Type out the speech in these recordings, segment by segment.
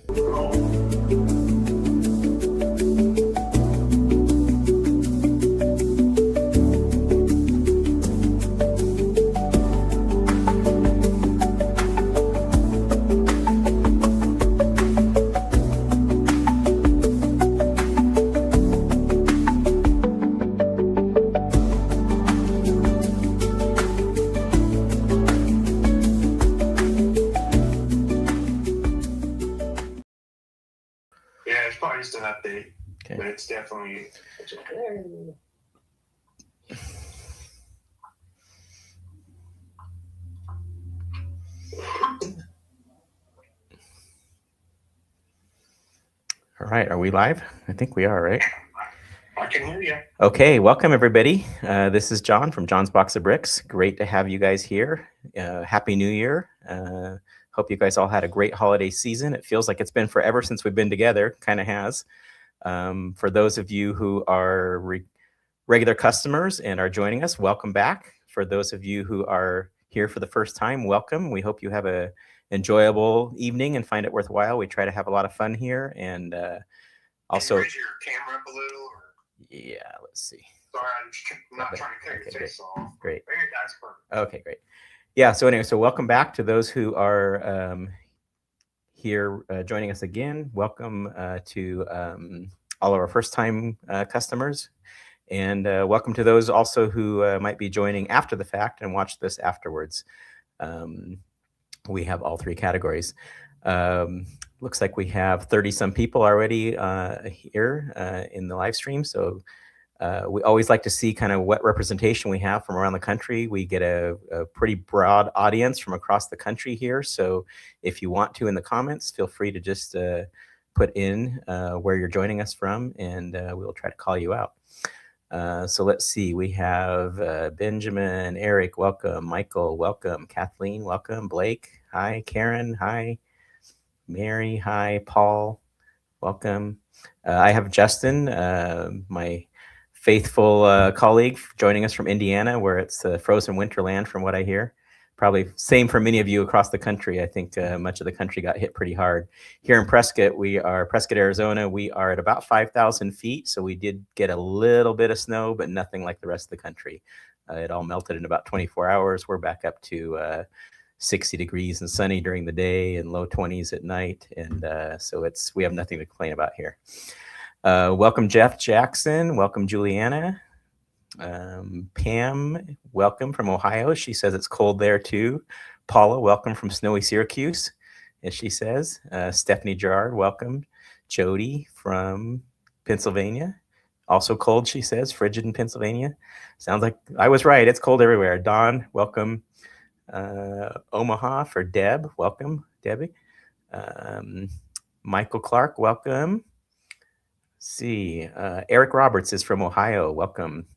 Yeah, it's probably just an update, Okay. but it's definitely. All right, are we live? I think we are, right? I can hear you. Okay, welcome everybody. This is John from John's Box of Bricks. Great to have you guys here. Happy New Year. Hope you guys all had a great holiday season. It feels like it's been forever since we've been together, kind of has. For those of you who are regular customers and are joining us, welcome back. For those of you who are here for the first time, welcome. We hope you have an enjoyable evening and find it worthwhile. We try to have a lot of fun here, and also. Can you raise your camera up a little? Or? Yeah, let's see. Sorry, I'm not trying to cut your Okay, face off. Great. That's perfect. Okay, great. Yeah, so anyway, so welcome back to those who are here joining us again. Welcome to all of our first-time customers. And welcome to those also who might be joining after the fact and watch this afterwards. We have all three categories. Looks like we have 30-some people already here in the live stream. So we always like to see kind of what representation we have from around the country. We get a pretty broad audience from across the country here. So if you want to in the comments, feel free to just put in where you're joining us from, and we'll try to call you out. So let's see, we have Benjamin, Eric, welcome, Michael, welcome, Kathleen, welcome, Blake, hi, Karen, hi, Mary, hi, Paul, welcome. I have Justin, my faithful colleague, joining us from Indiana, where it's frozen winterland from what I hear. Probably same for many of you across the country. I think much of the country got hit pretty hard. Here in Prescott, Prescott, Arizona, we are at about 5,000 feet. So we did get a little bit of snow, but nothing like the rest of the country. It all melted in about 24 hours. We're back up to 60 degrees and sunny during the day and low 20s at night. And so we have nothing to complain about here. Welcome, Jeff Jackson. Welcome, Juliana. Pam, welcome from Ohio. She says it's cold there too. Paula, welcome from snowy Syracuse, as she says. Stephanie Gerard, welcome. Jody from Pennsylvania. Also cold, she says, frigid in Pennsylvania. Sounds like I was right. It's cold everywhere. Don, welcome. Omaha for Deb, welcome, Debbie. Michael Clark, welcome. Let's see, Eric Roberts is from Ohio, welcome.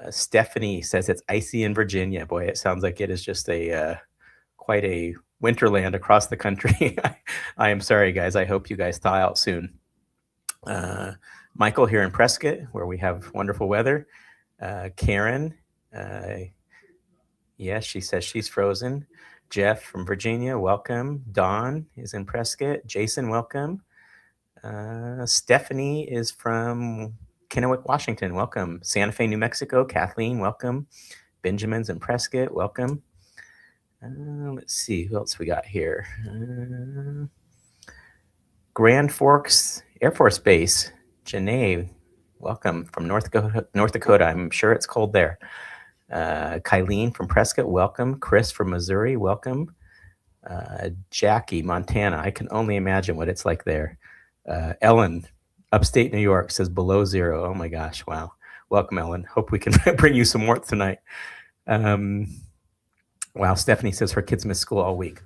Stephanie says it's icy in Virginia. Boy, it sounds like it is just quite a winterland across the country. I am sorry, guys. I hope you guys thaw out soon. Michael here in Prescott, where we have wonderful weather. Karen, yes, she says she's frozen. Jeff from Virginia, welcome. Dawn is in Prescott. Jason, welcome. Stephanie is from Kennewick, Washington, welcome. Santa Fe, New Mexico, Kathleen, welcome. Benjamin's in Prescott, welcome. Let's see, who else we got here? Grand Forks Air Force Base, Janae, welcome from North Dakota. I'm sure it's cold there. Kylene from Prescott, welcome. Chris from Missouri, welcome. Jackie, Montana, I can only imagine what it's like there. Ellen, upstate New York, says below zero. Oh my gosh, wow. Welcome, Ellen. Hope we can bring you some warmth tonight. Wow, Stephanie says her kids miss school all week.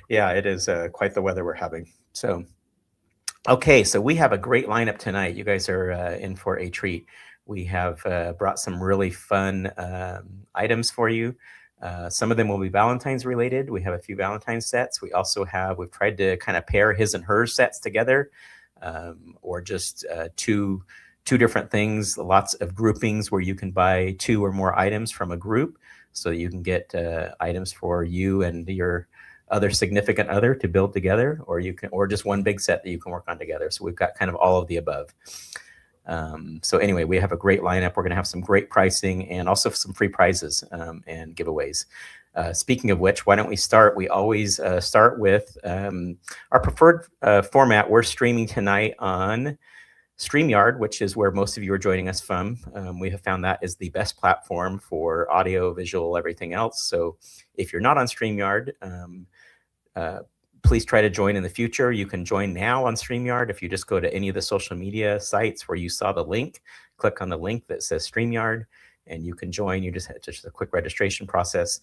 Yeah, it is quite the weather we're having. So, okay, so we have a great lineup tonight. You guys are in for a treat. We have brought some really fun items for you. Some of them will be Valentine's related. We have a few Valentine's sets. We've tried to kind of pair his and hers sets together, or just two different things, lots of groupings where you can buy 2 or more items from a group so that you can get items for you and your other significant other to build together, or just one big set that you can work on together. So we've got kind of all of the above. So anyway, we have a great lineup. We're going to have some great pricing and also some free prizes and giveaways. Speaking of which, why don't we start? We always start with our preferred format. We're streaming tonight on Streamyard, which is where most of you are joining us from. We have found that is the best platform for audio, visual, everything else. So if you're not on Streamyard, please try to join in the future. You can join now on Streamyard. If you just go to any of the social media sites where you saw the link, click on the link that says Streamyard, and you can join. You just a quick registration process.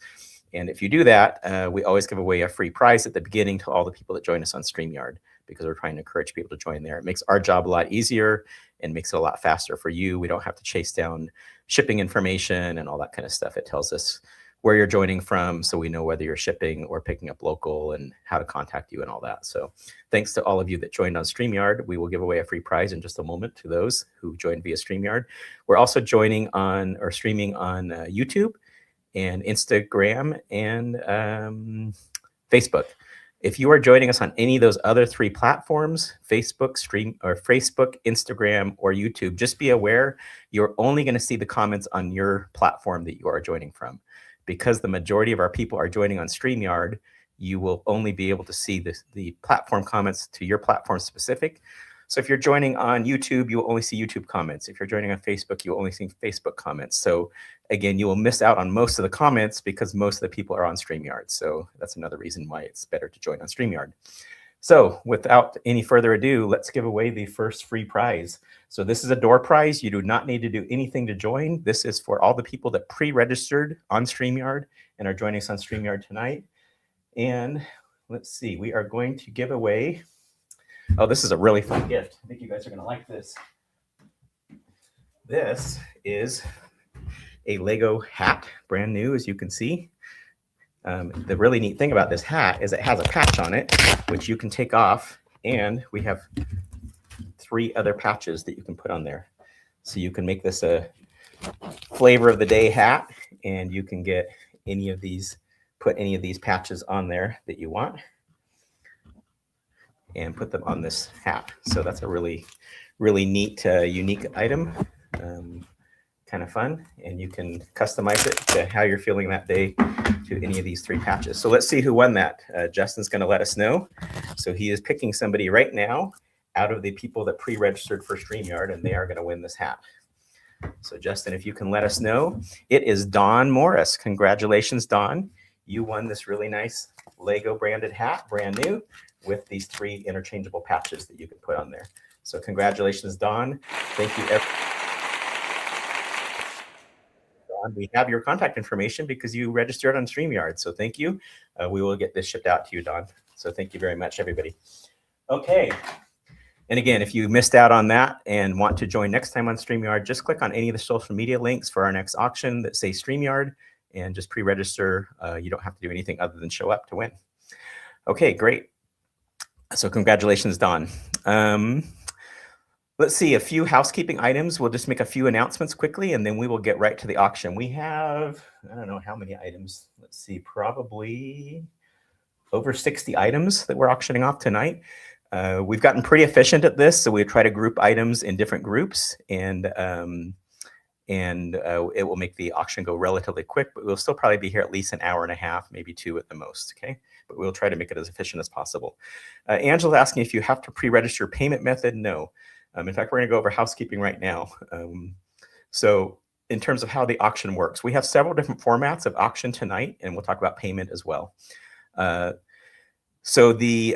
And if you do that, we always give away a free prize at the beginning to all the people that join us on Streamyard, because we're trying to encourage people to join there. It makes our job a lot easier and makes it a lot faster for you. We don't have to chase down shipping information and all that kind of stuff. It tells us where you're joining from, so we know whether you're shipping or picking up local and how to contact you and all that. So thanks to all of you that joined on Streamyard. We will give away a free prize in just a moment to those who joined via Streamyard. We're also joining on or streaming on YouTube and Instagram and Facebook. If you are joining us on any of those other three platforms, Facebook, Instagram, or YouTube, just be aware you're only going to see the comments on your platform that you are joining from. Because the majority of our people are joining on Streamyard, you will only be able to see the platform comments to your platform specific. So if you're joining on YouTube, you will only see YouTube comments. If you're joining on Facebook, you will only see Facebook comments. So again, you will miss out on most of the comments because most of the people are on Streamyard. So that's another reason why it's better to join on Streamyard. So without any further ado, let's give away the first free prize. So this is a door prize. You do not need to do anything to join. This is for all the people that pre-registered on Streamyard and are joining us on Streamyard tonight. And let's see, we are going to give away, oh, this is a really fun gift. I think you guys are going to like this. This is a Lego hat, brand new, as you can see. The really neat thing about this hat is it has a patch on it, which you can take off, and we have 3 other patches that you can put on there. So you can make this a flavor of the day hat, and you can get any of these, put any of these patches on there that you want, and put them on this hat. So that's a really, really neat, unique item. Kind of fun, and you can customize it to how you're feeling that day to any of these 3 patches. So let's see who won that. Justin's going to let us know. So he is picking somebody right now out of the people that pre-registered for Streamyard, and they are going to win this hat. So Justin, if you can let us know. It is Dawn Morris. Congratulations, Dawn. You won this really nice Lego branded hat, brand new, with these 3 interchangeable patches that you can put on there. So congratulations, Dawn. Thank you, everyone. We have your contact information because you registered on Streamyard. So thank you. We will get this shipped out to you, Don. So thank you very much, everybody. Okay. And again, if you missed out on that and want to join next time on Streamyard, just click on any of the social media links for our next auction that say Streamyard and just pre-register. You don't have to do anything other than show up to win. Okay, great. So congratulations, Don. Let's see, a few housekeeping items. We'll just make a few announcements quickly, and then we will get right to the auction. We have, I don't know how many items. Let's see, probably over 60 items that we're auctioning off tonight. We've gotten pretty efficient at this, so we try to group items in different groups, and it will make the auction go relatively quick, but we'll still probably be here at least an hour and a half, maybe 2 at the most, okay? But we'll try to make it as efficient as possible. Angela's asking if you have to pre-register payment method. No. In fact, we're going to go over housekeeping right now. So in terms of how the auction works, we have several different formats of auction tonight, and we'll talk about payment as well. So the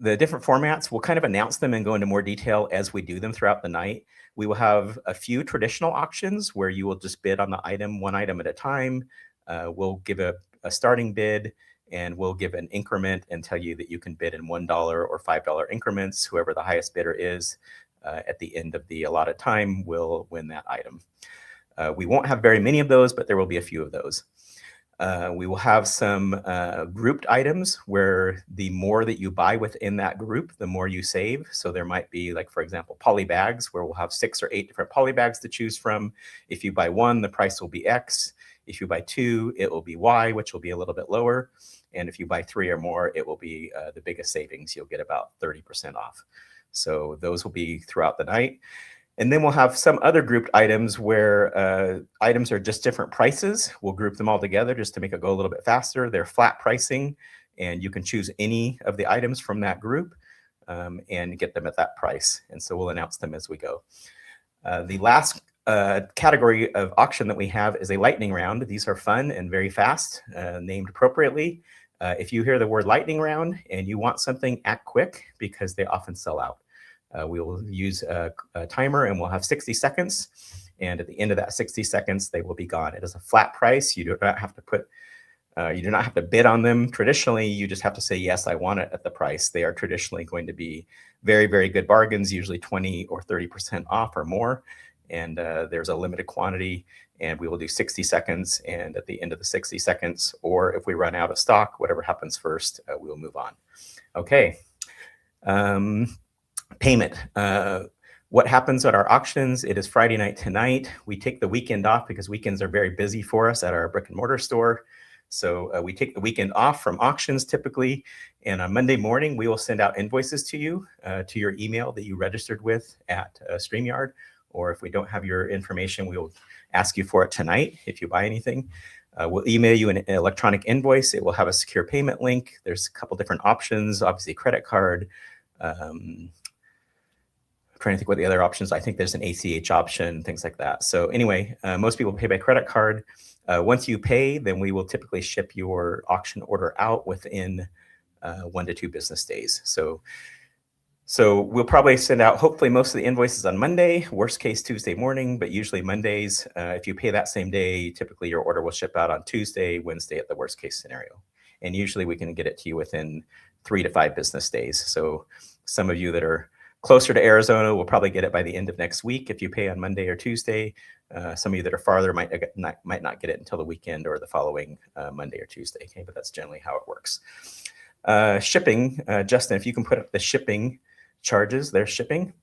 different formats, we'll kind of announce them and go into more detail as we do them throughout the night. We will have a few traditional auctions where you will just bid on the item, one item at a time. We'll give a starting bid, and we'll give an increment and tell you that you can bid in $1 or $5 increments. Whoever the highest bidder is at the end of the allotted time will win that item. We won't have very many of those, but there will be a few of those. We will have some grouped items where the more that you buy within that group, the more you save. So there might be, like, for example, poly bags, where we'll have 6 or 8 different poly bags to choose from. If you buy 1, the price will be X. If you buy 2, it will be Y, which will be a little bit lower. And if you buy 3 or more, it will be the biggest savings. You'll get about 30% off. So those will be throughout the night. And then we'll have some other grouped items where items are just different prices. We'll group them all together just to make it go a little bit faster. They're flat pricing, and you can choose any of the items from that group and get them at that price. And so we'll announce them as we go. The last category of auction that we have is a lightning round. These are fun and very fast, named appropriately. If you hear the word lightning round and you want something, act quick because they often sell out. We will use a timer and we'll have 60 seconds. And at the end of that 60 seconds, they will be gone. It is a flat price. You do not have to bid on them. Traditionally, you just have to say, yes, I want it at the price. They are traditionally going to be very, very good bargains, usually 20 or 30% off or more. And there's a limited quantity, and we will do 60 seconds. And at the end of the 60 seconds, or if we run out of stock, whatever happens first, we will move on. Okay. Payment. What happens at our auctions? It is Friday night tonight. We take the weekend off because weekends are very busy for us at our brick and mortar store. So we take the weekend off from auctions typically. And on Monday morning, we will send out invoices to you, to your email that you registered with at Streamyard. Or if we don't have your information, we will ask you for it tonight if you buy anything. We'll email you an electronic invoice. It will have a secure payment link. There's a couple different options, obviously credit card. Trying to think what the other options. I think there's an ACH option, things like that. So anyway, most people pay by credit card. Once you pay, then we will typically ship your auction order out within 1 to 2 business days. So we'll probably send out hopefully most of the invoices on Monday, worst case Tuesday morning, but usually Mondays. If you pay that same day, typically your order will ship out on Tuesday, Wednesday at the worst case scenario. And usually we can get it to you within 3 to 5 business days. So some of you that are closer to Arizona will probably get it by the end of next week if you pay on Monday or Tuesday. Some of you that are farther might not get it until the weekend or the following Monday or Tuesday. Okay, but that's generally how it works. Shipping, Justin, if you can put up the shipping charges, there's shipping.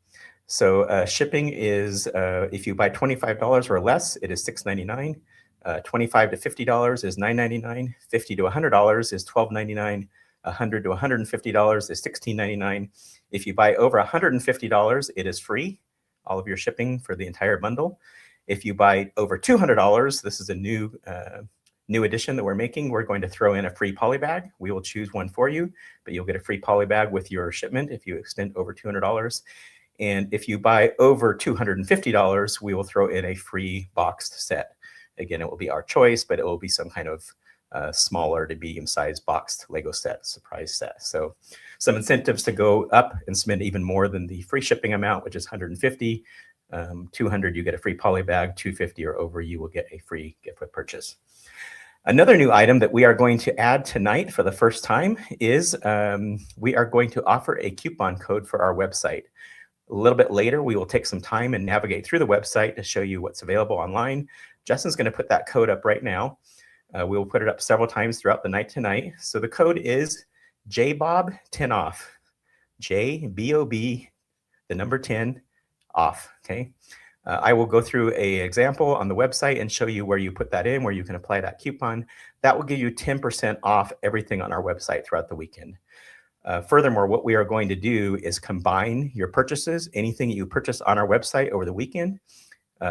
So shipping is, if you buy $25 or less, it is $6.99. $25 to $50 is $9.99. $50 to $100 is $12.99. $100 to $150 is $16.99. If you buy over $150, it is free, all of your shipping for the entire bundle. If you buy over $200, this is a new addition that we're making. We're going to throw in a free poly bag. We will choose one for you, but you'll get a free poly bag with your shipment if you extend over $200. And if you buy over $250, we will throw in a free boxed set. Again, it will be our choice, but it will be some kind of smaller to medium-sized boxed Lego set, surprise set. So some incentives to go up and spend even more than the free shipping amount, which is $150. $200, you get a free poly bag. $250 or over, you will get a free gift with purchase. Another new item that we are going to add tonight for the first time is we are going to offer a coupon code for our website. A little bit later, we will take some time and navigate through the website to show you what's available online. Justin's going to put that code up right now. We will put it up several times throughout the night tonight. So the code is JBOB10OFF. JBOB, the number 10, off. Okay. I will go through an example on the website and show you where you put that in, where you can apply that coupon. That will give you 10% off everything on our website throughout the weekend. Furthermore, what we are going to do is combine your purchases, anything you purchase on our website over the weekend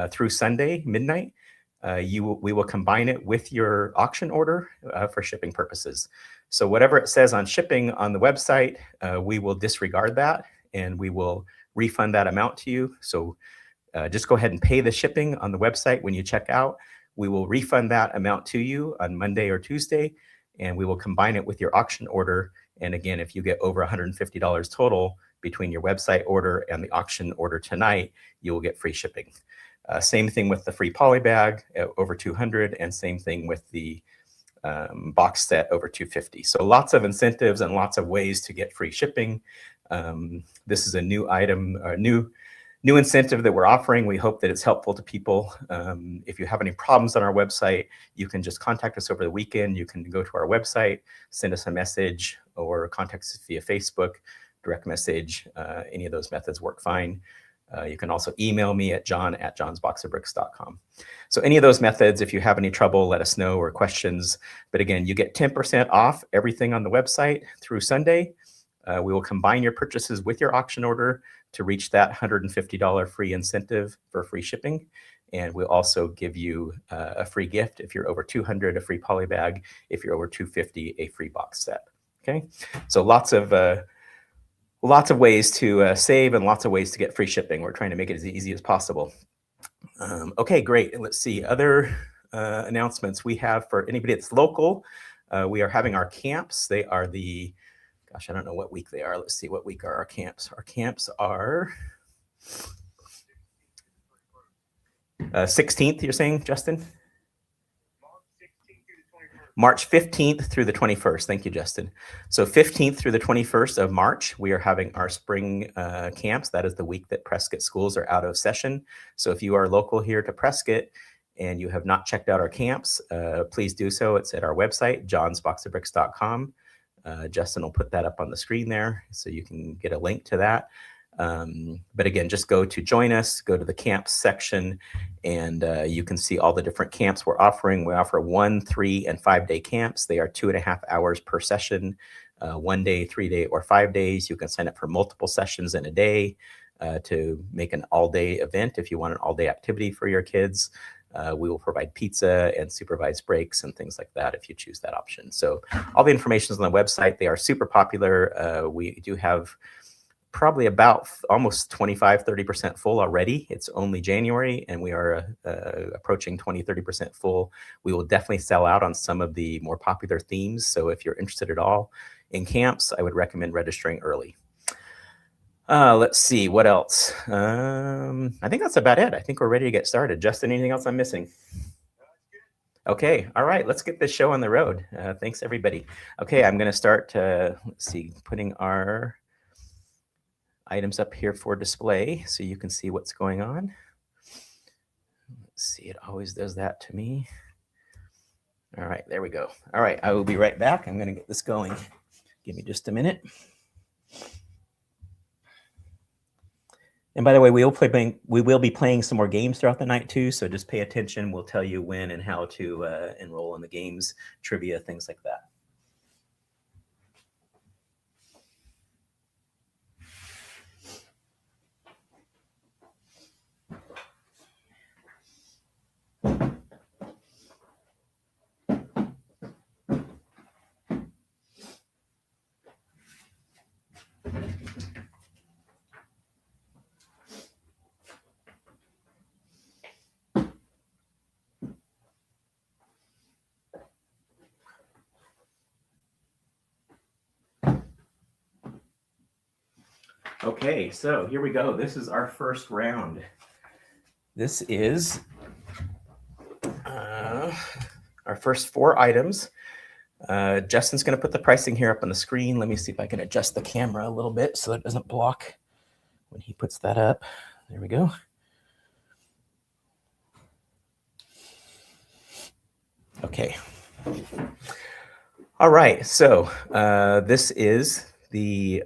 through Sunday midnight. We will combine it with your auction order for shipping purposes. So whatever it says on shipping on the website, we will disregard that and we will refund that amount to you. So just go ahead and pay the shipping on the website when you check out. We will refund that amount to you on Monday or Tuesday, and we will combine it with your auction order. And again, if you get over $150 total between your website order and the auction order tonight, you will get free shipping. Same thing with the free poly bag over $200, and same thing with the box set over $250. So lots of incentives and lots of ways to get free shipping. This is a new item, a new incentive that we're offering. We hope that it's helpful to people. If you have any problems on our website, you can just contact us over the weekend. You can go to our website, send us a message, or contact us via Facebook, direct message. Any of those methods work fine. You can also email me at john@johnsboxofbricks.com. So any of those methods, if you have any trouble, let us know, or questions. But again, you get 10% off everything on the website through Sunday. We will combine your purchases with your auction order to reach that $150 free incentive for free shipping. And we'll also give you a free gift. If you're over 200, a free poly bag. If you're over 250, a free box set. Okay, so lots of ways to save and lots of ways to get free shipping. We're trying to make it as easy as possible. Okay, great. Let's see other announcements we have for anybody that's local. We are having our camps. They are the, gosh, I don't know what week they are. Let's see, what week are our camps? Our camps are 16th, you're saying, Justin? March 15th through the 21st. Thank you, Justin. So 15th through the 21st of March, we are having our spring camps. That is the week that Prescott schools are out of session. So if you are local here to Prescott and you have not checked out our camps, please do so. It's at our website, johnsboxofbricks.com. Justin will put that up on the screen there so you can get a link to that. But again, just go to join us, go to the camps section, and you can see all the different camps we're offering. We offer 1, 3, and 5-day camps. They are 2.5 hours per session, 1 day, 3 day, or 5 days. You can sign up for multiple sessions in a day to make an all-day event if you want an all-day activity for your kids. We will provide pizza and supervised breaks and things like that if you choose that option. So all the information is on the website. They are super popular. We do have probably about almost 25-30% full already. It's only January and we are approaching 20-30% full. We will definitely sell out on some of the more popular themes. So if you're interested at all in camps, I would recommend registering early. Let's see what else. I think that's about it. I think we're ready to get started. Justin, anything else I'm missing? Okay, all right, let's get this show on the road. Thanks everybody. Okay, I'm gonna start, let's see, putting our items up here for display so you can see what's going on. Let's see, it always does that to me. All right, there we go. All right, I will be right back. I'm gonna get this going. Give me just a minute. And by the way, we will be playing some more games throughout the night too, so just pay attention. We'll tell you when and how to enroll in the games, trivia, things like that. Okay, so here we go. This is our first round. This is our first 4 items. Justin's going to put the pricing here up on the screen. Let me see if I can adjust the camera a little bit so it doesn't block when he puts that up. There we go. Okay. All right, so this is the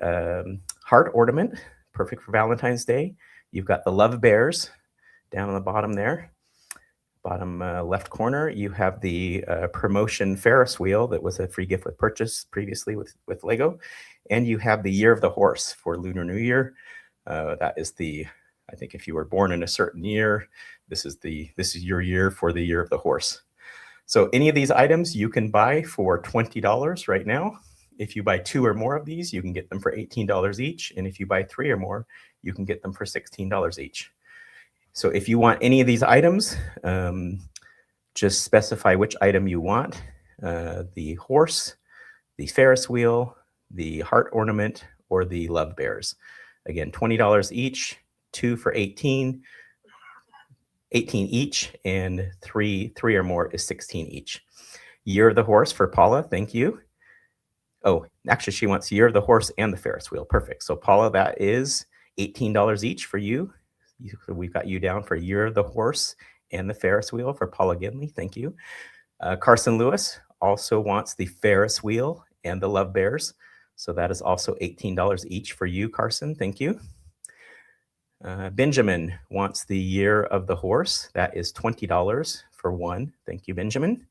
heart ornament, perfect for Valentine's Day. You've got the love bears down on the bottom there. Bottom left corner, you have the promotion Ferris wheel that was a free gift with purchase previously with Lego. And you have the year of the horse for Lunar New Year. That is the, I think if you were born in a certain year, this is your year for the year of the horse. So any of these items you can buy for $20 right now. If you buy 2 or more of these, you can get them for $18 each. And if you buy 3 or more, you can get them for $16 each. So if you want any of these items, just specify which item you want. The horse, the Ferris wheel, the heart ornament, or the love bears. Again, $20 each, 2 for 18 each, and 3 or more is 16 each. Year of the horse for Paula, thank you. Oh, actually she wants year of the horse and the Ferris wheel, perfect. So Paula, that is $18 each for you. We've got you down for year of the horse and the Ferris wheel for Paula Ginley, thank you. Carson Lewis also wants the Ferris wheel and the love bears. So that is also $18 each for you, Carson, thank you. Benjamin wants the Year of the Horse. That is $20 for one. Thank you, Benjamin.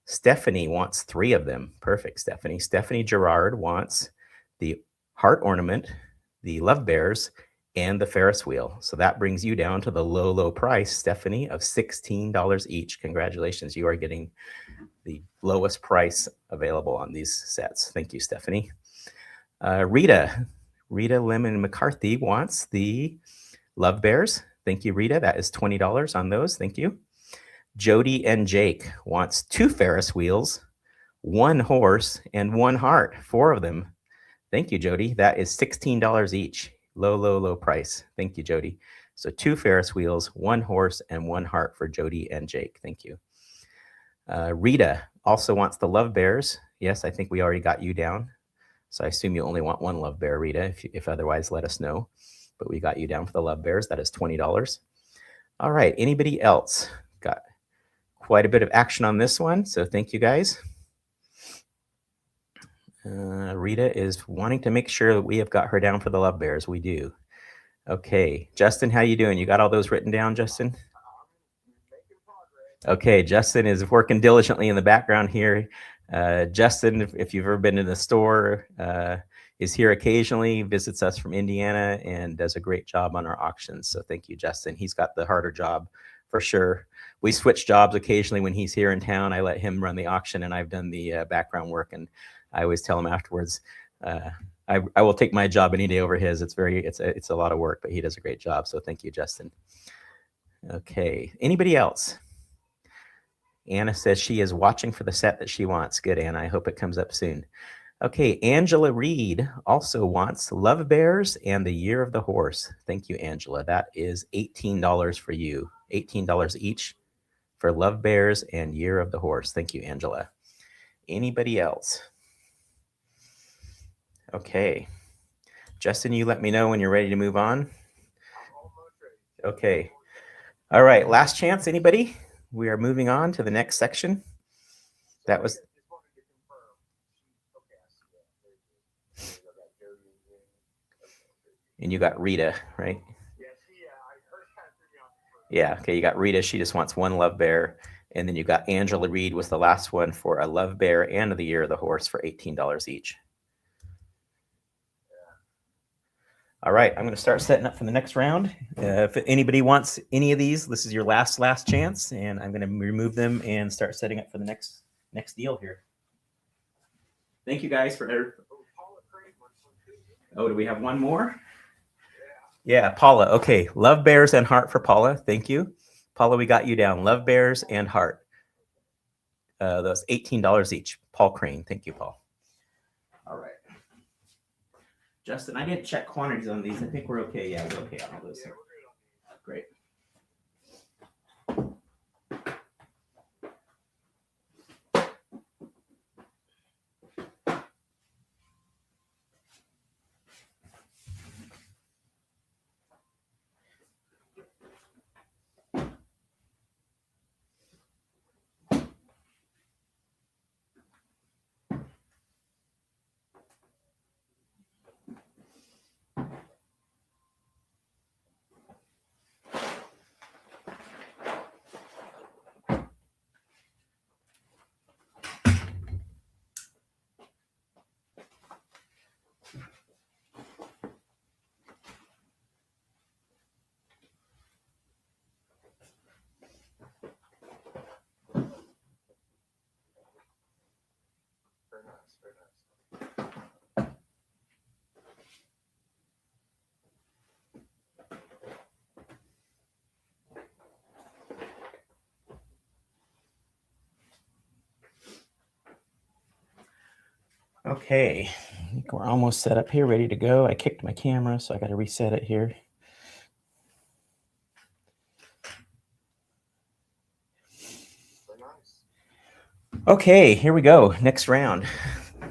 Stephanie wants 3 of them. Perfect, Stephanie. Stephanie Gerard wants the heart ornament, the Love Bears, and the Ferris wheel. So that brings you down to the low price, Stephanie, of $16 each. Congratulations. You are getting the lowest price available on these sets. Thank you, Stephanie. Rita Lemon McCarthy wants the Love Bears. Thank you, Rita. That is $20 on those. Thank you. Jody and Jake wants 2 Ferris wheels, 1 horse, and 1 heart. 4 of them. Thank you, Jody. That is $16 each. Low price. Thank you, Jody. So 2 Ferris wheels, 1 horse, and 1 heart for Jody and Jake. Thank you. Rita also wants the Love Bears. Yes, I think we already got you down. So I assume you only want 1 Love Bear, Rita. If otherwise, let us know. But we got you down for the Love Bears. That is $20. All right. Anybody else? Got quite a bit of action on this one. So thank you, guys. Rita is wanting to make sure that we have got her down for the Love Bears. We do. Okay. Justin, how you doing? You got all those written down, Justin? Okay. Justin is working diligently in the background here. Justin, if you've ever been in the store, is here occasionally, visits us from Indiana, and does a great job on our auctions. So thank you, Justin. He's got the harder job for sure. We switch jobs occasionally when he's here in town. I let him run the auction, and I've done the background work. And I always tell him afterwards, I will take my job any day over his. It's a lot of work, but he does a great job. So thank you, Justin. Okay. Anybody else? Anna says she is watching for the set that she wants. Good, Anna. I hope it comes up soon. Okay, Angela Reed also wants Love Bears and the Year of the Horse. Thank you, Angela. That is $18 for you. $18 each for Love Bears and Year of the Horse. Thank you, Angela. Anybody else? Okay. Justin, you let me know when you're ready to move on. Okay. All right, last chance, anybody? We are moving on to the next section. That was... And you got Rita, right? Yeah, okay, you got Rita. She just wants 1 Love Bear. And then you got Angela Reed was the last one for a Love Bear and the Year of the Horse for $18 each. All right, I'm going to start setting up for the next round. If anybody wants any of these, this is your last chance, and I'm going to remove them and start setting up for the next deal here. Thank you guys for... Oh, do we have one more? Yeah, Paula. Okay, Love Bears and Heart for Paula. Thank you. Paula, we got you down. Love Bears and Heart. Those $18 each. Paul Crane. Thank you, Paul. All right. Justin, I didn't check quantities on these. I think we're okay. Yeah, we're okay on all those. Great. Okay, I think we're almost set up here, ready to go. I kicked my camera, so I got to reset it here. Okay, here we go. Next round.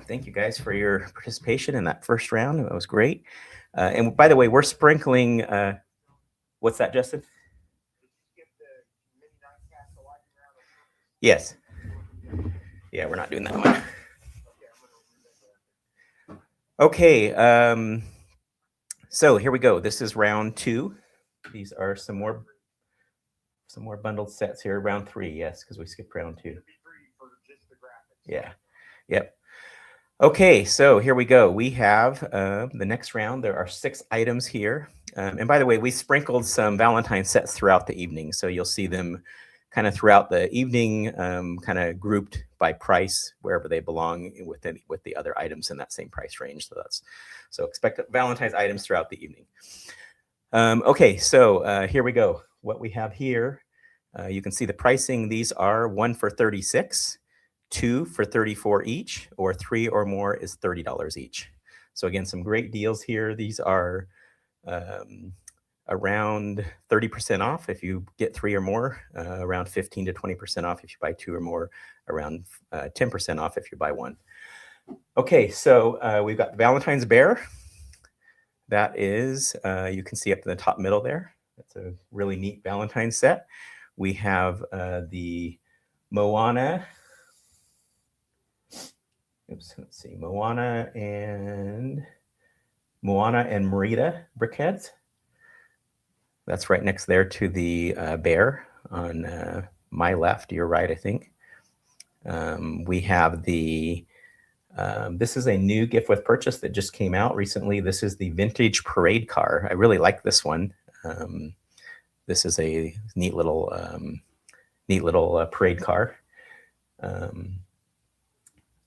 Thank you guys for your participation in that first round. That was great. And by the way, we're sprinkling. What's that, Justin? Yes. Yeah, we're not doing that one. Okay. So here we go. This is round 2. These are some more bundled sets here. Round 3, yes, because we skipped round 2. Yeah. Yep. Okay, so here we go. We have the next round. There are 6 items here. And by the way, we sprinkled some Valentine sets throughout the evening. So you'll see them kind of throughout the evening, kind of grouped by price, wherever they belong with the other items in that same price range. So expect Valentine's items throughout the evening. Okay, so here we go. What we have here, you can see the pricing. These are 1 for $36. 2 for $34 each, or 3 or more is $30 each. So again, some great deals here. These are around 30% off if you get 3 or more, around 15 to 20% off if you buy 2 or more, around 10% off if you buy 1. Okay, so we've got the Valentine's Bear. That is, you can see up in the top middle there. That's a really neat Valentine's set. We have the Moana. Oops, let's see, Moana and Merida briquettes. That's right next there to the bear on my left, your right, I think. We have the, this is a new gift with purchase that just came out recently. This is the vintage parade car. I really like this one. This is a neat little parade car.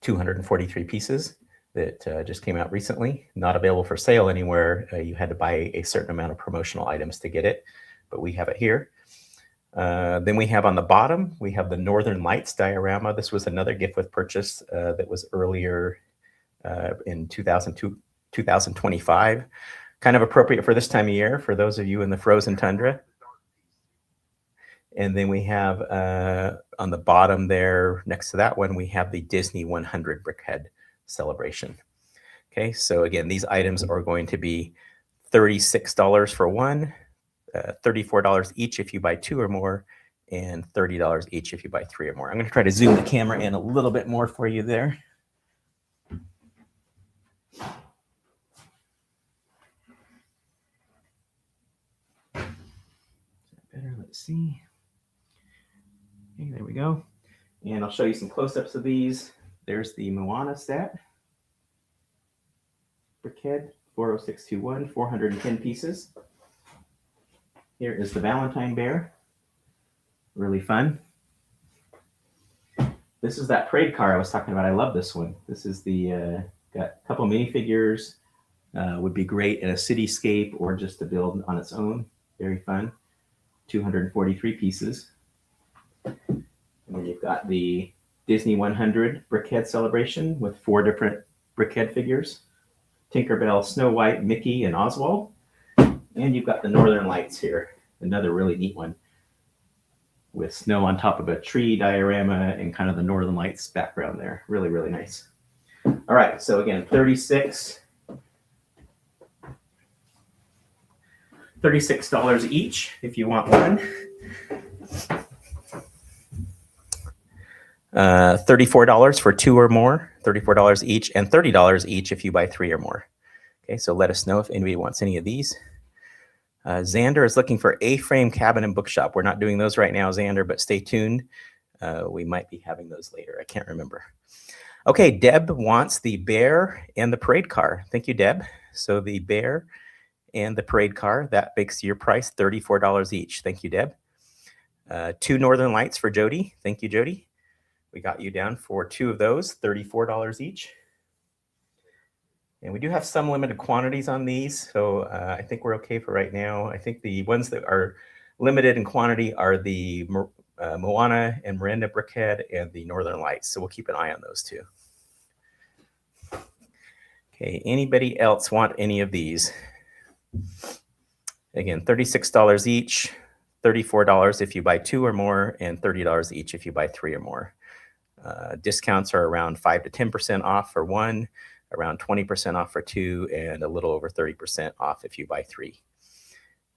243 pieces that just came out recently. Not available for sale anywhere. You had to buy a certain amount of promotional items to get it, but we have it here. Then we have on the bottom, we have the Northern Lights diorama. This was another gift with purchase that was earlier in 2025. Kind of appropriate for this time of year for those of you in the frozen tundra. And then we have on the bottom there, next to that one, we have the Disney 100 Brickhead celebration. Okay, so again, these items are going to be $36 for 1, $34 each if you buy 2 or more, and $30 each if you buy 3 or more. I'm going to try to zoom the camera in a little bit more for you there. Better, let's see. Okay, there we go. And I'll show you some close-ups of these. There's the Moana set. Brickhead, 40621, 410 pieces. Here is the Valentine Bear. Really fun. This is that parade car I was talking about. I love this one. This is the, got a couple minifigures. Would be great in a cityscape or just to build on its own. Very fun. 243 pieces. And then you've got the Disney 100 Brickhead celebration with 4 different Brickhead figures. Tinkerbell, Snow White, Mickey, and Oswald. And you've got the Northern Lights here. Another really neat one with snow on top of a tree diorama and kind of the Northern Lights background there. Really, really nice. All right, so again, $36 each if you want one. $34 for 2 or more, $34 each, and $30 each if you buy 3 or more. Okay, so let us know if anybody wants any of these. Xander is looking for A-frame cabinet and bookshop. We're not doing those right now, Xander, but stay tuned. We might be having those later. I can't remember. Okay, Deb wants the bear and the parade car. Thank you, Deb. So the bear and the parade car, that makes your price $34 each. Thank you, Deb. 2 Northern Lights for Jody. Thank you, Jody. We got you down for 2 of those, $34 each. And we do have some limited quantities on these, so I think we're okay for right now. I think the ones that are limited in quantity are the Moana and Miranda Brickhead and the Northern Lights, so we'll keep an eye on those 2. Okay, anybody else want any of these? Again, $36 each, $34 if you buy 2 or more, and $30 each if you buy 3 or more. Discounts are around 5 to 10% off for 1, around 20% off for 2, and a little over 30% off if you buy 3.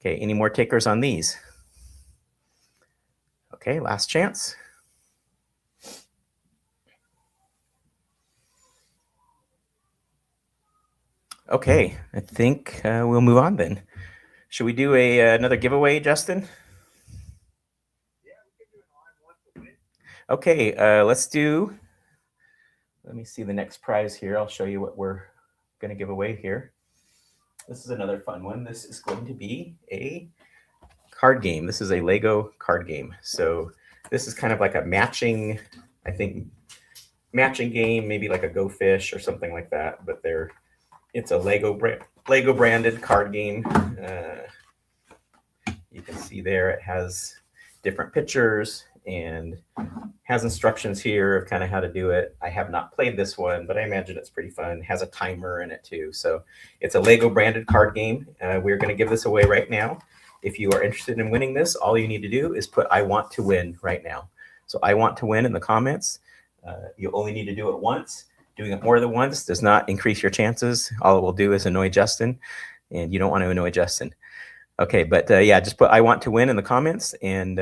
Okay, any more takers on these? Okay, last chance. Okay, I think we'll move on then. Should we do another giveaway, Justin? Okay, let's do. Let me see the next prize here. I'll show you what we're going to give away here. This is another fun one. This is going to be a card game. This is a Lego card game. So this is kind of like a matching, I think, matching game, maybe like a Go Fish or something like that. But it's a Lego branded card game. You can see there it has different pictures and has instructions here of kind of how to do it. I have not played this one, but I imagine it's pretty fun. It has a timer in it too. So it's a Lego branded card game. We're going to give this away right now. If you are interested in winning this, all you need to do is put "I want to win" right now. So "I want to win" in the comments. You only need to do it once. Doing it more than once does not increase your chances. All it will do is annoy Justin, and you don't want to annoy Justin. Okay, but yeah, just put "I want to win" in the comments, and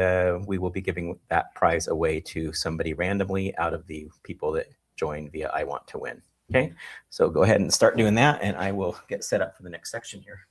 we will be giving that prize away to somebody randomly out of the people that join via "I want to win." Okay, so go ahead and start doing that, and I will get set up for the next section here.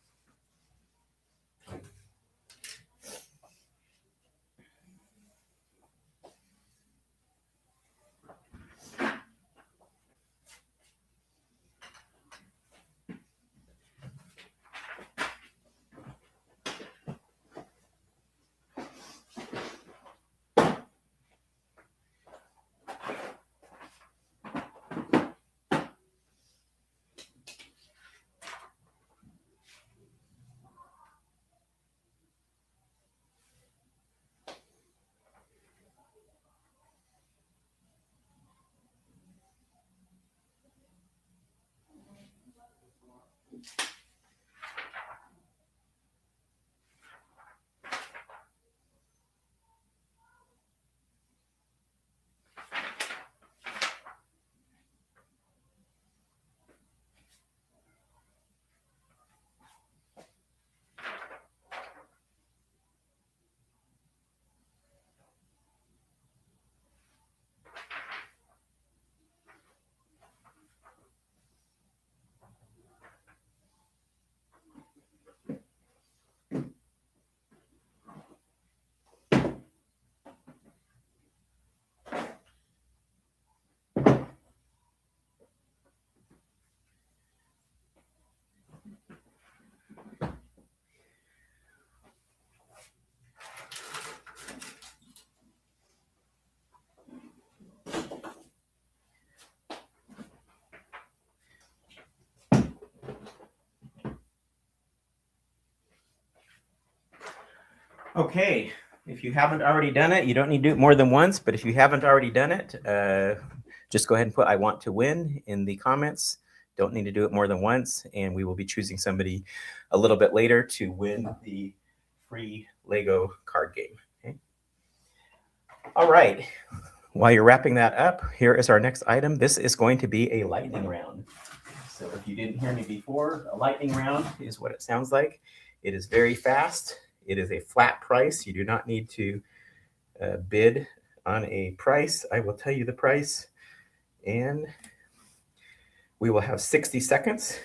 Okay, if you haven't already done it, you don't need to do it more than once, but if you haven't already done it, just go ahead and put "I want to win" in the comments. Don't need to do it more than once, and we will be choosing somebody a little bit later to win the free Lego card game. Okay. All right, while you're wrapping that up, here is our next item. This is going to be a lightning round. So if you didn't hear me before, a lightning round is what it sounds like. It is very fast. It is a flat price. You do not need to bid on a price. I will tell you the price, and we will have 60 seconds.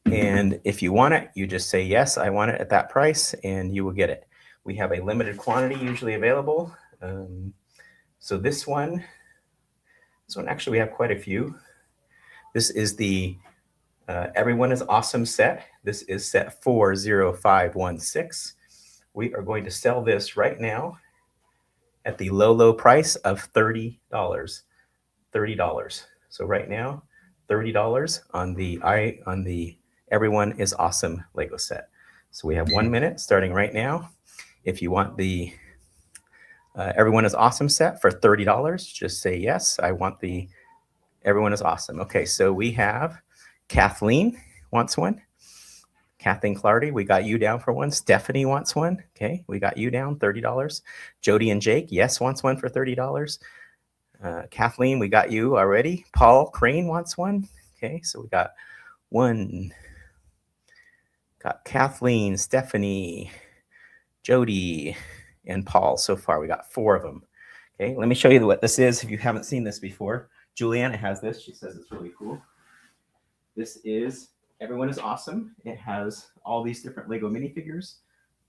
And if you want it, you just say, "Yes, I want it at that price," and you will get it. We have a limited quantity usually available. So this one actually we have quite a few. This is the Everyone is Awesome set. This is set 40516. We are going to sell this right now at the low price of $30. $30. So right now, $30 on the Everyone is Awesome Lego set. So we have 1 minute starting right now. If you want the Everyone is Awesome set for $30, just say, "Yes, I want the Everyone is Awesome." Okay, so we have Kathleen wants one. Kathleen Clardy, we got you down for one. Stephanie wants one. Okay, we got you down, $30. Jody and Jake, yes, wants one for $30. Kathleen, we got you already. Paul Crane wants one. Okay, so we got one. Got Kathleen, Stephanie, Jody, and Paul so far. We got 4 of them. Okay, let me show you what this is if you haven't seen this before. Juliana has this. She says it's really cool. This is Everyone is Awesome. It has all these different Lego minifigures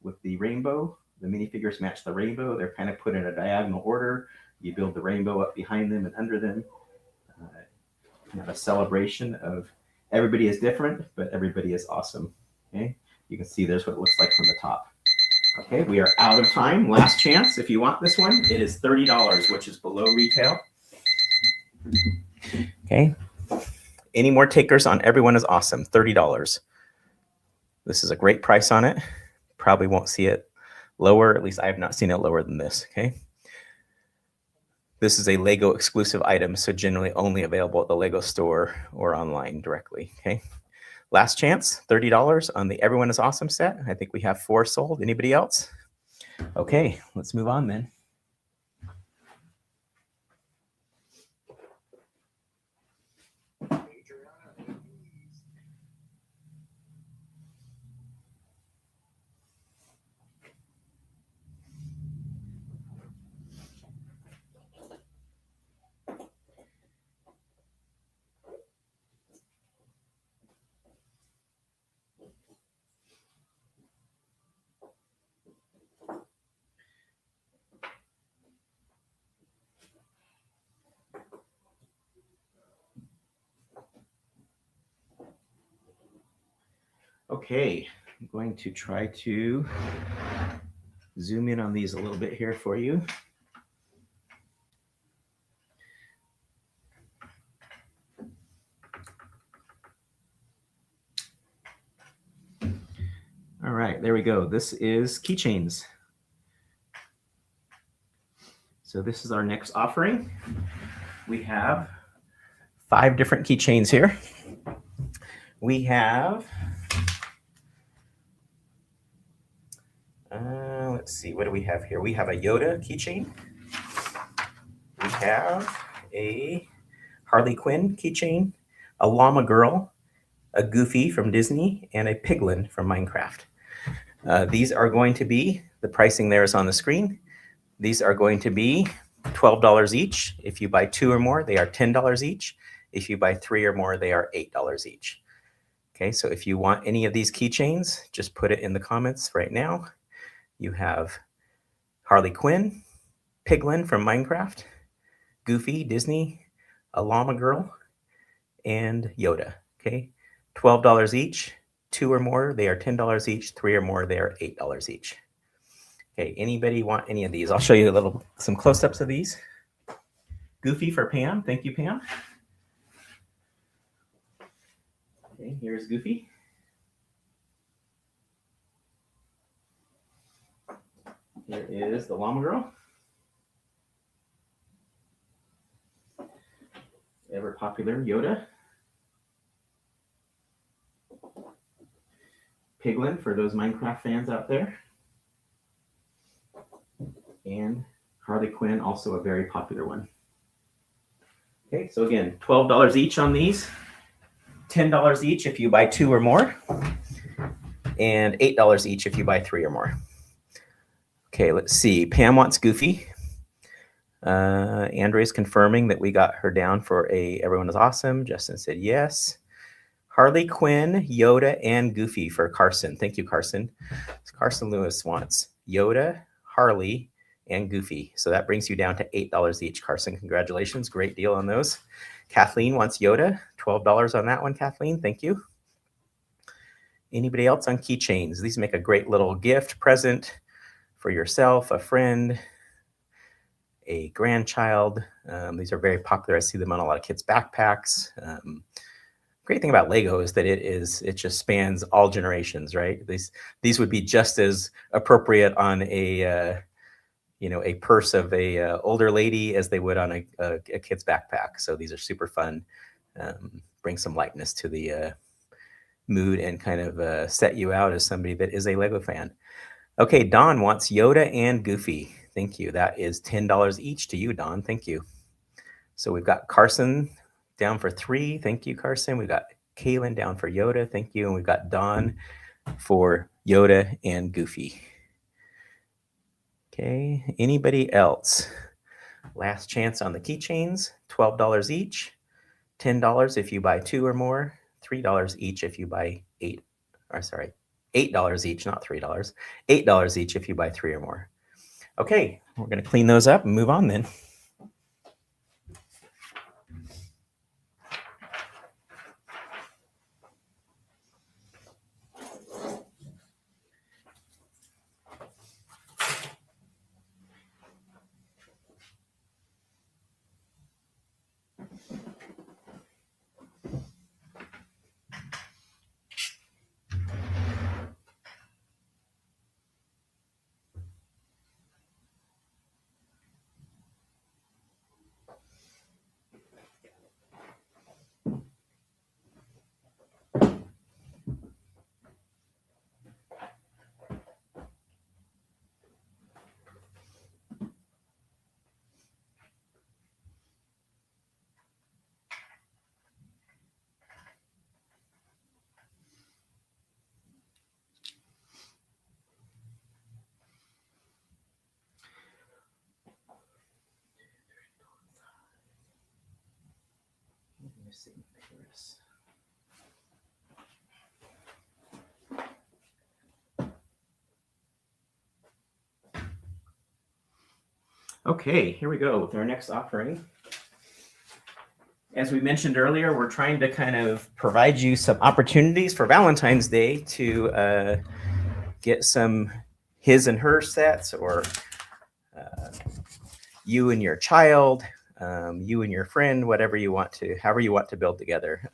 with the rainbow. The minifigures match the rainbow. They're kind of put in a diagonal order. You build the rainbow up behind them and under them. Kind of a celebration of everybody is different, but everybody is awesome. Okay, you can see there's what it looks like from the top. Okay, we are out of time. Last chance. If you want this one, it is $30, which is below retail. Okay. Any more takers on Everyone is Awesome? $30. This is a great price on it. Probably won't see it lower. At least I have not seen it lower than this. Okay. This is a Lego exclusive item, so generally only available at the Lego store or online directly. Okay. Last chance, $30 on the Everyone is Awesome set. I think we have 4 sold. Anybody else? Okay, let's move on then. Okay, I'm going to try to zoom in on these a little bit here for you. All right, there we go. This is keychains. So this is our next offering. We have 5 different keychains here. We have, let's see, what do we have here? We have a Yoda keychain. We have a Harley Quinn keychain, a Llama Girl, a Goofy from Disney, and a Piglin from Minecraft. These are going to be, the pricing there is on the screen. These are going to be $12 each. If you buy 2 or more, they are $10 each. If you buy 3 or more, they are $8 each. Okay, so if you want any of these keychains, just put it in the comments right now. You have Harley Quinn, Piglin from Minecraft, Goofy, Disney, a Llama Girl, and Yoda. Okay, $12 each. 2 or more, they are $10 each. 3 or more, they are $8 each. Okay, anybody want any of these? I'll show you some close-ups of these. Goofy for Pam. Thank you, Pam. Okay, here's Goofy. Here is the Llama Girl. Ever popular Yoda. Piglin for those Minecraft fans out there. And Harley Quinn, also a very popular one. Okay, so again, $12 each on these. $10 each if you buy 2 or more. And $8 each if you buy 3 or more. Okay, let's see. Pam wants Goofy. Andrea's confirming that we got her down for a Everyone is Awesome. Justin said yes. Harley Quinn, Yoda, and Goofy for Carson. Thank you, Carson. Carson Lewis wants Yoda, Harley, and Goofy. So that brings you down to $8 each, Carson. Congratulations. Great deal on those. Kathleen wants Yoda. $12 on that one, Kathleen. Thank you. Anybody else on keychains? These make a great little gift present for yourself, a friend, a grandchild. These are very popular. I see them on a lot of kids' backpacks. Great thing about Lego is that it just spans all generations, right? These would be just as appropriate on a purse of a older lady as they would on a kid's backpack. So these are super fun. Bring some lightness to the mood and kind of set you out as somebody that is a Lego fan. Okay, Don wants Yoda and Goofy. Thank you. That is $10 each to you, Don. Thank you. So we've got Carson down for 3. Thank you, Carson. We've got Kaylin down for Yoda. Thank you. And we've got Don for Yoda and Goofy. Okay, anybody else? Last chance on the keychains, $12 each. $10 if you buy 2 or more. $3 each if you buy $8 each, not $3. $8 each if you buy 3 or more. Okay, we're going to clean those up and move on then. Okay, here we go with our next offering. As we mentioned earlier, we're trying to kind of provide you some opportunities for Valentine's Day to get some his and her sets, or you and your child, you and your friend, whatever you want to, however you want to build together.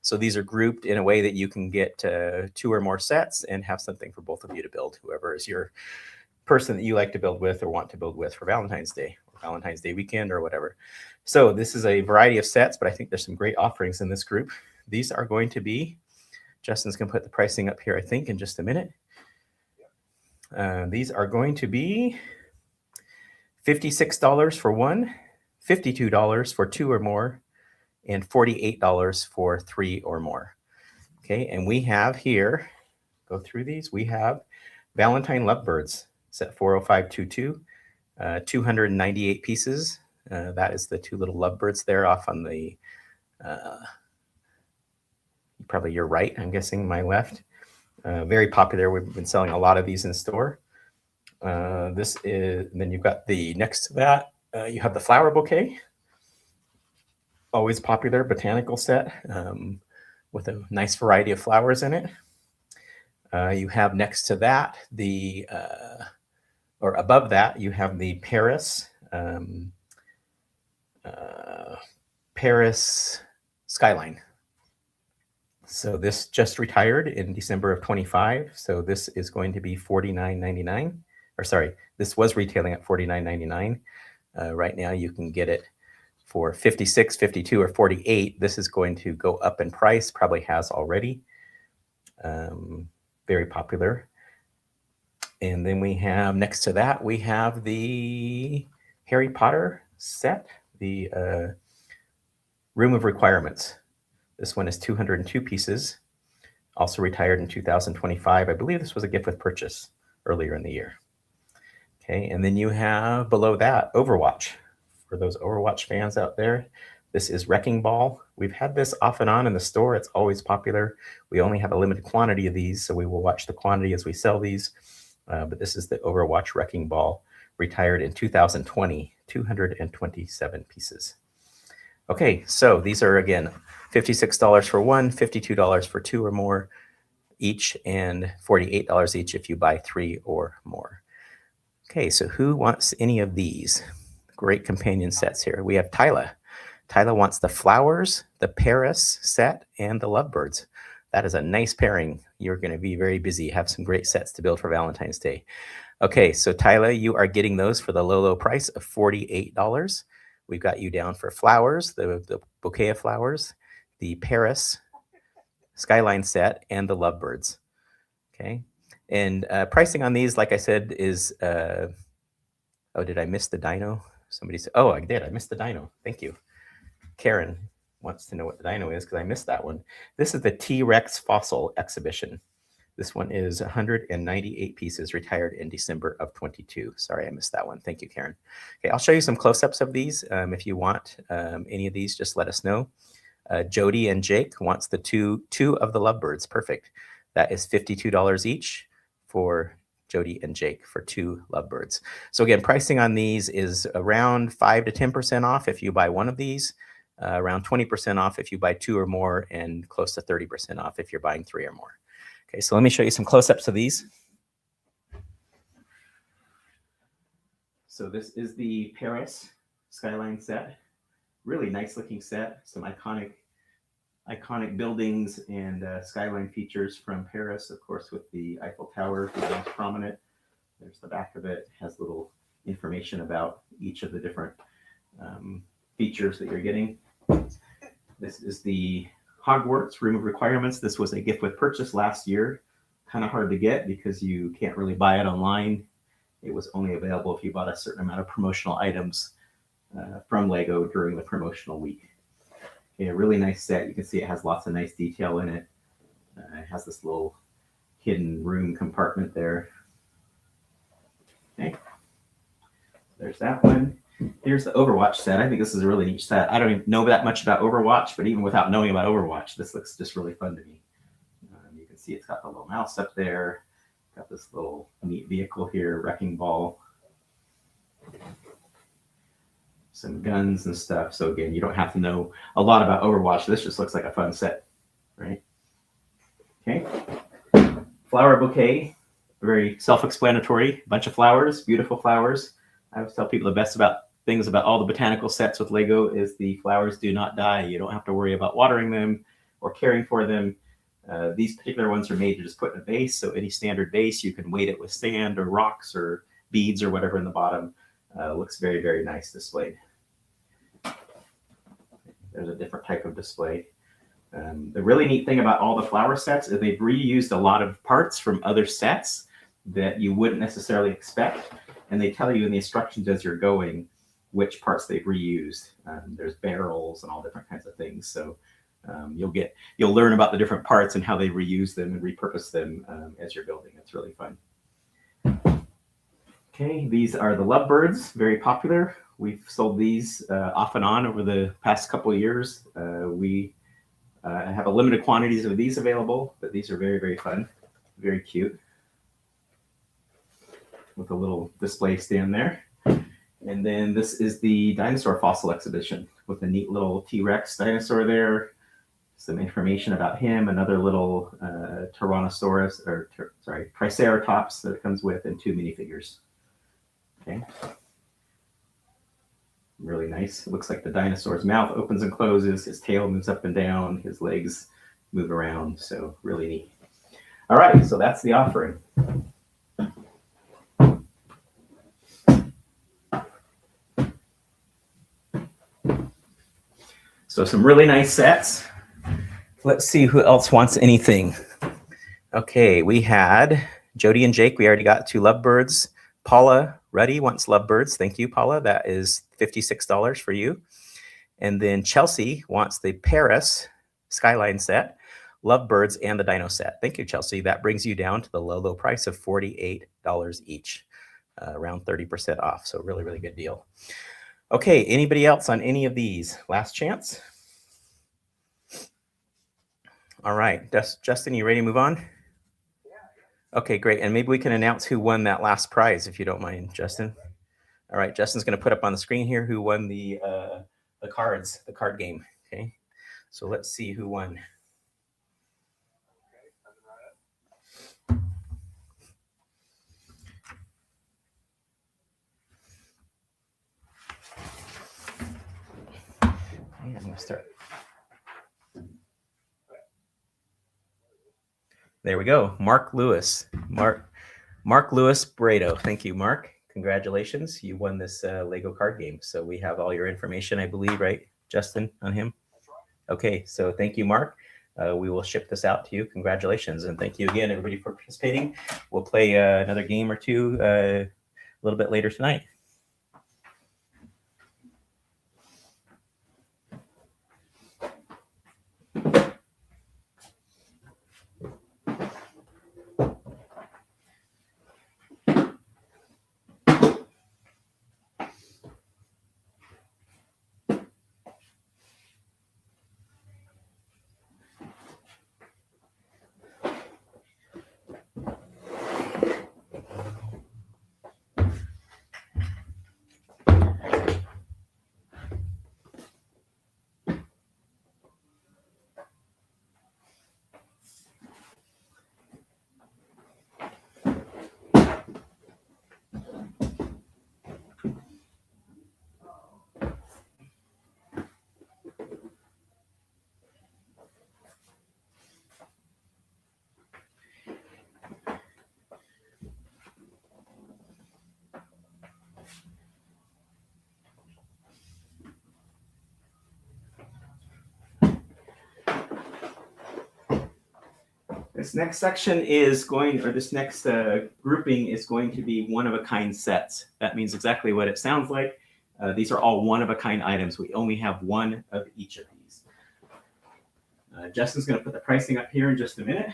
So these are grouped in a way that you can get 2 or more sets and have something for both of you to build, whoever is your person that you like to build with or want to build with for Valentine's Day or Valentine's Day weekend or whatever. So this is a variety of sets, but I think there's some great offerings in this group. These are going to be, Justin's going to put the pricing up here, I think, in just a minute. These are going to be $56 for 1, $52 for 2 or more, and $48 for 3 or more. Okay, and we have here, go through these, we have Valentine Lovebirds, set 40522, 298 pieces. That is the 2 little lovebirds there off on the, probably your right, I'm guessing my left. Very popular. We've been selling a lot of these in store. This is, and then you've got the next to that, you have the flower bouquet. Always popular botanical set with a nice variety of flowers in it. You have next to that the, or above that, you have the Paris Skyline. So this just retired in December of 25. So this is going to be $49.99. Or sorry, this was retailing at $49.99. Right now you can get it for $56, $52, or $48. This is going to go up in price, probably has already. Very popular. And then we have next to that, we have the Harry Potter set, the Room of Requirements. This one is 202 pieces, also retired in 2025. I believe this was a gift with purchase earlier in the year. Okay, and then you have below that Overwatch. For those Overwatch fans out there, this is Wrecking Ball. We've had this off and on in the store. It's always popular. We only have a limited quantity of these, so we will watch the quantity as we sell these. But this is the Overwatch Wrecking Ball, retired in 2020, 227 pieces. Okay, so these are, again, $56 for 1, $52 for 2 or more each, and $48 each if you buy 3 or more. Okay, so who wants any of these? Great companion sets here. We have Tyla. Tyla wants the flowers, the Paris set, and the lovebirds. That is a nice pairing. You're going to be very busy. Have some great sets to build for Valentine's Day. Okay, so Tyla, you are getting those for the low, low price of $48. We've got you down for flowers, the bouquet of flowers, the Paris Skyline set, and the lovebirds. Okay, and pricing on these, like I said, is, oh, did I miss the dino? Somebody said, oh, I did. I missed the dino. Thank you. Karen wants to know what the dino is because I missed that one. This is the T-Rex fossil exhibition. This one is 198 pieces, retired in December of 22. Sorry, I missed that one. Thank you, Karen. Okay, I'll show you some close-ups of these. If you want any of these, just let us know. Jody and Jake wants the two of the lovebirds. Perfect. That is $52 each for Jody and Jake for 2 lovebirds. So again, pricing on these is around 5 to 10% off if you buy one of these, around 20% off if you buy 2 or more, and close to 30% off if you're buying 3 or more. Okay, so let me show you some close-ups of these. So this is the Paris Skyline set. Really nice looking set. Some iconic buildings and skyline features from Paris, of course, with the Eiffel Tower, the most prominent. There's the back of it. It has little information about each of the different features that you're getting. This is the Hogwarts Room of Requirements. This was a gift with purchase last year. Kind of hard to get because you can't really buy it online. It was only available if you bought a certain amount of promotional items from Lego during the promotional week. Okay, a really nice set. You can see it has lots of nice detail in it. It has this little hidden room compartment there. Okay, there's that one. Here's the Overwatch set. I think this is a really neat set. I don't even know that much about Overwatch, but even without knowing about Overwatch, this looks just really fun to me. You can see it's got the little mouse up there. Got this little neat vehicle here, wrecking ball. Some guns and stuff. So again, you don't have to know a lot about Overwatch. This just looks like a fun set, right? Okay. Flower bouquet, very self-explanatory. Bunch of flowers, beautiful flowers. I always tell people the best things about all the botanical sets with Lego is the flowers do not die. You don't have to worry about watering them or caring for them. These particular ones are made to just put in a vase. So any standard vase, you can weight it with sand or rocks or beads or whatever in the bottom. Looks very, very nice displayed. There's a different type of display. The really neat thing about all the flower sets is they've reused a lot of parts from other sets that you wouldn't necessarily expect. And they tell you in the instructions as you're going which parts they've reused. There's barrels and all different kinds of things. So you'll learn about the different parts and how they reuse them and repurpose them as you're building. It's really fun. Okay, these are the lovebirds, very popular. We've sold these off and on over the past couple of years. We have a limited quantities of these available, but these are very, very fun, very cute, with a little display stand there. And then this is the dinosaur fossil exhibition with a neat little T-Rex dinosaur there. Some information about him, another little Triceratops that it comes with, and 2 minifigures. Okay. Really nice. It looks like the dinosaur's mouth opens and closes, his tail moves up and down, his legs move around, so really neat. All right, so that's the offering. So some really nice sets. Let's see who else wants anything. Okay, we had Jody and Jake. We already got 2 lovebirds. Paula Ruddy wants lovebirds. Thank you, Paula. That is $56 for you. And then Chelsea wants the Paris Skyline set, lovebirds, and the dino set. Thank you, Chelsea. That brings you down to the low, low price of $48 each, around 30% off. So really, really good deal. Okay, anybody else on any of these? Last chance. All right, Justin, you ready to move on? Okay, great. And maybe we can announce who won that last prize, if you don't mind, Justin. All right, Justin's going to put up on the screen here who won the card game. Okay, so let's see who won. I'm going to start. There we go. Mark Lewis. Mark Lewis Brado. Thank you, Mark. Congratulations. You won this Lego card game. So we have all your information, I believe, right, Justin, on him? Okay, so thank you, Mark. We will ship this out to you. Congratulations. And thank you again, everybody, for participating. We'll play another game or two a little bit later tonight. This next section is going, or this next grouping is going to be one-of-a-kind sets. That means exactly what it sounds like. These are all one-of-a-kind items. We only have one of each of these. Justin's going to put the pricing up here in just a minute.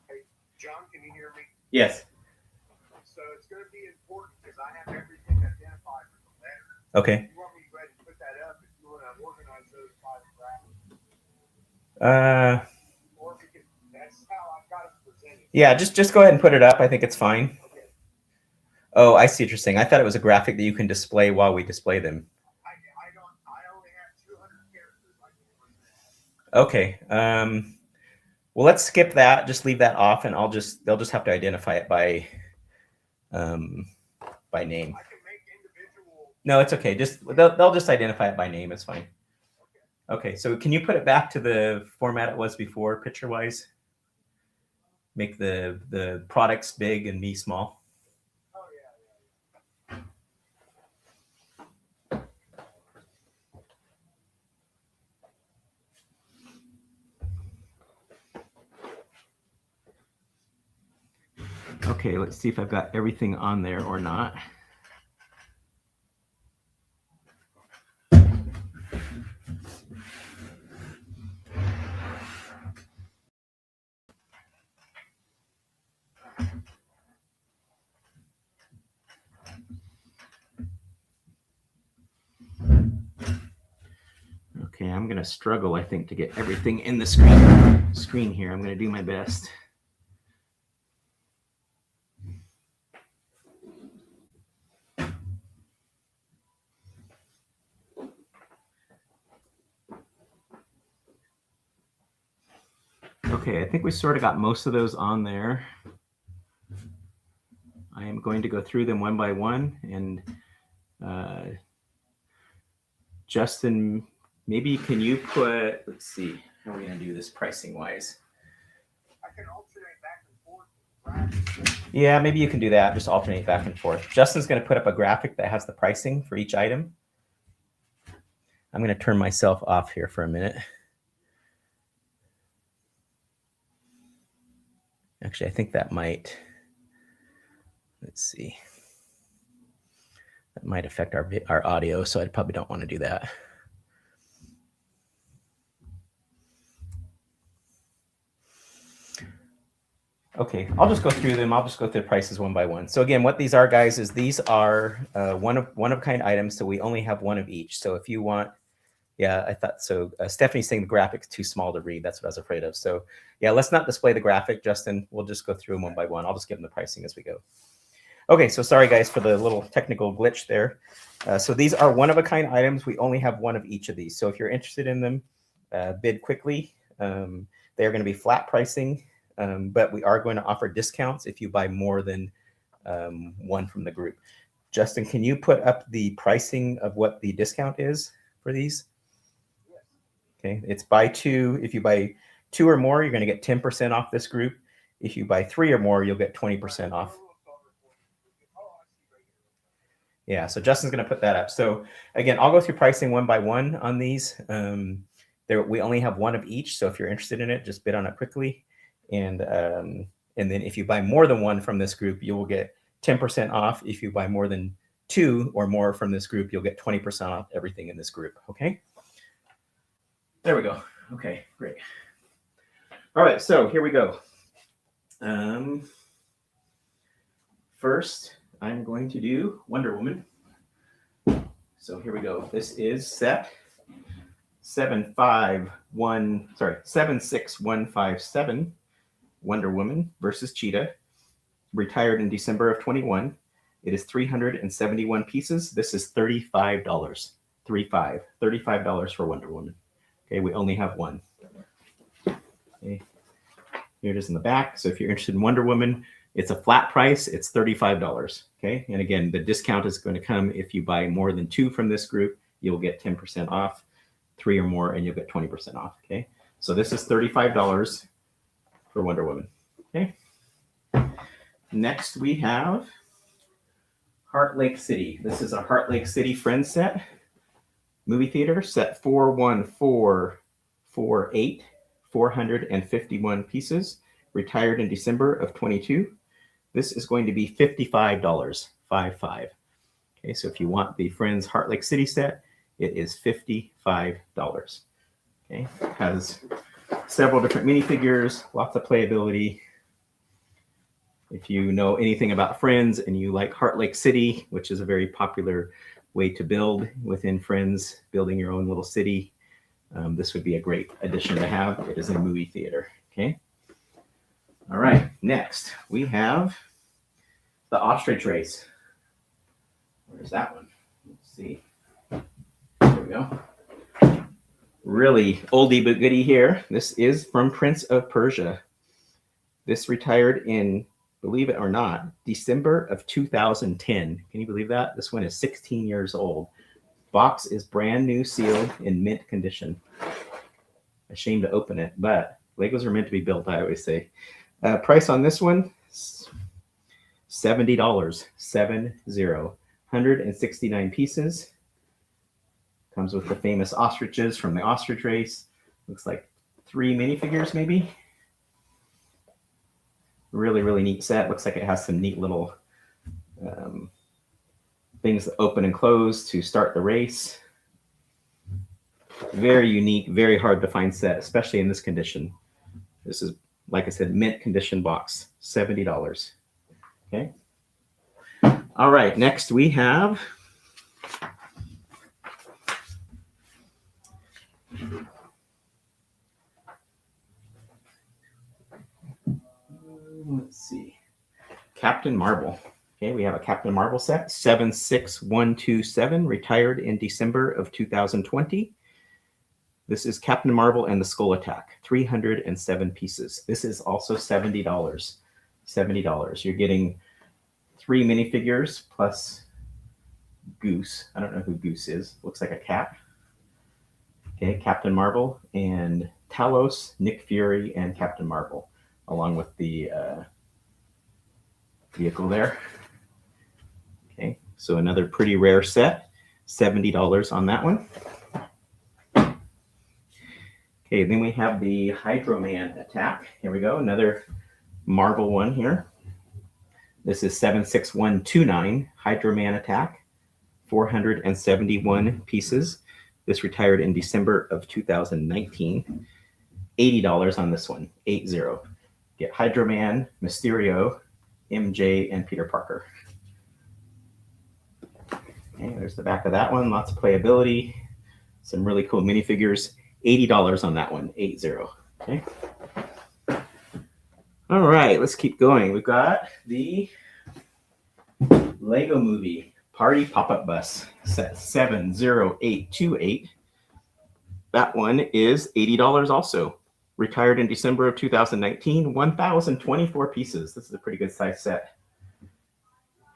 Hey, John, can you hear me? Yes. So it's going to be important because I have everything identified with the letter. Okay. You want me to go ahead and put that up if you want to organize those by the or because that's how I've got it presented. Yeah, just go ahead and put it up. I think it's fine. Okay. Oh, I see what you're saying. I thought it was a graphic that you can display while we display them. I only have 200 characters. Okay. Well, let's skip that. Just leave that off, and they'll just have to identify it by name. I can make individual. No, it's okay. They'll just identify it by name. It's fine. Okay. So can you put it back to the format it was before, picture-wise? Make the products big and me small. Oh yeah. Okay, let's see if I've got everything on there or not. Okay, I'm going to struggle, I think, to get everything in the screen here. I'm going to do my best. Okay, I think we sort of got most of those on there. I am going to go through them one by one, and Justin, maybe can you put, let's see, how are we going to do this pricing wise? I can alternate back and forth. Yeah, maybe you can do that. Just alternate back and forth. Justin's going to put up a graphic that has the pricing for each item. I'm going to turn myself off here for a minute. Actually, I think that might, let's see, that might affect our audio, so I probably don't want to do that. Okay, I'll just go through them. I'll just go through the prices one by one. So again, what these are, guys, is these are one of kind items, so we only have one of each. So if you want, yeah, I thought so. Stephanie's saying the graphic's too small to read. That's what I was afraid of. So yeah, let's not display the graphic, Justin. We'll just go through them one by one. I'll just give them the pricing as we go. Okay, so sorry, guys, for the little technical glitch there. So these are one-of-a-kind items. We only have one of each of these. So if you're interested in them, bid quickly. They are going to be flat pricing, but we are going to offer discounts if you buy more than one from the group. Justin, can you put up the pricing of what the discount is for these? Okay, it's buy two. If you buy two or more, you're going to get 10% off this group. If you buy three or more, you'll get 20% off. Yeah, so Justin's going to put that up. So again, I'll go through pricing one by one on these. We only have one of each, so if you're interested in it, just bid on it quickly. And then if you buy more than one from this group, you will get 10% off. If you buy more than two or more from this group, you'll get 20% off everything in this group. Okay. There we go. Okay, great. All right, so here we go. First, I'm going to do Wonder Woman. So here we go. This is set 76157 Wonder Woman versus Cheetah, retired in December of 21. It is 371 pieces. This is $35. $35 for Wonder Woman. Okay, we only have one. Okay, here it is in the back. So if you're interested in Wonder Woman, it's a flat price. It's $35. Okay, and again, the discount is going to come if you buy more than two from this group. You'll get 10% off. Three or more, and you'll get 20% off. Okay, so this is $35 for Wonder Woman. Okay, next we have Heart Lake City. This is a Heart Lake City Friends set. Movie theater set 41448 451 pieces, retired in December of 22. This is going to be $55, 55. Okay, so if you want the Friends Heart Lake City set, it is $55. Okay, has several different minifigures, lots of playability. If you know anything about Friends and you like Heart Lake City, which is a very popular way to build within Friends, building your own little city, this would be a great addition to have. It is a movie theater. Okay. All right. Next, we have the ostrich race. Where's that one? Let's see. There we go. Really oldie but goodie here. This is from Prince of Persia. This retired in, believe it or not, December of 2010. Can you believe that? This one is 16 years old. Box is brand new, sealed, in mint condition. Ashamed to open it, but Legos are meant to be built, I always say. Price on this one, $70, 70. 169 pieces. Comes with the famous ostriches from the ostrich race. Looks like 3 minifigures maybe. Really, really neat set. Looks like it has some neat little things that open and close to start the race. Very unique, very hard to find set, especially in this condition. This is, like I said, mint condition box, $70. Okay. All right, next we have let's see, Captain Marvel. Okay, we have a Captain Marvel set, 76127, retired in December of 2020. This is Captain Marvel and the Skull Attack, 307 pieces. This is also $70. $70. You're getting 3 minifigures plus Goose. I don't know who Goose is. Looks like a cat. Okay, Captain Marvel and Talos, Nick Fury, and Captain Marvel, along with the vehicle there. Okay, so another pretty rare set, $70 on that one. Okay, then we have the Hydro Man attack. Here we go, another Marvel one here. This is 76129, Hydro Man attack, 471 pieces. This retired in December of 2019. $80 on this one, 80. Get Hydro Man, Mysterio, MJ, and Peter Parker. Okay, there's the back of that one. Lots of playability. Some really cool minifigures. $80 on that one, 80. Okay. All right, let's keep going. We've got the Lego Movie Party Pop-Up Bus set 70828. That one is $80 also. Retired in December of 2019, 1,024 pieces. This is a pretty good size set.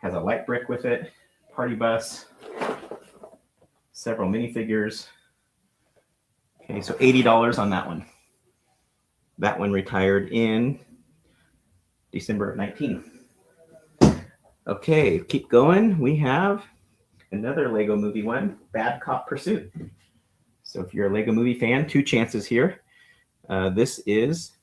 Has a light brick with it, party bus, several minifigures. Okay, so $80 on that one. That one retired in December of 19. Okay, keep going. We have another Lego Movie one, Bad Cop Pursuit. So if you're a Lego Movie fan, 2 chances here. This is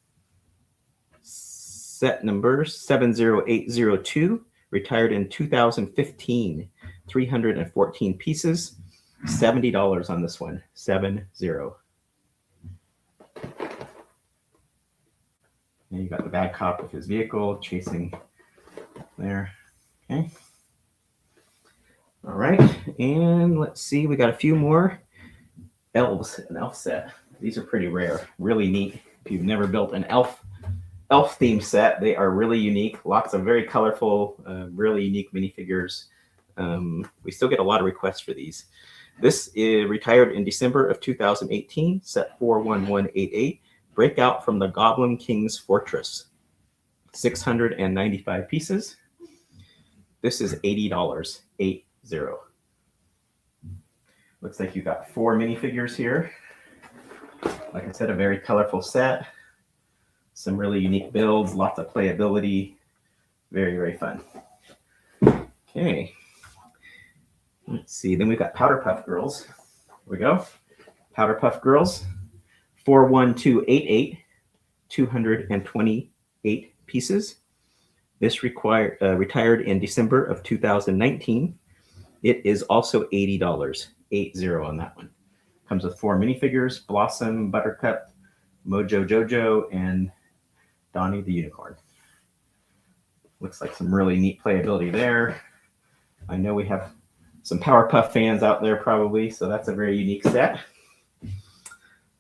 set number 70802, retired in 2015, 314 pieces, $70 on this one, 70. And you got the bad cop with his vehicle chasing there. Okay. All right, and let's see, we got a few more elves, an elf set. These are pretty rare, really neat. If you've never built an elf themed set, they are really unique. Lots of very colorful, really unique minifigures. We still get a lot of requests for these. This is retired in December of 2018, set 41188. Breakout from the Goblin King's Fortress, 695 pieces. This is $80, 80. Looks like you got 4 minifigures here. Like I said, a very colorful set. Some really unique builds, lots of playability. Very, very fun. Okay. Let's see. Then we've got Powder Puff Girls. Here we go. Powder Puff Girls, 41288. 228 pieces. This retired in December of 2019. It is also $80, 80 on that one. Comes with 4 minifigures: Blossom, Buttercup, Mojo Jojo, and Donnie the Unicorn. Looks like some really neat playability there. I know we have some Powerpuff fans out there probably, so that's a very unique set.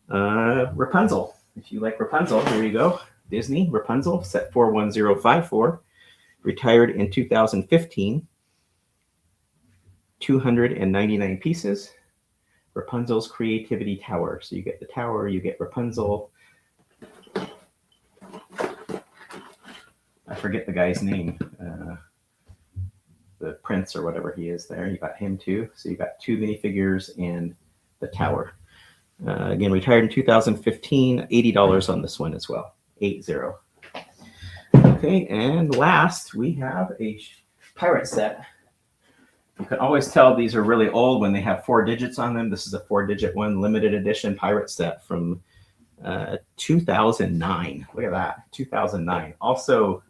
Rapunzel. If you like Rapunzel, here you go. Disney Rapunzel, set 41054. Retired in 2015. 299 pieces. Rapunzel's Creativity Tower. So you get the tower, you get Rapunzel. I forget the guy's name. The prince or whatever he is there. You got him too. So you got 2 minifigures and the tower. Again, retired in 2015. $80 on this one as well. 80. Okay, and last we have a pirate set. You can always tell these are really old when they have 4 digits on them. This is a 4-digit one, limited edition pirate set from 2009. Look at that, 2009. Also,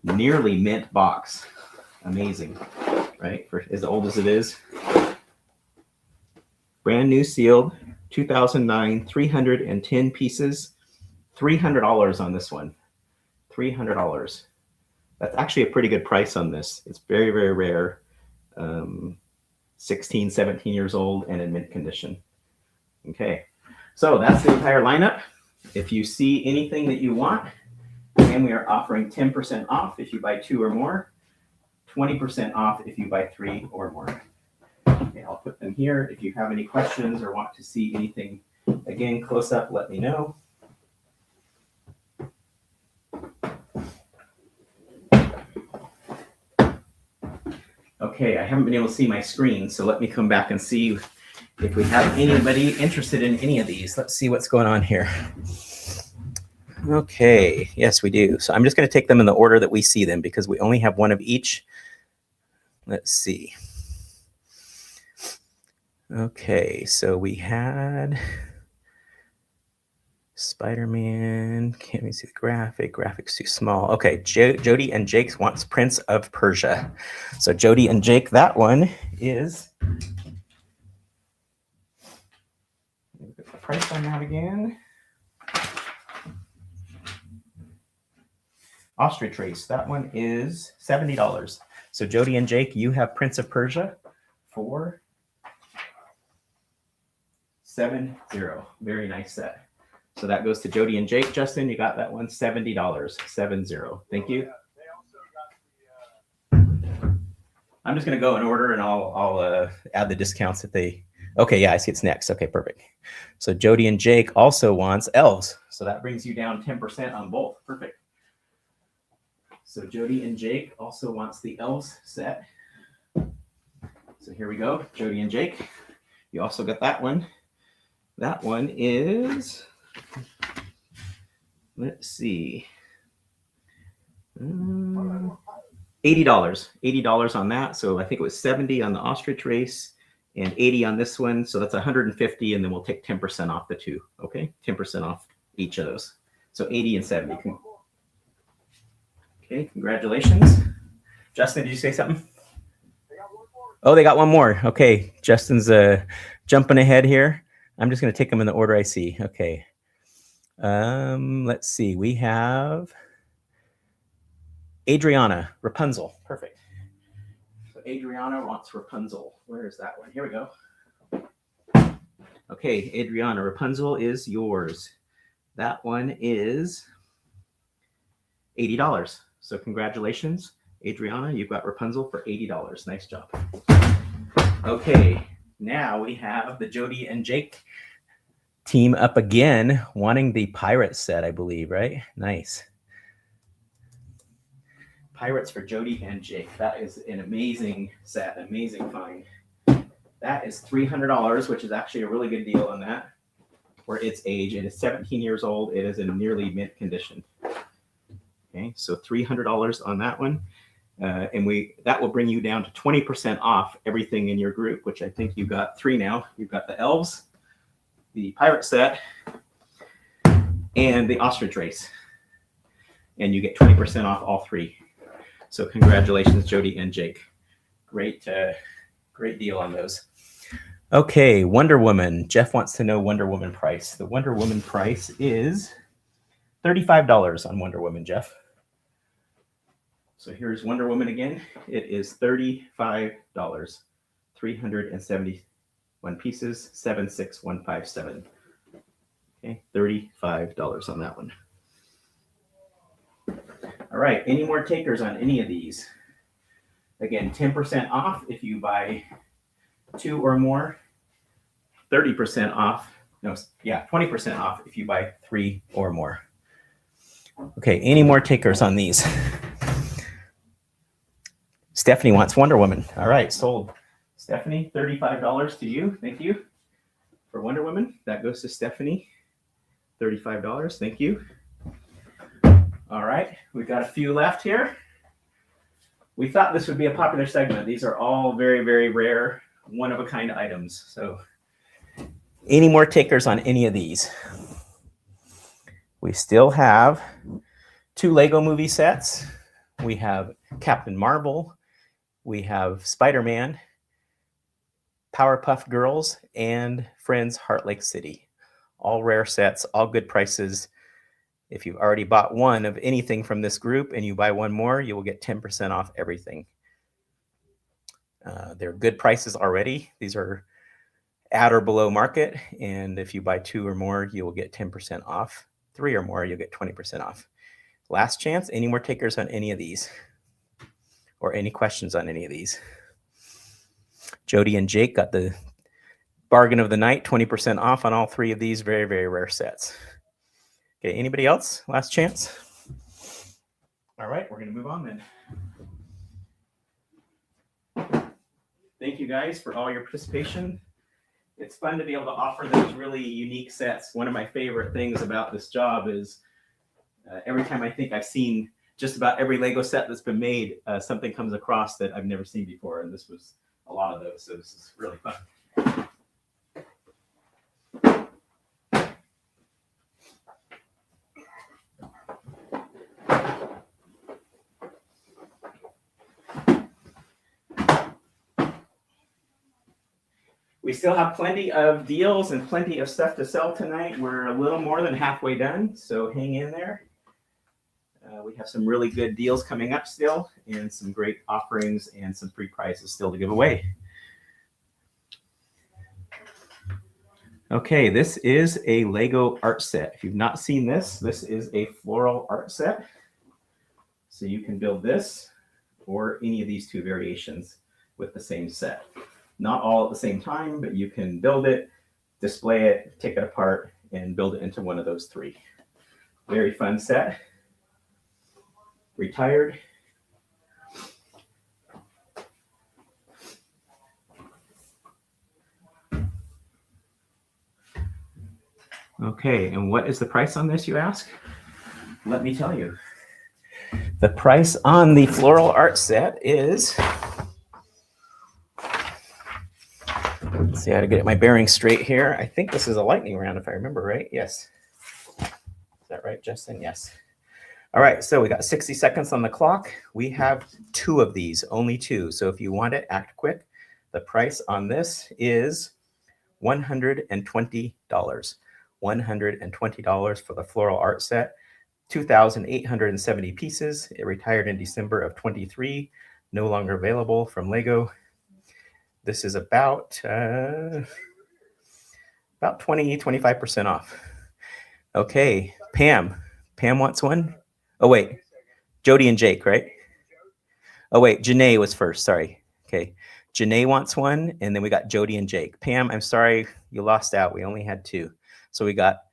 nearly mint box. Amazing, right? For as old as it is. Brand new sealed, 2009, 310 pieces, $300 on this one. $300. That's actually a pretty good price on this. It's very, very rare. 16, 17 years old and in mint condition. Okay, so that's the entire lineup. If you see anything that you want, and we are offering 10% off if you buy 2 or more, 20% off if you buy 3 or more. Okay, I'll put them here. If you have any questions or want to see anything again close up, let me know. Okay, I haven't been able to see my screen, so let me come back and see if we have anybody interested in any of these. Let's see what's going on here. Okay, yes, we do. So I'm just going to take them in the order that we see them because we only have one of each. Let's see. Okay, so we had Spider-Man. Can't even see the graphic. Graphics too small. Okay, Jody and Jake wants Prince of Persia. So Jody and Jake, that one is. Look at the price on that again. Ostrich Race. That one is $70. So Jody and Jake, you have Prince of Persia for $70. Very nice set. So that goes to Jody and Jake. Justin, you got that one, $70. 70. Thank you. I'm just going to go in order and I'll add the discounts if they. Okay, yeah, I see it's next. Okay, perfect. So Jody and Jake also wants elves. So that brings you down 10% on both. Perfect. So Jody and Jake also wants the elves set. So here we go. Jody and Jake. You also got that one. That one is. Let's see. $80. $80 on that. So I think it was 70 on the Ostrich Race and 80 on this one. So that's 150, and then we'll take 10% off the 2. Okay, 10% off each of those. So 80 and 70. Okay, congratulations. Justin, did you say something? Oh, they got one more. Okay, Justin's jumping ahead here. I'm just going to take them in the order I see. Okay. Let's see. We have Adriana, Rapunzel. Perfect. So Adriana wants Rapunzel. Where is that one? Here we go. Okay, Adriana, Rapunzel is yours. That one is $80. So congratulations, Adriana. You've got Rapunzel for $80. Nice job. Okay, now we have the Jody and Jake team up again, wanting the pirate set, I believe, right? Nice. Pirates for Jody and Jake. That is an amazing set, amazing find. That is $300, which is actually a really good deal on that for its age. It is 17 years old. It is in nearly mint condition. Okay, so $300 on that one. And that will bring you down to 20% off everything in your group, which I think you've got 3 now. You've got the elves, the pirate set, and the Ostrich Race. and you get 20% off all three. So congratulations, Jody and Jake. Great, great deal on those. Okay, Wonder Woman. Jeff wants to know Wonder Woman price. The Wonder Woman price is $35 on Wonder Woman, Jeff. So here's Wonder Woman again. It is $35. 371 pieces, 76157. Okay, $35 on that one. All right, any more takers on any of these? Again, 10% off if you buy 2 or more, 30% off. No, yeah, 20% off if you buy 3 or more. Okay, any more takers on these? Stephanie wants Wonder Woman. All right, sold. Stephanie, $35 to you. Thank you for Wonder Woman. That goes to Stephanie. $35. Thank you. All right, we've got a few left here. We thought this would be a popular segment. These are all very, very rare, one-of-a-kind items. So any more takers on any of these? We still have 2 Lego movie sets. We have Captain Marvel. We have Spider-Man, Powerpuff Girls, and Friends Heart Lake City. All rare sets, all good prices. If you've already bought one of anything from this group and you buy one more, you will get 10% off everything. They're good prices already. These are at or below market. And if you buy 2 or more, you will get 10% off. 3 or more, you'll get 20% off. Last chance, any more takers on any of these? Or any questions on any of these? Jody and Jake got the bargain of the night, 20% off on all 3 of these very, very rare sets. Okay, anybody else? Last chance? All right, we're going to move on then. Thank you guys for all your participation. It's fun to be able to offer those really unique sets. One of my favorite things about this job is every time I think I've seen just about every Lego set that's been made, something comes across that I've never seen before, and this was a lot of those, so this is really fun. We still have plenty of deals and plenty of stuff to sell tonight. We're a little more than halfway done, so hang in there. We have some really good deals coming up still, and some great offerings and some free prizes still to give away. Okay, this is a Lego art set. If you've not seen this, this is a floral art set. So you can build this or any of these 2 variations with the same set. Not all at the same time, but you can build it, display it, take it apart, and build it into one of those 3. Very fun set. Retired. Okay, and what is the price on this, you ask? Let me tell you. The price on the floral art set is, let's see how to get my bearings straight here. I think this is a lightning round, if I remember right. Yes. Is that right, Justin? Yes. All right, so we got 60 seconds on the clock. We have 2 of these, only 2. So if you want it, act quick. The price on this is $120. $120 for the floral art set. 2,870 pieces. It retired in December of 23. No longer available from Lego. This is about 20-25% off. Okay, Pam. Pam wants one. Oh wait, Jody and Jake, right? Oh wait, Janae was first. Sorry. Okay, Janae wants one, and then we got Jody and Jake. Pam, I'm sorry you lost out. We only had 2, so we got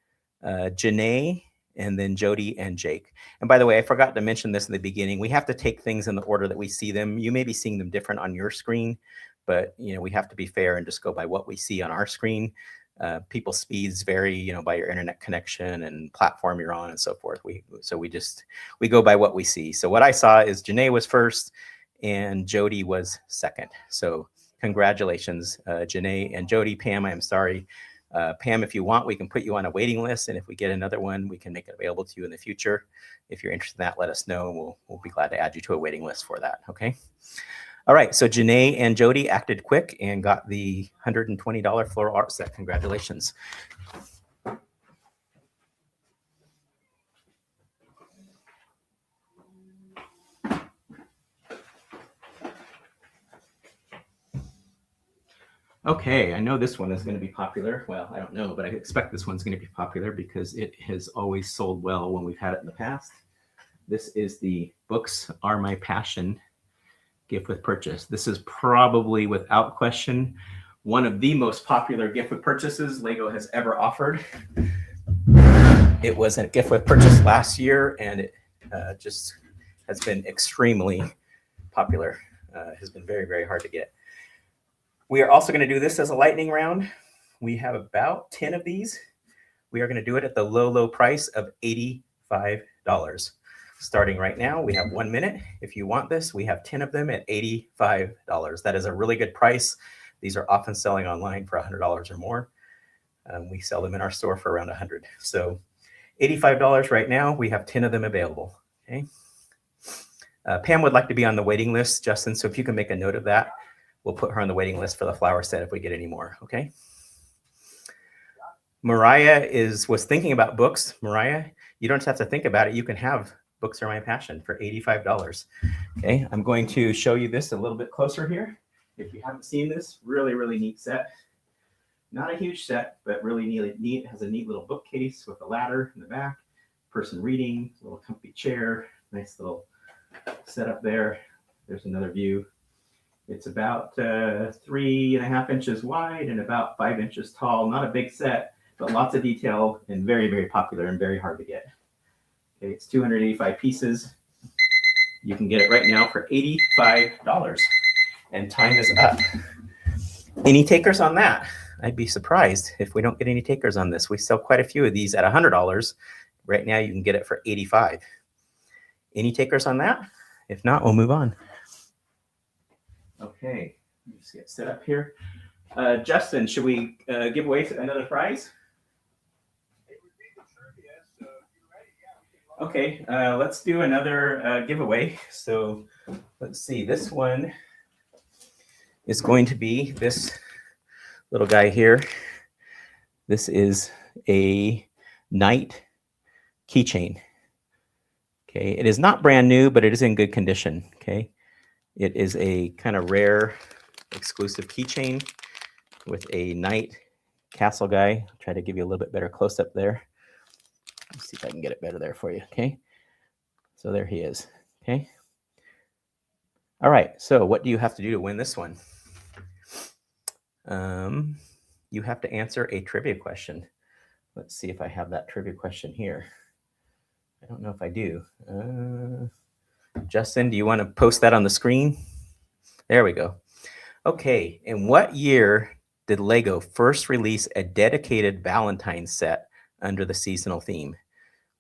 Janae and then Jody and Jake. And by the way, I forgot to mention this in the beginning. We have to take things in the order that we see them. You may be seeing them different on your screen, but we have to be fair and just go by what we see on our screen. People's speeds vary, by your internet connection and platform you're on and so forth. We go by what we see. So what I saw is Janae was first and Jody was second. So congratulations, Janae and Jody. Pam, I'm sorry Pam, if you want, we can put you on a waiting list, and if we get another one, we can make it available to you in the future. If you're interested in that, let us know, and we'll be glad to add you to a waiting list for that, okay? All right, so Janae and Jody acted quick and got the $120 floral art set. Congratulations. Okay, I know this one is going to be popular. Well, I don't know, but I expect this one's going to be popular because it has always sold well when we've had it in the past. This is the Books Are My Passion gift with purchase. This is probably, without question, one of the most popular gift with purchases Lego has ever offered. It was a gift with purchase last year, and it just has been extremely popular. Has been very, very hard to get. We are also going to do this as a lightning round. We have about 10 of these. We are going to do it at the low, low price of $85. Starting right now, we have 1 minute. If you want this, we have 10 of them at $85. That is a really good price. These are often selling online for $100 or more. We sell them in our store for around $100. So $85 right now. We have 10 of them available. Okay. Pam would like to be on the waiting list, Justin. So if you can make a note of that, we'll put her on the waiting list for the flower set if we get any more. Okay. Mariah was thinking about books. Mariah, you don't have to think about it. You can have Books Are My Passion for $85. Okay. I'm going to show you this a little bit closer here. If you haven't seen this, really, really neat set. Not a huge set, but really neat. It has a neat little bookcase with a ladder in the back, person reading, a little comfy chair, nice little setup there. There's another view. It's about 3.5 inches wide and about 5 inches tall. Not a big set, but lots of detail and very, very popular and very hard to get. Okay, it's 285 pieces. You can get it right now for $85. And time is up. Any takers on that? I'd be surprised if we don't get any takers on this. We sell quite a few of these at $100. Right now, you can get it for $85. Any takers on that? If not, we'll move on. Okay, let's get set up here. Justin, should we give away another prize? It would be the trivia, so if you're ready, yeah, we can. Okay, let's do another giveaway. So let's see, this one is going to be this little guy here. This is a night keychain. Okay, it is not brand new, but it is in good condition. Okay, it is a kind of rare exclusive keychain with a night castle guy. I'll try to give you a little bit better close up there. Let's see if I can get it better there for you. Okay, so there he is. Okay, all right, so what do you have to do to win this one? You have to answer a trivia question. Let's see if I have that trivia question here. I don't know if I do. Justin, do you want to post that on the screen? There we go. Okay, in what year did Lego first release a dedicated Valentine's set under the seasonal theme?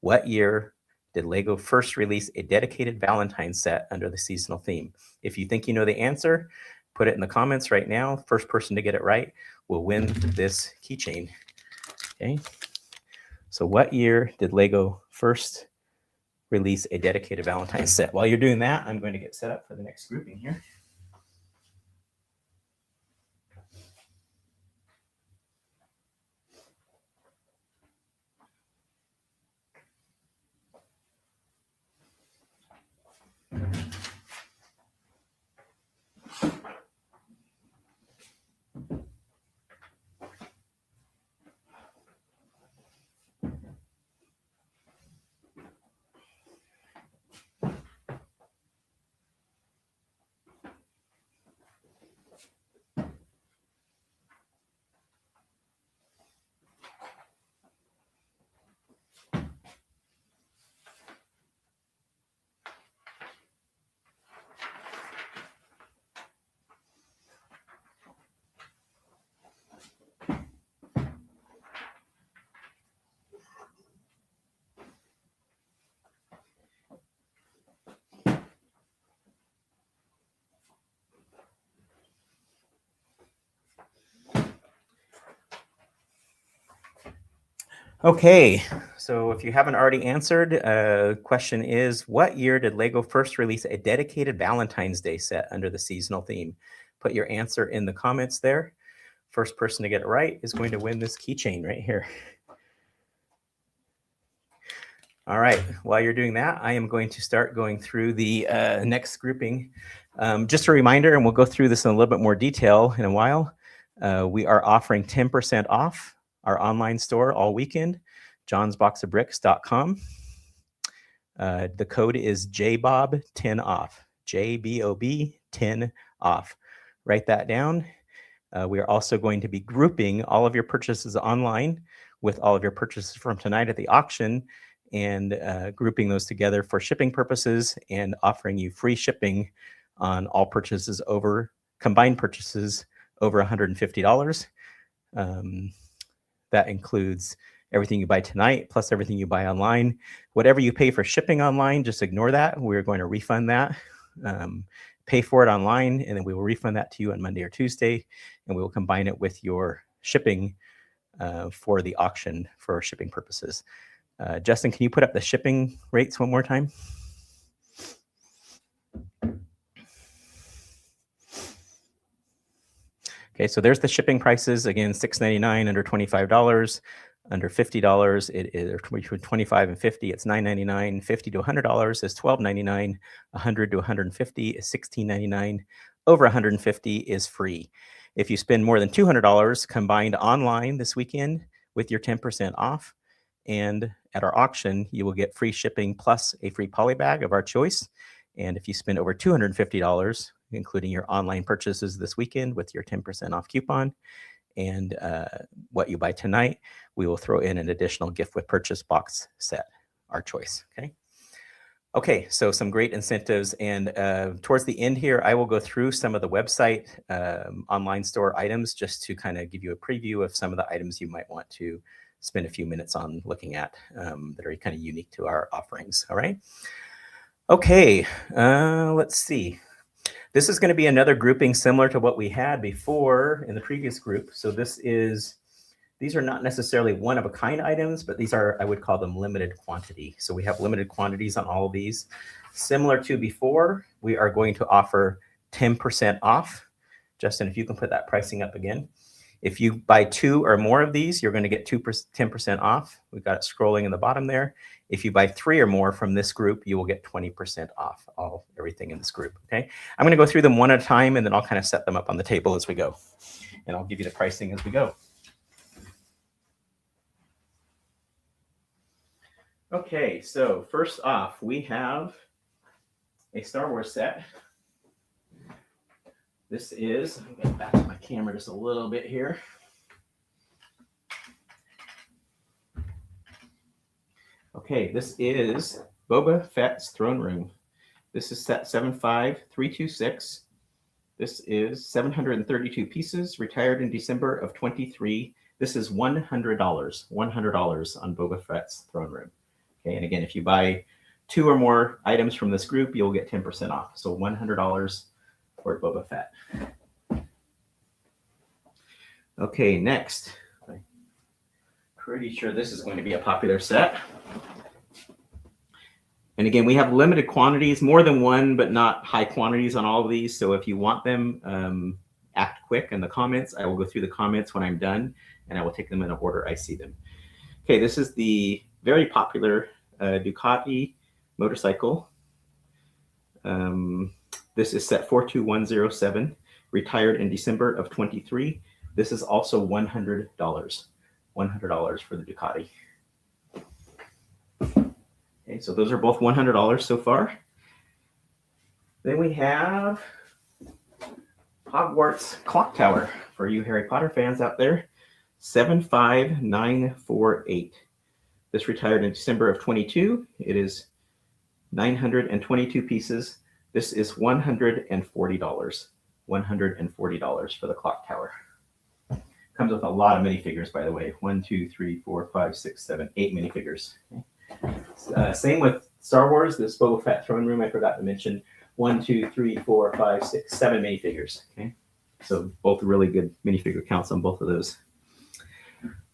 What year did Lego first release a dedicated Valentine's set under the seasonal theme? If you think you know the answer, put it in the comments right now. First person to get it right will win this keychain. Okay. So what year did Lego first release a dedicated Valentine's set? While you're doing that, I'm going to get set up for the next grouping here. Okay, so if you haven't already answered, question is, what year did LEGO first release a dedicated Valentine's Day set under the seasonal theme? Put your answer in the comments there. First person to get it right is going to win this keychain right here. All right, while you're doing that, I am going to start going through the next grouping. Just a reminder, and we'll go through this in a little bit more detail in a while. We are offering 10% off our online store all weekend, johnsboxofbricks.com. The code is JBOB10OFF, JBOB 10 off. Write that down. We are also going to be grouping all of your purchases online with all of your purchases from tonight at the auction, and grouping those together for shipping purposes and offering you free shipping on all purchases over, combined purchases over $150. That includes everything you buy tonight, plus everything you buy online. Whatever you pay for shipping online, just ignore that. We're going to refund that. Pay for it online, and then we will refund that to you on Monday or Tuesday, and we will combine it with your shipping for the auction for shipping purposes. Justin, can you put up the shipping rates one more time? Okay, so there's the shipping prices. Again, $6.99 under $25, under $50 it is, or between $25 and $50, it's $9.99. $50 to $100 is $12.99. $100 to $150 is $16.99. Over $150 is free. If you spend more than $200 combined online this weekend with your 10% off, and at our auction, you will get free shipping plus a free poly bag of our choice. And if you spend over $250, including your online purchases this weekend with your 10% off coupon, and what you buy tonight, we will throw in an additional gift with purchase box set, our choice. Okay, so some great incentives. And towards the end here, I will go through some of the website online store items just to kind of give you a preview of some of the items you might want to spend a few minutes on looking at that are kind of unique to our offerings. All right. Okay, let's see. This is going to be another grouping similar to what we had before in the previous group. So these are not necessarily one-of-a-kind items, but these are, I would call them limited quantity. So we have limited quantities on all of these. Similar to before, we are going to offer 10% off. Justin, if you can put that pricing up again. If you buy 2 or more of these, you're going to get 10% off. We've got it scrolling in the bottom there. If you buy 3 or more from this group, you will get 20% off everything in this group. Okay, I'm going to go through them one at a time, and then I'll kind of set them up on the table as we go, and I'll give you the pricing as we go. Okay, so first off, we have a Star Wars set. This is, I'm going to back to my camera just a little bit here. Okay, this is Boba Fett's Throne Room. This is set 75326. This is 732 pieces, retired in December of 23. This is $100 on Boba Fett's Throne Room. Okay, and again, if you buy 2 or more items from this group, you'll get 10% off. So $100 for Boba Fett. Okay, next. I'm pretty sure this is going to be a popular set. And again, we have limited quantities, more than one, but not high quantities on all of these. So if you want them, act quick in the comments. I will go through the comments when I'm done, and I will take them in the order I see them. Okay, this is the very popular Ducati motorcycle. This is set 42107, retired in December of 23. This is also $100. $100 for the Ducati. Okay, so those are both $100 so far. Then we have Hogwarts Clock Tower for you Harry Potter fans out there. 75948. This retired in December of 22. It is 922 pieces. This is $140. $140 for the clock tower. Comes with a lot of minifigures, by the way. 1, 2, 3, 4, 5, 6, 7, 8 minifigures. Okay. Same with Star Wars. This Boba Fett Throne Room, I forgot to mention. 1, 2, 3, 4, 5, 6, 7 minifigures. Okay. So both really good minifigure counts on both of those.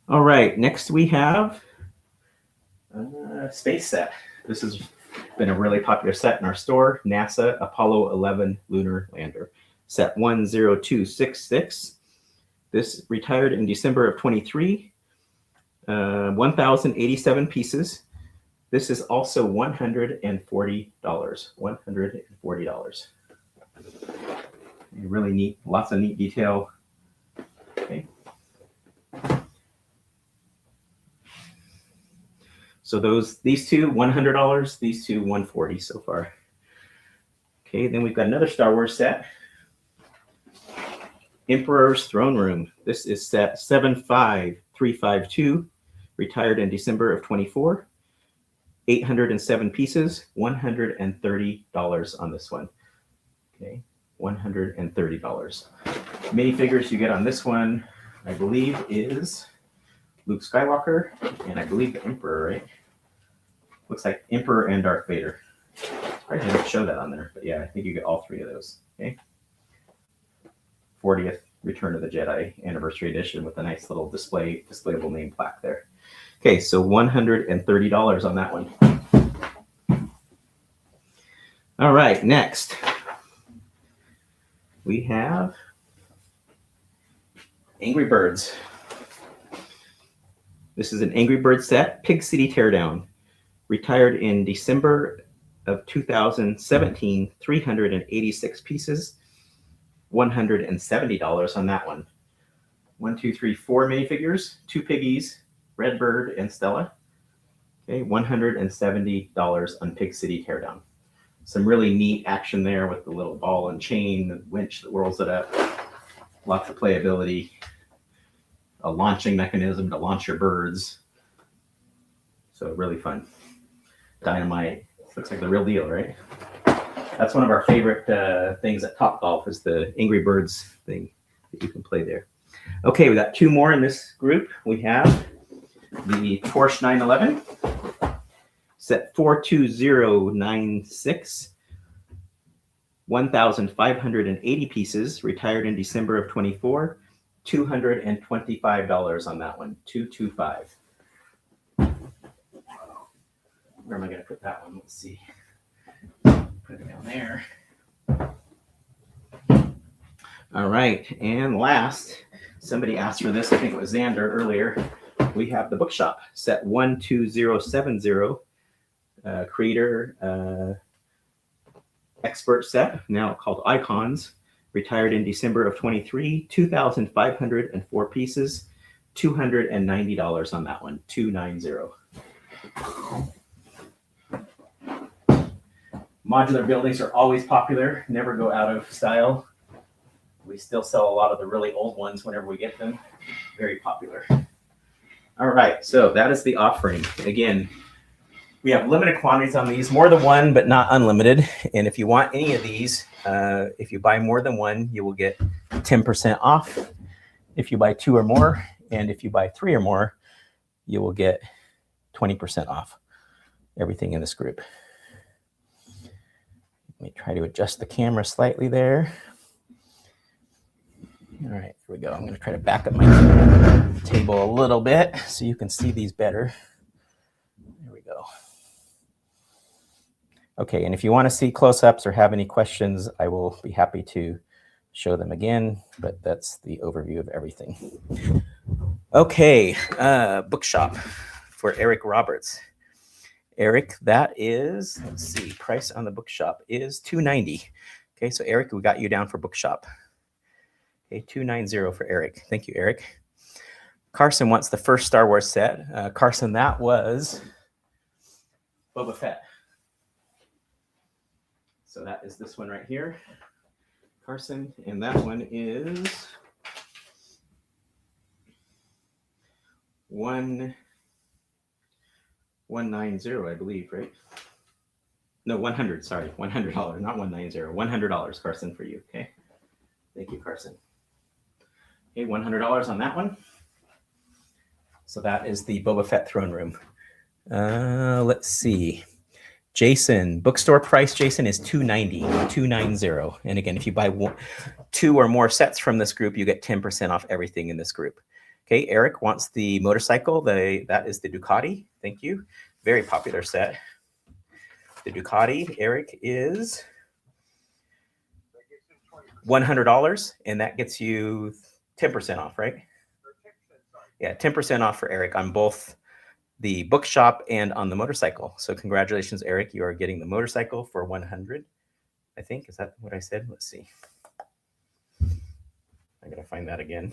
All right. Next we have Space set. This has been a really popular set in our store. NASA Apollo 11 Lunar Lander. Set 10266. This retired in December of 23. 1,087 pieces. This is also $140. $140. Really neat. Lots of neat detail. Okay. So these two, $100, these two, $140 so far. Okay, then we've got another Star Wars set. Emperor's Throne Room. This is set 75352, retired in December of 24. 807 pieces, $130 on this one. Okay, $130. Minifigures you get on this one, I believe, is Luke Skywalker, and I believe the Emperor, right? Looks like Emperor and Darth Vader. I didn't show that on there, but yeah, I think you get all three of those. Okay. 40th Return of the Jedi Anniversary Edition with a nice little displayable name plaque there. Okay, so $130 on that one. All right, next we have Angry Birds. This is an Angry Birds set, Pig City Teardown. Retired in December of 2017, 386 pieces, $170 on that one. 1, 2, 3, 4 minifigures, 2 piggies, Redbird and Stella. Okay, $170 on Pig City Teardown. Some really neat action there with the little ball and chain, the winch that whirls it up. Lots of playability. A launching mechanism to launch your birds. So really fun. Dynamite. Looks like the real deal, right? That's one of our favorite things at Topgolf is the Angry Birds thing that you can play there. Okay, we got 2 more in this group. We have the Porsche 911, set 42096, 1,580 pieces, retired in December of 24, $225 on that one, 225. Where am I going to put that one? Let's see. Put it down there. All right, and last, somebody asked for this. I think it was Xander earlier. We have the Bookshop, set 12070, creator expert set, now called Icons, retired in December of 23, 2,504 pieces, $290 on that one, 290. Modular buildings are always popular, never go out of style. We still sell a lot of the really old ones whenever we get them. Very popular. All right, so that is the offering. Again, we have limited quantities on these, more than one, but not unlimited. And if you want any of these, if you buy more than one, you will get 10% off. If you buy 2 or more, and if you buy 3 or more, you will get 20% off everything in this group. Let me try to adjust the camera slightly there. All right, here we go. I'm going to try to back up my table a little bit so you can see these better. There we go. Okay, and if you want to see close-ups or have any questions, I will be happy to show them again, but that's the overview of everything. Okay, Bookshop for Eric Roberts. Eric, that is, let's see, price on the Bookshop is $290. Okay, so Eric, we got you down for Bookshop. Okay, $290 for Eric. Thank you, Eric. Carson wants the first Star Wars set. Carson, that was Boba Fett. So that is this one right here, Carson, and that one is 190, I believe, right? No, 100. Sorry, $100, not 190. $100, Carson, for you. Okay, thank you, Carson. Okay, $100 on that one. So that is the Boba Fett throne room. Let's see. Jason, bookstore price, Jason, is $290. And again, if you buy 2 or more sets from this group, you get 10% off everything in this group. Okay, Eric wants the motorcycle. That is the Ducati. Thank you. Very popular set. The Ducati, Eric, is $100, and that gets you 10% off, right? Yeah, 10% off for Eric on both the bookshop and on the motorcycle. So congratulations, Eric. You are getting the motorcycle for 100. I think, is that what I said? Let's see. I gotta find that again.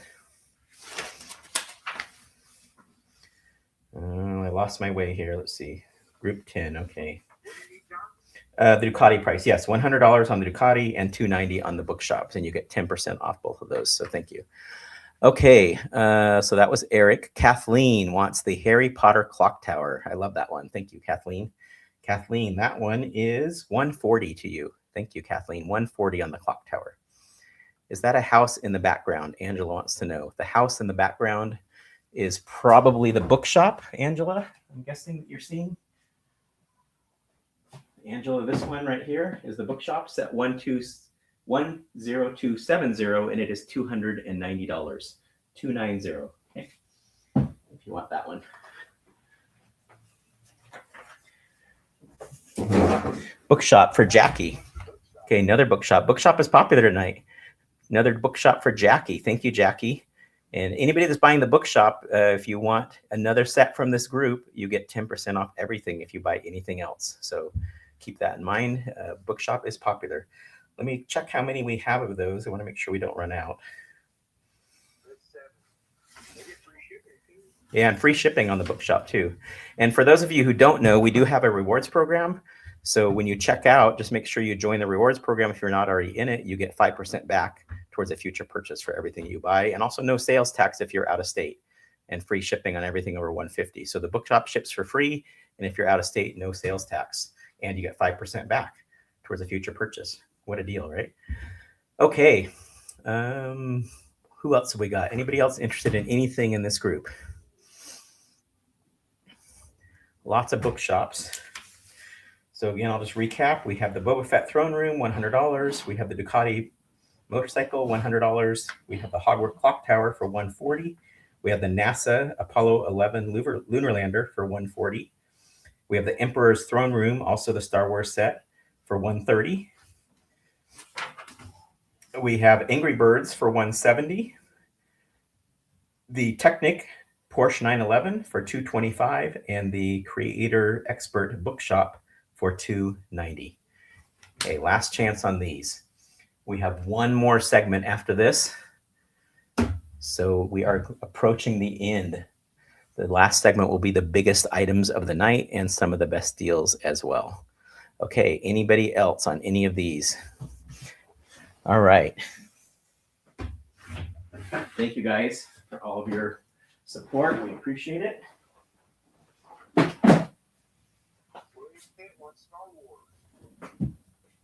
I lost my way here. Let's see. Group 10. Okay. The Ducati price, yes, $100 on the Ducati and $290 on the bookshops, and you get 10% off both of those. So thank you. Okay, so that was Eric. Kathleen wants the Harry Potter clock tower. I love that one. Thank you, Kathleen. Kathleen, that one is $140 to you. Thank you, Kathleen. $140 on the clock tower. Is that a house in the background? Angela wants to know. The house in the background is probably the bookshop, Angela, I'm guessing that you're seeing. Angela, this one right here is the bookshop, set 10270, and it is $290. $290. Okay. If you want that one. Bookshop for Jackie. Okay, another bookshop. Bookshop is popular tonight. Another bookshop for Jackie. Thank you, Jackie. And anybody that's buying the bookshop, if you want another set from this group, you get 10% off everything if you buy anything else. So keep that in mind. Bookshop is popular. Let me check how many we have of those. I want to make sure we don't run out. Yeah, and free shipping on the bookshop too. And for those of you who don't know, we do have a rewards program. So when you check out, just make sure you join the rewards program. If you're not already in it, you get 5% back towards a future purchase for everything you buy. And also no sales tax if you're out of state, and free shipping on everything over $150. So the bookshop ships for free. And if you're out of state, no sales tax. And you get 5% back towards a future purchase. What a deal, right? Okay. Who else have we got? Anybody else interested in anything in this group? Lots of bookshops. So again, I'll just recap. We have the Boba Fett throne room, $100. We have the Ducati motorcycle, $100. We have the Hogwarts clock tower for $140. We have the NASA Apollo 11 lunar lander for $140. We have the Emperor's throne room, also the Star Wars set, for $130. We have Angry Birds for $170. The Technic Porsche 911 for $225, and the Creator Expert Bookshop for $290. Okay, last chance on these. We have one more segment after this. So we are approaching the end. The last segment will be the biggest items of the night and some of the best deals as well. Okay, anybody else on any of these? All right. Thank you guys for all of your support. We appreciate it.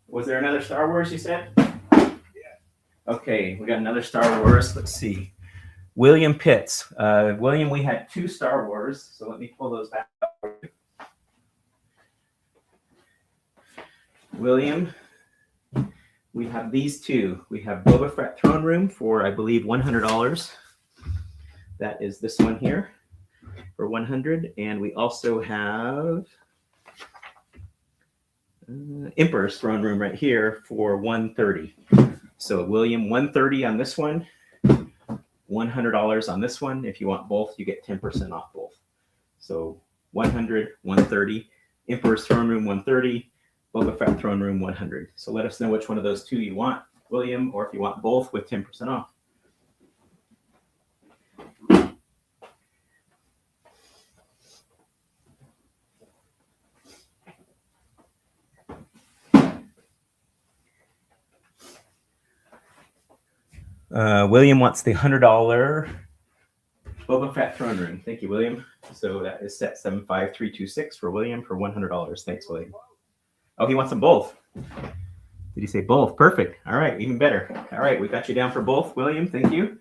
Was there another Star Wars you said? Yeah. Okay, we got another Star Wars. Let's see. William Pitts. William, we had 2 Star Wars, so let me pull those back up. William, we have these 2. We have Boba Fett Throne Room for, I believe, $100. That is this one here for $100. And we also have Emperor's Throne Room right here for $130. So William, $130 on this one, $100 on this one. If you want both, you get 10% off both. So $100, $130, Emperor's Throne Room $130, Boba Fett Throne Room $100. So let us know which one of those 2 you want, William, or if you want both with 10% off. William wants the $100 Boba Fett Throne Room. Thank you, William. So that is set 75326 for William for $100. Thanks, William. Oh, he wants them both. Did he say both? Perfect. All right, even better. All right, we got you down for both, William. Thank you.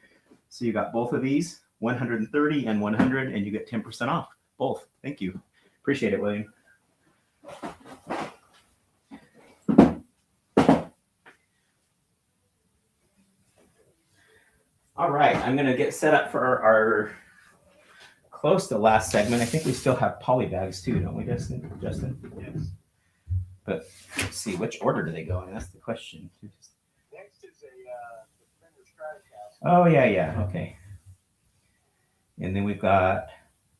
So you got both of these, 130 and 100, and you get 10% off both. Thank you. Appreciate it, William. All right, I'm going to get set up for our close to the last segment. I think we still have poly bags too, don't we, Justin? Yes. But let's see, which order do they go in? That's the question. Next is a Defender Stratocaster. Oh, yeah. Okay. And then we've got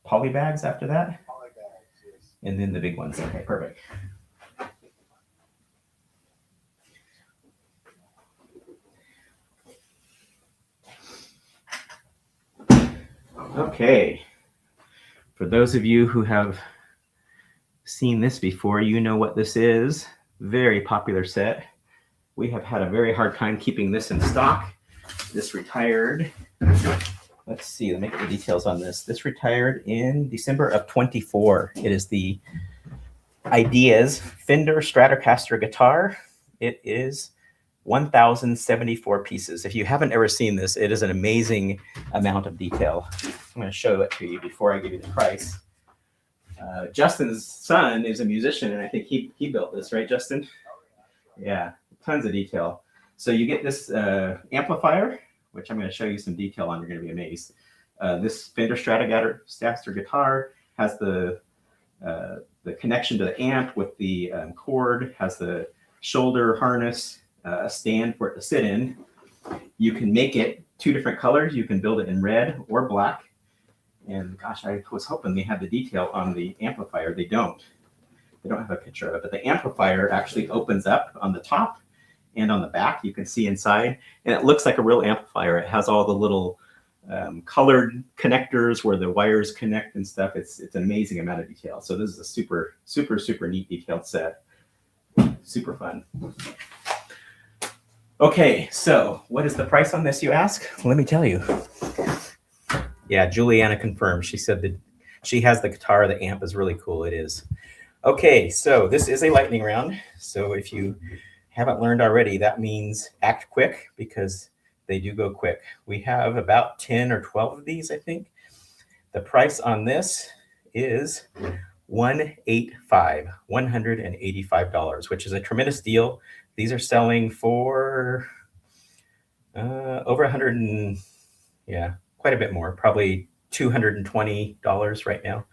poly bags after that. Poly bags, yes. And then the big ones. Okay, perfect. Okay. For those of you who have seen this before, you know what this is. Very popular set. We have had a very hard time keeping this in stock. This retired. Let's see, let me get the details on this. This retired in December of 24. It is the Ideas Fender Stratocaster guitar. It is 1,074 pieces. If you haven't ever seen this, it is an amazing amount of detail. I'm going to show it to you before I give you the price. Justin's son is a musician, and I think he built this, right, Justin? Yeah, tons of detail. So you get this amplifier, which I'm going to show you some detail on. You're going to be amazed. This Fender Stratocaster guitar has the connection to the amp with the cord, has the shoulder harness, a stand for it to sit in. You can make it 2 different colors. You can build it in red or black. And gosh, I was hoping they had the detail on the amplifier. They don't. They don't have a picture of it, but the amplifier actually opens up on the top and on the back. You can see inside, and it looks like a real amplifier. It has all the little colored connectors where the wires connect and stuff. It's an amazing amount of detail. So this is a super, super, super neat detailed set. Super fun. Okay, so what is the price on this, you ask? Let me tell you. Yeah, Juliana confirmed. She said that she has the guitar. The amp is really cool. It is. Okay, so this is a lightning round. So if you haven't learned already, that means act quick because they do go quick. We have about 10 or 12 of these, I think. The price on this is $185, which is a tremendous deal. These are selling for over 100 and quite a bit more, probably $220 right now.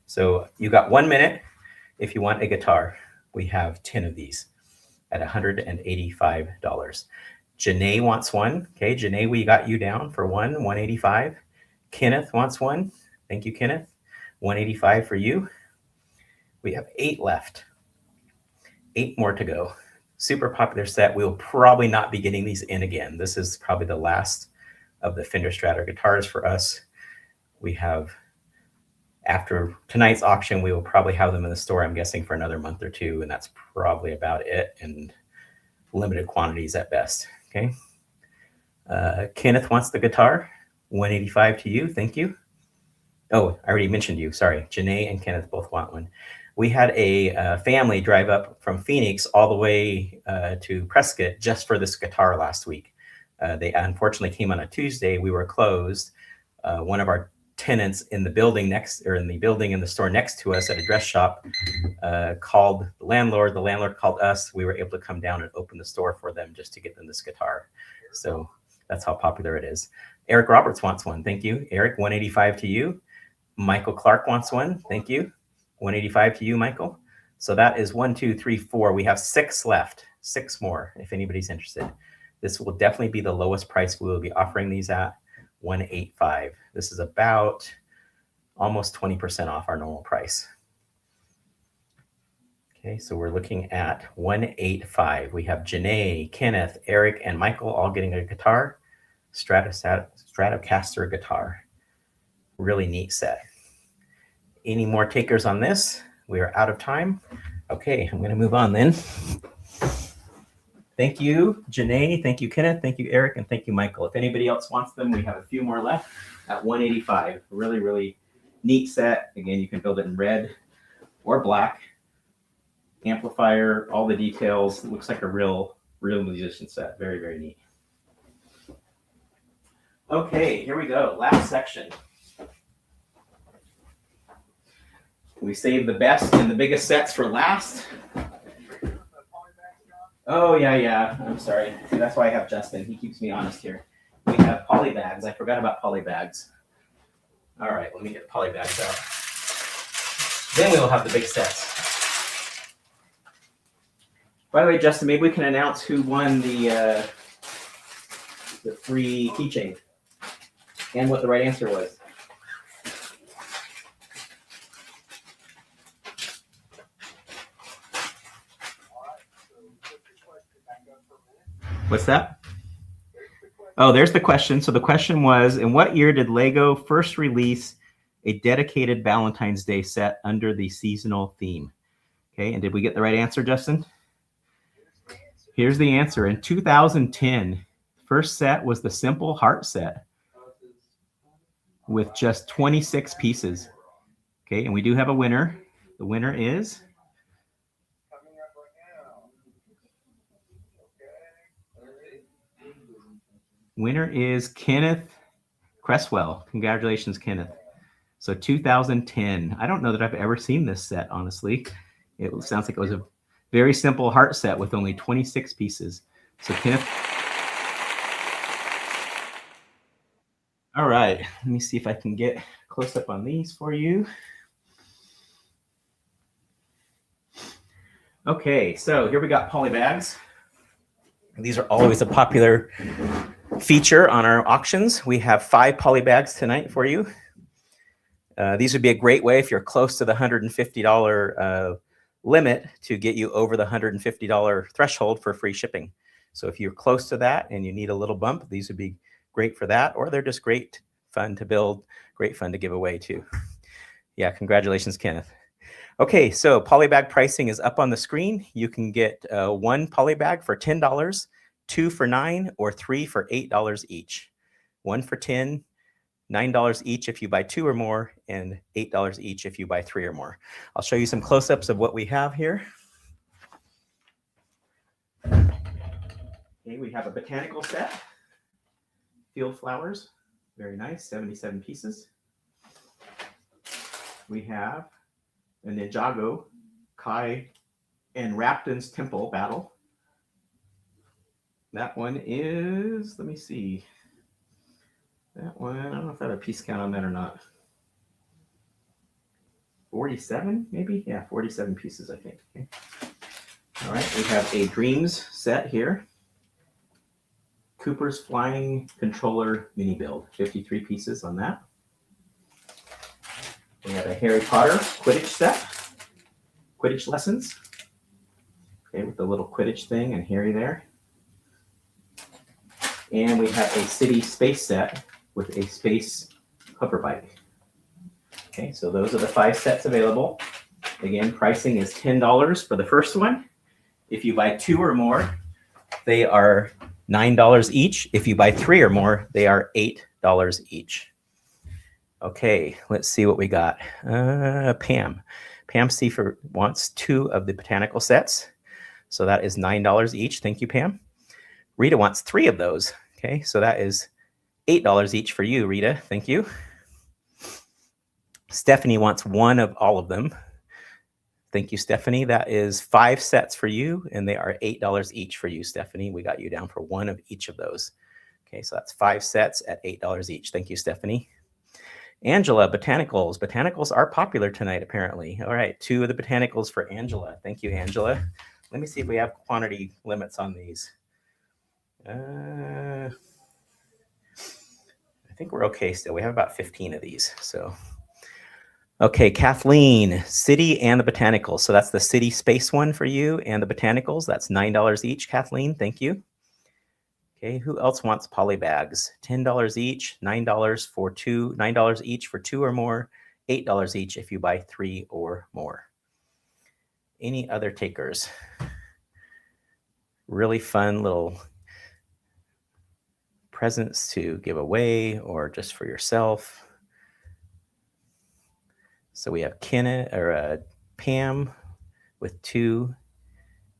So you got 1 minute if you want a guitar. We have 10 of these at $185. Janae wants one. Okay, Janae, we got you down for one, $185. Kenneth wants one. Thank you, Kenneth. $185 for you. We have 8 left. 8 more to go. Super popular set. We'll probably not be getting these in again. This is probably the last of the Fender Strato guitars for us. We have, after tonight's auction, we will probably have them in the store, I'm guessing, for another month or 2, and that's probably about it, and limited quantities at best. Okay. Kenneth wants the guitar. $185 to you. Thank you. Oh, I already mentioned you. Sorry. Janae and Kenneth both want one. We had a family drive up from Phoenix all the way to Prescott just for this guitar last week. They unfortunately came on a Tuesday. We were closed. One of our tenants in the building in the store next to us at a dress shop called the landlord. The landlord called us. We were able to come down and open the store for them just to get them this guitar. So that's how popular it is. Eric Roberts wants one. Thank you, Eric. $185 to you. Michael Clark wants one. Thank you. $185 to you, Michael. So that is 1, 2, 3, 4. We have 6 left. 6 more if anybody's interested. This will definitely be the lowest price we will be offering these at, $185. This is about almost 20% off our normal price. Okay, so we're looking at $185. We have Janae, Kenneth, Eric, and Michael all getting a guitar, Stratocaster guitar. Really neat set. Any more takers on this? We are out of time. Okay, I'm going to move on then. Thank you, Janae. Thank you, Kenneth. Thank you, Eric. And thank you, Michael. If anybody else wants them, we have a few more left at $185. Really, really neat set. Again, you can build it in red or black. Amplifier, all the details. It looks like a real musician set. Very, very neat. Okay, here we go. Last section. We saved the best and the biggest sets for last. Oh, yeah. I'm sorry. That's why I have Justin. He keeps me honest here. We have poly bags. I forgot about poly bags. All right, let me get poly bags out. Then we will have the big sets. By the way, Justin, maybe we can announce who won the free keychain and what the right answer was. What's that? Oh, there's the question. So the question was, in what year did LEGO first release a dedicated Valentine's Day set under the seasonal theme? Okay, and did we get the right answer, Justin? Here's the answer. In 2010, first set was the simple heart set with just 26 pieces. Okay, and we do have a winner. The winner is... Winner is Kenneth Cresswell. Congratulations, Kenneth. So 2010. I don't know that I've ever seen this set, honestly. It sounds like it was a very simple heart set with only 26 pieces. So Kenneth. All right, let me see if I can get close up on these for you. Okay, so here we got poly bags. These are always a popular feature on our auctions. We have 5 poly bags tonight for you. These would be a great way if you're close to the $150 limit to get you over the $150 threshold for free shipping. So if you're close to that and you need a little bump, these would be great for that, or they're just great fun to build, great fun to give away too. Yeah, congratulations, Kenneth. Okay, so poly bag pricing is up on the screen. You can get 1 poly bag for $10, 2 for $9, or 3 for $8 each. 1 for $10, $9 each if you buy 2 or more, and $8 each if you buy 3 or more. I'll show you some close-ups of what we have here. Okay, we have a botanical set. Field flowers, very nice, 77 pieces. We have a Ninjago, Kai, and Rapton's Temple battle. That one is, let me see. That one, I don't know if I have a piece count on that or not. 47, maybe? Yeah, 47 pieces, I think. Okay. All right, we have a Dreams set here. Cooper's Flying Controller mini build, 53 pieces on that. We have a Harry Potter Quidditch set, Quidditch lessons. Okay, with the little Quidditch thing and Harry there. And we have a City Space set with a space hover bike. Okay, so those are the 5 sets available. Again, pricing is $10 for the first one. If you buy 2 or more, they are $9 each. If you buy 3 or more, they are $8 each. Okay, let's see what we got. Pam. Pam C wants 2 of the botanical sets. So that is $9 each. Thank you, Pam. Rita wants 3 of those. Okay, so that is $8 each for you, Rita. Thank you. Stephanie wants 1 of all of them. Thank you, Stephanie. That is 5 sets for you, and they are $8 each for you, Stephanie. We got you down for 1 of each of those. Okay, so that's 5 sets at $8 each. Thank you, Stephanie. Angela, botanicals. Botanicals are popular tonight, apparently. All right, 2 of the botanicals for Angela. Thank you, Angela. Let me see if we have quantity limits on these. I think we're okay still. We have about 15 of these. So, okay, Kathleen, City and the botanicals. So that's the City Space one for you and the botanicals. That's $9 each, Kathleen. Thank you. Okay, who else wants poly bags? $10 each, $9 for 2, $9 each for 2 or more, $8 each if you buy 3 or more. Any other takers? Really fun little presents to give away or just for yourself. So we have Kenneth or Pam with 2.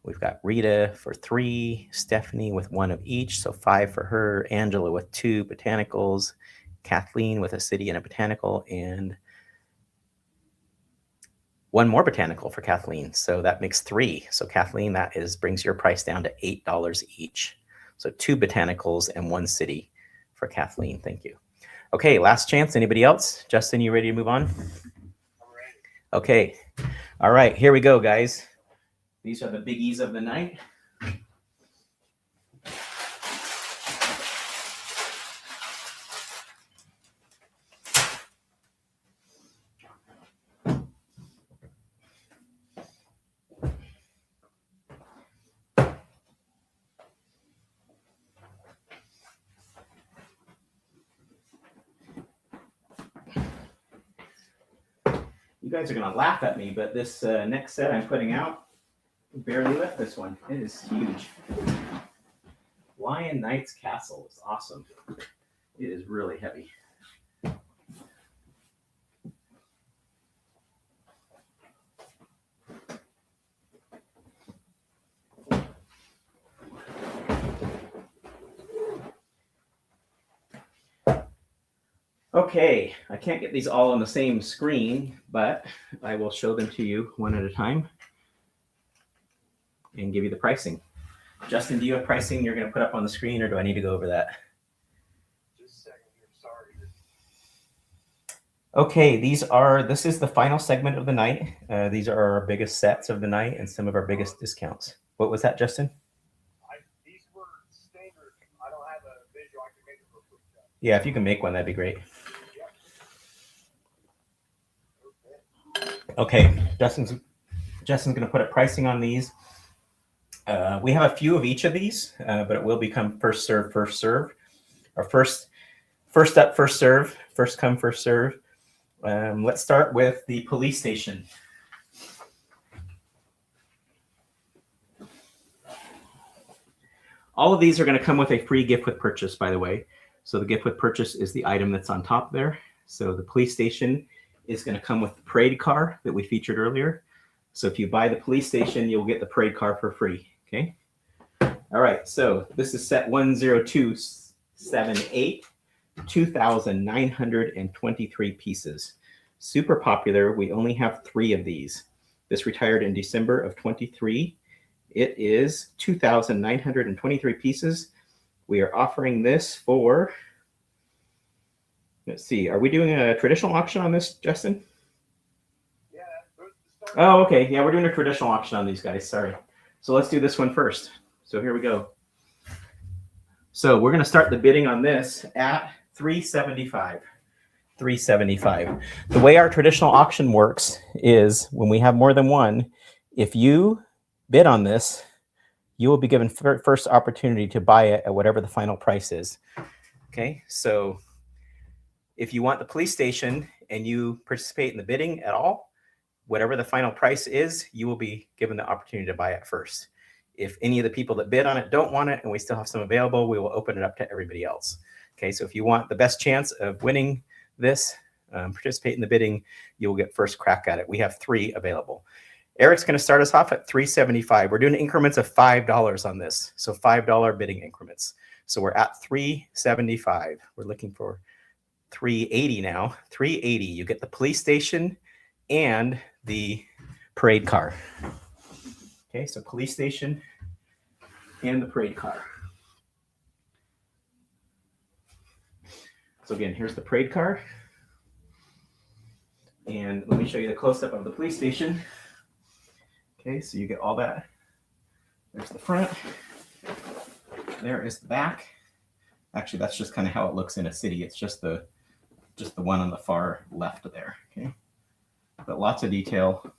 We've got Rita for 3, Stephanie with 1 of each, so 5 for her, Angela with 2 botanicals, Kathleen with a city and a botanical, and 1 more botanical for Kathleen. So that makes 3. So Kathleen, that brings your price down to $8 each. So 2 botanicals and 1 city for Kathleen. Thank you. Okay, last chance. Anybody else? Justin, you ready to move on? I'm ready. Okay. All right, here we go, guys. These are the biggies of the night. You guys are going to laugh at me, but this next set I'm putting out, barely lift this one. It is huge. Lion Knight's Castle is awesome. It is really heavy. Okay, I can't get these all on the same screen, but I will show them to you one at a time and give you the pricing. Justin, do you have pricing you're going to put up on the screen, or do I need to go over that? Just a second here. Sorry. Okay, this is the final segment of the night. These are our biggest sets of the night and some of our biggest discounts. What was that, Justin? These were standard. I don't have a visual. I can make it real quick. Yeah, if you can make one, that'd be great. Okay, Justin's going to put up pricing on these. We have a few of each of these, but it will become first serve, first serve. Or first up, first serve, first come, first serve. Let's start with the police station. All of these are going to come with a free gift with purchase, by the way. So the gift with purchase is the item that's on top there. So the police station is going to come with the parade car that we featured earlier. So if you buy the police station, you'll get the parade car for free. Okay. All right. So this is set 10278, 2,923 pieces. Super popular. We only have 3 of these. This retired in December of 23. It is 2,923 pieces. We are offering this for, let's see, are we doing a traditional auction on this, Justin? Yeah. Oh, okay. Yeah, we're doing a traditional auction on these guys. Sorry. So let's do this one first. So here we go. So we're going to start the bidding on this at $375. $375. The way our traditional auction works is when we have more than one, if you bid on this, you will be given first opportunity to buy it at whatever the final price is. Okay, so if you want the police station and you participate in the bidding at all, whatever the final price is, you will be given the opportunity to buy it first. If any of the people that bid on it don't want it and we still have some available, we will open it up to everybody else. Okay, so if you want the best chance of winning this, participate in the bidding, you'll get first crack at it. We have 3 available. Eric's going to start us off at $375. We're doing increments of $5 on this. So $5 bidding increments. So we're at $375. We're looking for $380 now. $380. You get the police station and the parade car. Okay, so police station and the parade car. So again, here's the parade car. And let me show you the close-up of the police station. Okay, so you get all that. There's the front. There is the back. Actually, that's just kind of how it looks in a city. It's just the one on the far left there. Okay, but lots of detail,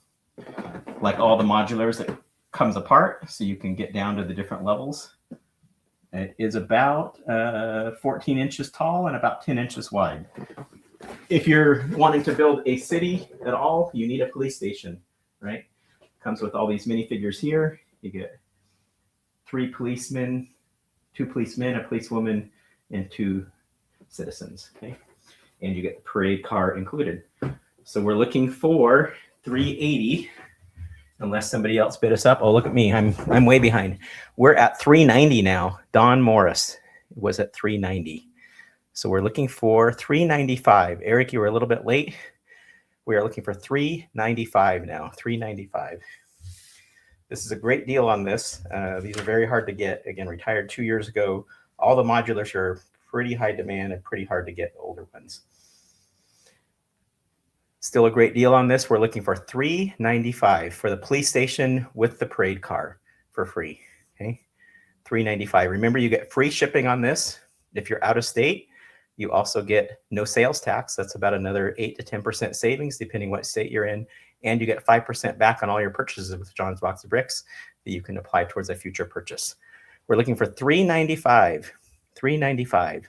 like all the modulars, it comes apart, so you can get down to the different levels. It is about 14 inches tall and about 10 inches wide. If you're wanting to build a city at all, you need a police station, right? Comes with all these minifigures here. You get 3 policemen, 2 policemen, a policewoman, and 2 citizens. Okay, and you get the parade car included. So we're looking for $380, unless somebody else bid us up. Oh, look at me! I'm way behind. We're at $390 now. Don Morris was at $390. So we're looking for $395. Eric, you were a little bit late. We are looking for $395 now. $395. This is a great deal on this. These are very hard to get. Again, retired 2 years ago. All the modulars are pretty high demand and pretty hard to get older ones. Still a great deal on this. We're looking for $395 for the police station with the parade car for free. Okay, $395. Remember, you get free shipping on this. If you're out of state, you also get no sales tax. That's about another 8 to 10% savings, depending what state you're in. And you get 5% back on all your purchases with John's Box of Bricks that you can apply towards a future purchase. We're looking for $395. $395.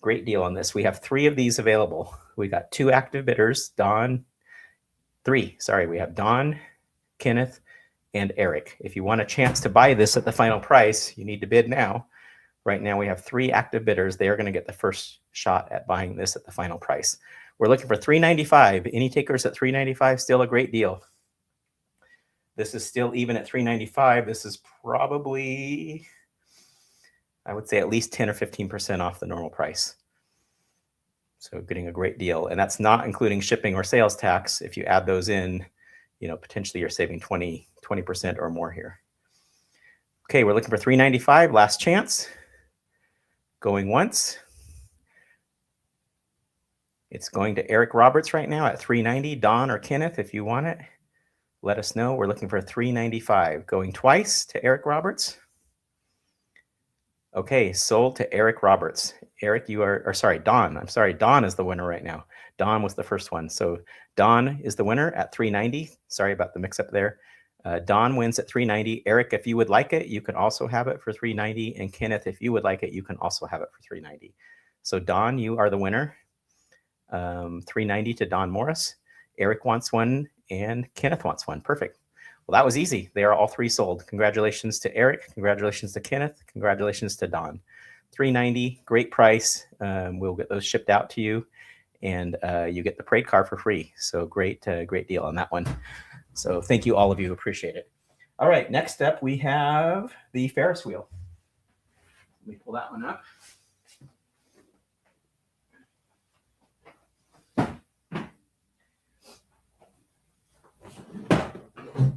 Great deal on this. We have 3 of these available. We got 2 active bidders, we have Don, Kenneth, and Eric. If you want a chance to buy this at the final price, you need to bid now. Right now we have 3 active bidders. They are going to get the first shot at buying this at the final price. We're looking for $395. Any takers at $395? Still a great deal. This is still even at $395. This is probably, I would say, at least 10 or 15% off the normal price. So getting a great deal. And that's not including shipping or sales tax. If you add those in, potentially you're saving 20% or more here. Okay, we're looking for $395. Last chance. Going once. It's going to Eric Roberts right now at $390. Don or Kenneth, if you want it, let us know. We're looking for $395. Going twice to Eric Roberts. Okay, sold to Eric Roberts. Eric, Don. I'm sorry, Don is the winner right now. Don was the first one. So Don is the winner at $390. Sorry about the mix-up there. Don wins at $390. Eric, if you would like it, you can also have it for $390. And Kenneth, if you would like it, you can also have it for $390. So Don, you are the winner. $390 to Don Morris. Eric wants one, and Kenneth wants one. Perfect. Well, that was easy. They are all 3 sold. Congratulations to Eric. Congratulations to Kenneth. Congratulations to Don. $390, great price. We'll get those shipped out to you, and you get the parade car for free. So great deal on that one. So thank you, all of you. Appreciate it. All right, next up we have the Ferris wheel. Let me pull that one up.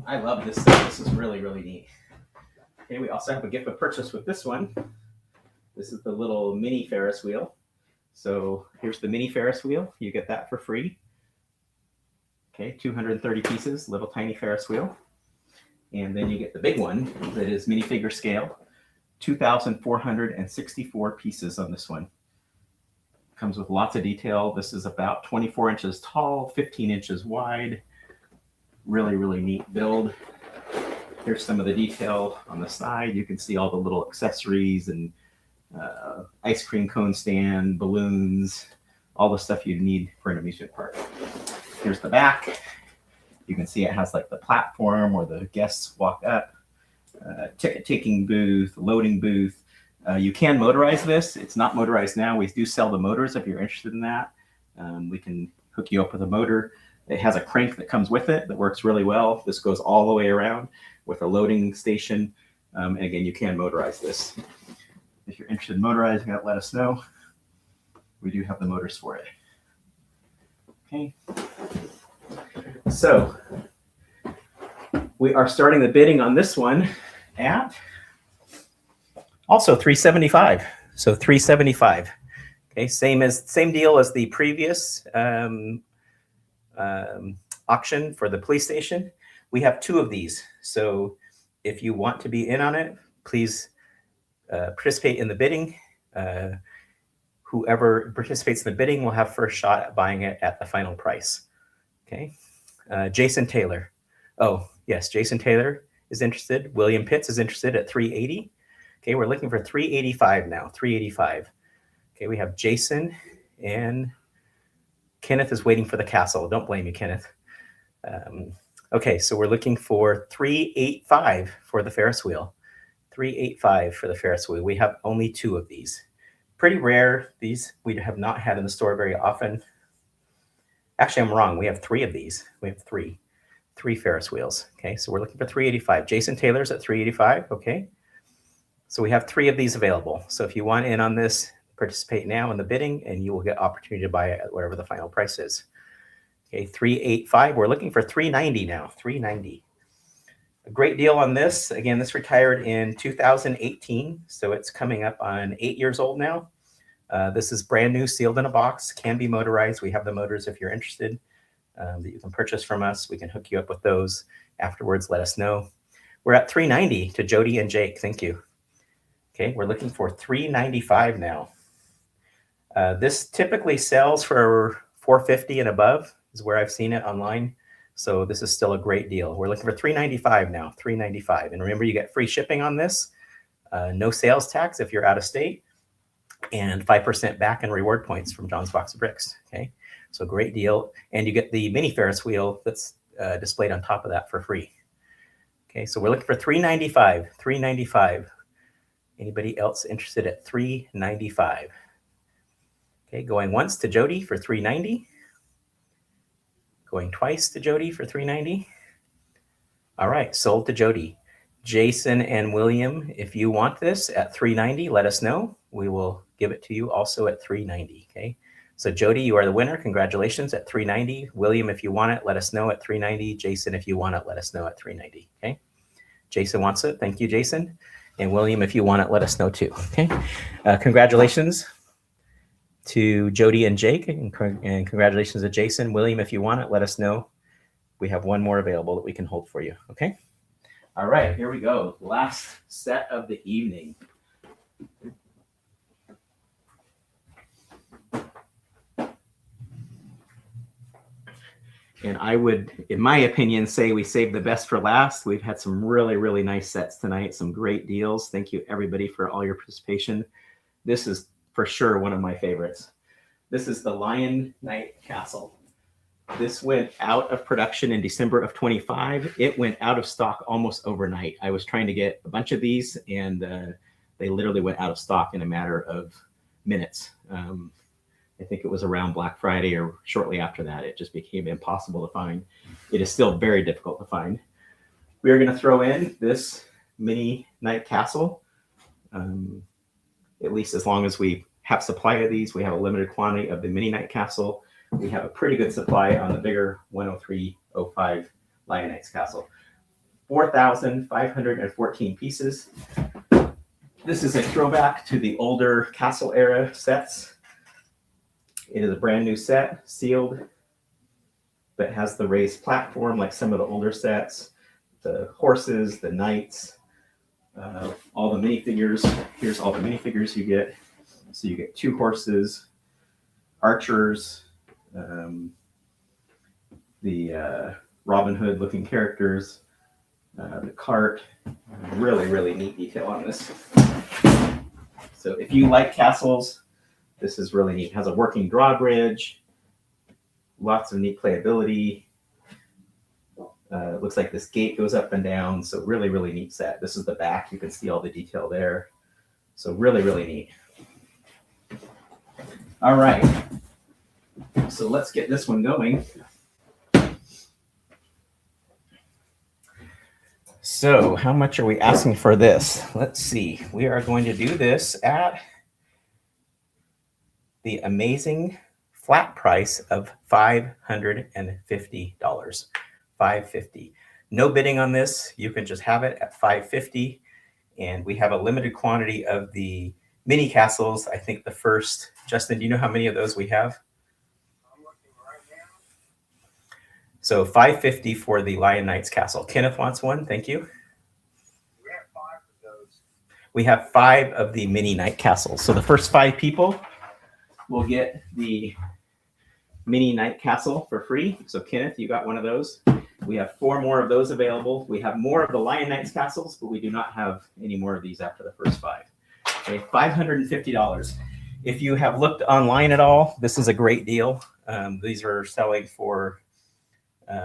I love this stuff. This is really, really neat. Okay, we also have a gift of purchase with this one. This is the little mini Ferris wheel. So here's the mini Ferris wheel. You get that for free. Okay, 230 pieces, little tiny Ferris wheel. And then you get the big one that is minifigure scale. 2,464 pieces on this one. Comes with lots of detail. This is about 24 inches tall, 15 inches wide. Really, really neat build. Here's some of the detail on the side. You can see all the little accessories and ice cream cone stand, balloons, all the stuff you'd need for an amusement park. Here's the back. You can see it has like the platform where the guests walk up, ticket taking booth, loading booth. You can motorize this. It's not motorized now. We do sell the motors if you're interested in that. We can hook you up with a motor. It has a crank that comes with it that works really well. This goes all the way around with a loading station. And again, you can motorize this. If you're interested in motorizing it, let us know. We do have the motors for it. Okay. So we are starting the bidding on this one at also $375. So $375. Okay, same deal as the previous auction for the police station. We have 2 of these. So if you want to be in on it, please participate in the bidding. Whoever participates in the bidding will have first shot at buying it at the final price. Okay. Jason Taylor. Oh, yes, Jason Taylor is interested. William Pitts is interested at $380. Okay, we're looking for $385 now. $385. Okay, we have Jason, and Kenneth is waiting for the castle. Don't blame you, Kenneth. Okay, so we're looking for $385 for the Ferris wheel. $385 for the Ferris wheel. We have only 2 of these. Pretty rare. These we have not had in the store very often. Actually, I'm wrong. We have 3 of these. We have 3 Ferris wheels. Okay, so we're looking for $385. Jason Taylor's at $385. Okay, so we have 3 of these available. So if you want in on this, participate now in the bidding, and you will get opportunity to buy it at whatever the final price is. Okay, $385. We're looking for $390 now. $390. A great deal on this. Again, this retired in 2018, so it's coming up on 8 years old now. This is brand new, sealed in a box, can be motorized. We have the motors if you're interested that you can purchase from us. We can hook you up with those. Afterwards, let us know. We're at $390 to Jody and Jake. Thank you. Okay, we're looking for $395 now. This typically sells for $450 and above is where I've seen it online. So this is still a great deal. We're looking for $395 now, $395. And remember, you get free shipping on this, no sales tax if you're out of state, and 5% back in reward points from John's Box of Bricks. Okay, so great deal. And you get the mini Ferris wheel that's displayed on top of that for free. Okay, so we're looking for $395, $395. Anybody else interested at $395? Okay, going once to Jody for $390. Going twice to Jody for $390. All right, sold to Jody. Jason and William, if you want this at $390, let us know. We will give it to you also at $390. Okay, so Jody, you are the winner. Congratulations at $390. William, if you want it, let us know at $390. Jason, if you want it, let us know at $390. Okay, Jason wants it. Thank you, Jason. And William, if you want it, let us know too. Okay, congratulations to Jody and Jake, and congratulations to Jason. William, if you want it, let us know. We have one more available that we can hold for you. Okay. All right, here we go. Last set of the evening. And I would, in my opinion, say we saved the best for last. We've had some really, really nice sets tonight, some great deals. Thank you, everybody, for all your participation. This is for sure one of my favorites. This is the Lion Knight Castle. This went out of production in December of 25. It went out of stock almost overnight. I was trying to get a bunch of these, and they literally went out of stock in a matter of minutes. I think it was around Black Friday or shortly after that. It just became impossible to find. It is still very difficult to find. We are going to throw in this mini Knight Castle, at least as long as we have supply of these. We have a limited quantity of the mini Knight Castle. We have a pretty good supply on the bigger 10305 Lion Knights Castle. 4,514 pieces. This is a throwback to the older castle era sets. It is a brand new set, sealed, but has the raised platform like some of the older sets. The horses, the knights, all the minifigures. Here's all the minifigures you get. So you get 2 horses, archers, the Robin Hood looking characters, the cart. Really, really neat detail on this. So if you like castles, this is really neat. It has a working drawbridge, lots of neat playability. It looks like this gate goes up and down. So really, really neat set. This is the back. You can see all the detail there. So really, really neat. All right. So let's get this one going. So how much are we asking for this? Let's see. We are going to do this at the amazing flat price of $550. $550. No bidding on this. You can just have it at $550. And we have a limited quantity of the mini castles. I think the first, Justin, do you know how many of those we have? I'm looking right now. So $550 for the Lion Knights Castle. Kenneth wants one. Thank you. We have 5 of those. We have 5 of the mini Knight Castles. So the first 5 people will get the mini Knight Castle for free. So Kenneth, you got one of those. We have 4 more of those available. We have more of the Lion Knights Castles, but we do not have any more of these after the first 5. Okay, $550. If you have looked online at all, this is a great deal. These are selling for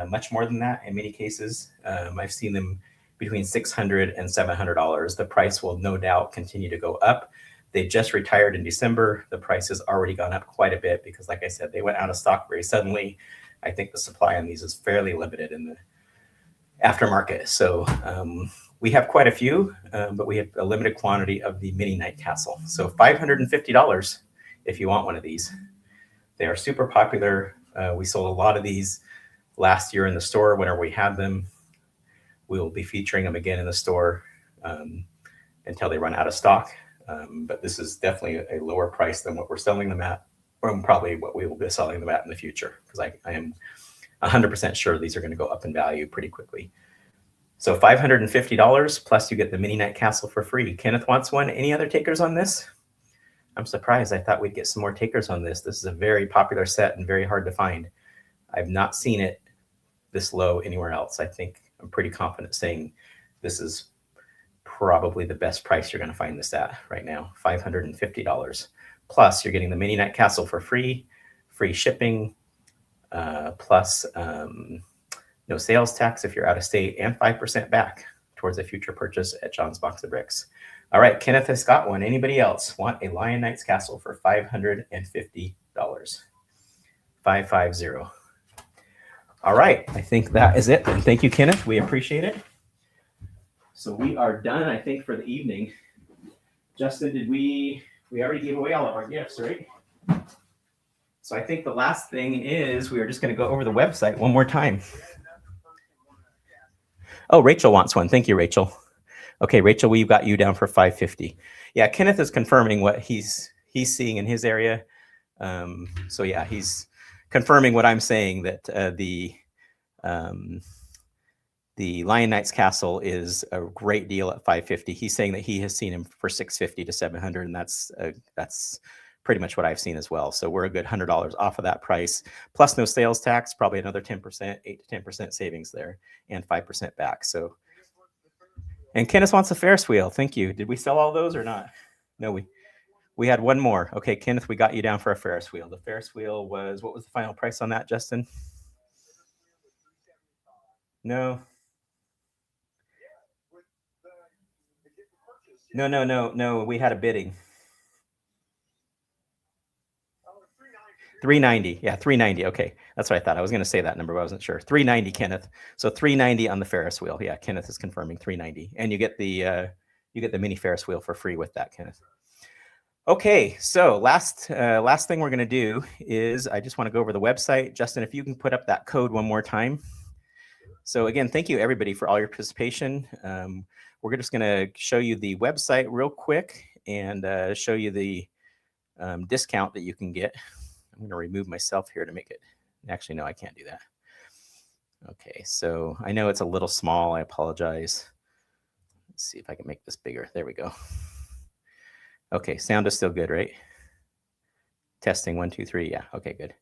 much more than that in many cases. I've seen them between $600 and $700. The price will no doubt continue to go up. They just retired in December. The price has already gone up quite a bit because, like I said, they went out of stock very suddenly. I think the supply on these is fairly limited in the aftermarket. So we have quite a few, but we have a limited quantity of the mini Knight Castle. So $550 if you want one of these. They are super popular. We sold a lot of these last year in the store whenever we had them. We will be featuring them again in the store until they run out of stock. but this is definitely a lower price than what we're selling them at, or probably what we will be selling them at in the future, because I am 100% sure these are going to go up in value pretty quickly. So $550 plus you get the mini night castle for free. Kenneth wants one. Any other takers on this? I'm surprised. I thought we'd get some more takers on this. This is a very popular set and very hard to find. I've not seen it this low anywhere else. I think I'm pretty confident saying this is probably the best price you're going to find this at right now, $550. Plus you're getting the mini night castle for free shipping, plus no sales tax if you're out of state, and 5% back towards a future purchase at John's Box of Bricks. All right, Kenneth has got one. Anybody else want a Lion Knights castle for $550? 550. All right, I think that is it. And thank you, Kenneth. We appreciate it. So we are done, I think, for the evening. Justin, did we already gave away all of our gifts, right? So I think the last thing is we are just going to go over the website one more time. Oh, Rachel wants one. Thank you, Rachel. Okay, Rachel, we've got you down for 550. Yeah, Kenneth is confirming what he's seeing in his area. So yeah, he's confirming what I'm saying, that the Lion Knights castle is a great deal at 550. He's saying that he has seen him for 650 to 700, and that's pretty much what I've seen as well. So we're a good $100 off of that price, plus no sales tax, probably another 10%, 8 to 10% savings there, and 5% back. So, and Kenneth wants a Ferris wheel. Thank you. Did we sell all those or not? No, we had one more. Okay, Kenneth, we got you down for a Ferris wheel. The Ferris wheel was, what was the final price on that, Justin? No. No. We had a bidding. 390. Yeah, 390. Okay, that's what I thought. I was going to say that number, but I wasn't sure. 390, Kenneth. So 390 on the Ferris wheel. Yeah, Kenneth is confirming 390, and you get the mini Ferris wheel for free with that, Kenneth. Okay, so last thing we're going to do is I just want to go over the website. Justin, if you can put up that code one more time. So again, thank you everybody for all your participation. We're just going to show you the website real quick and show you the discount that you can get. I'm going to remove myself here to make it. Actually, no, I can't do that. Okay, so I know it's a little small. I apologize. Let's see if I can make this bigger. There we go. Okay, sound is still good, right? Testing 1, 2, 3. Yeah, okay, good.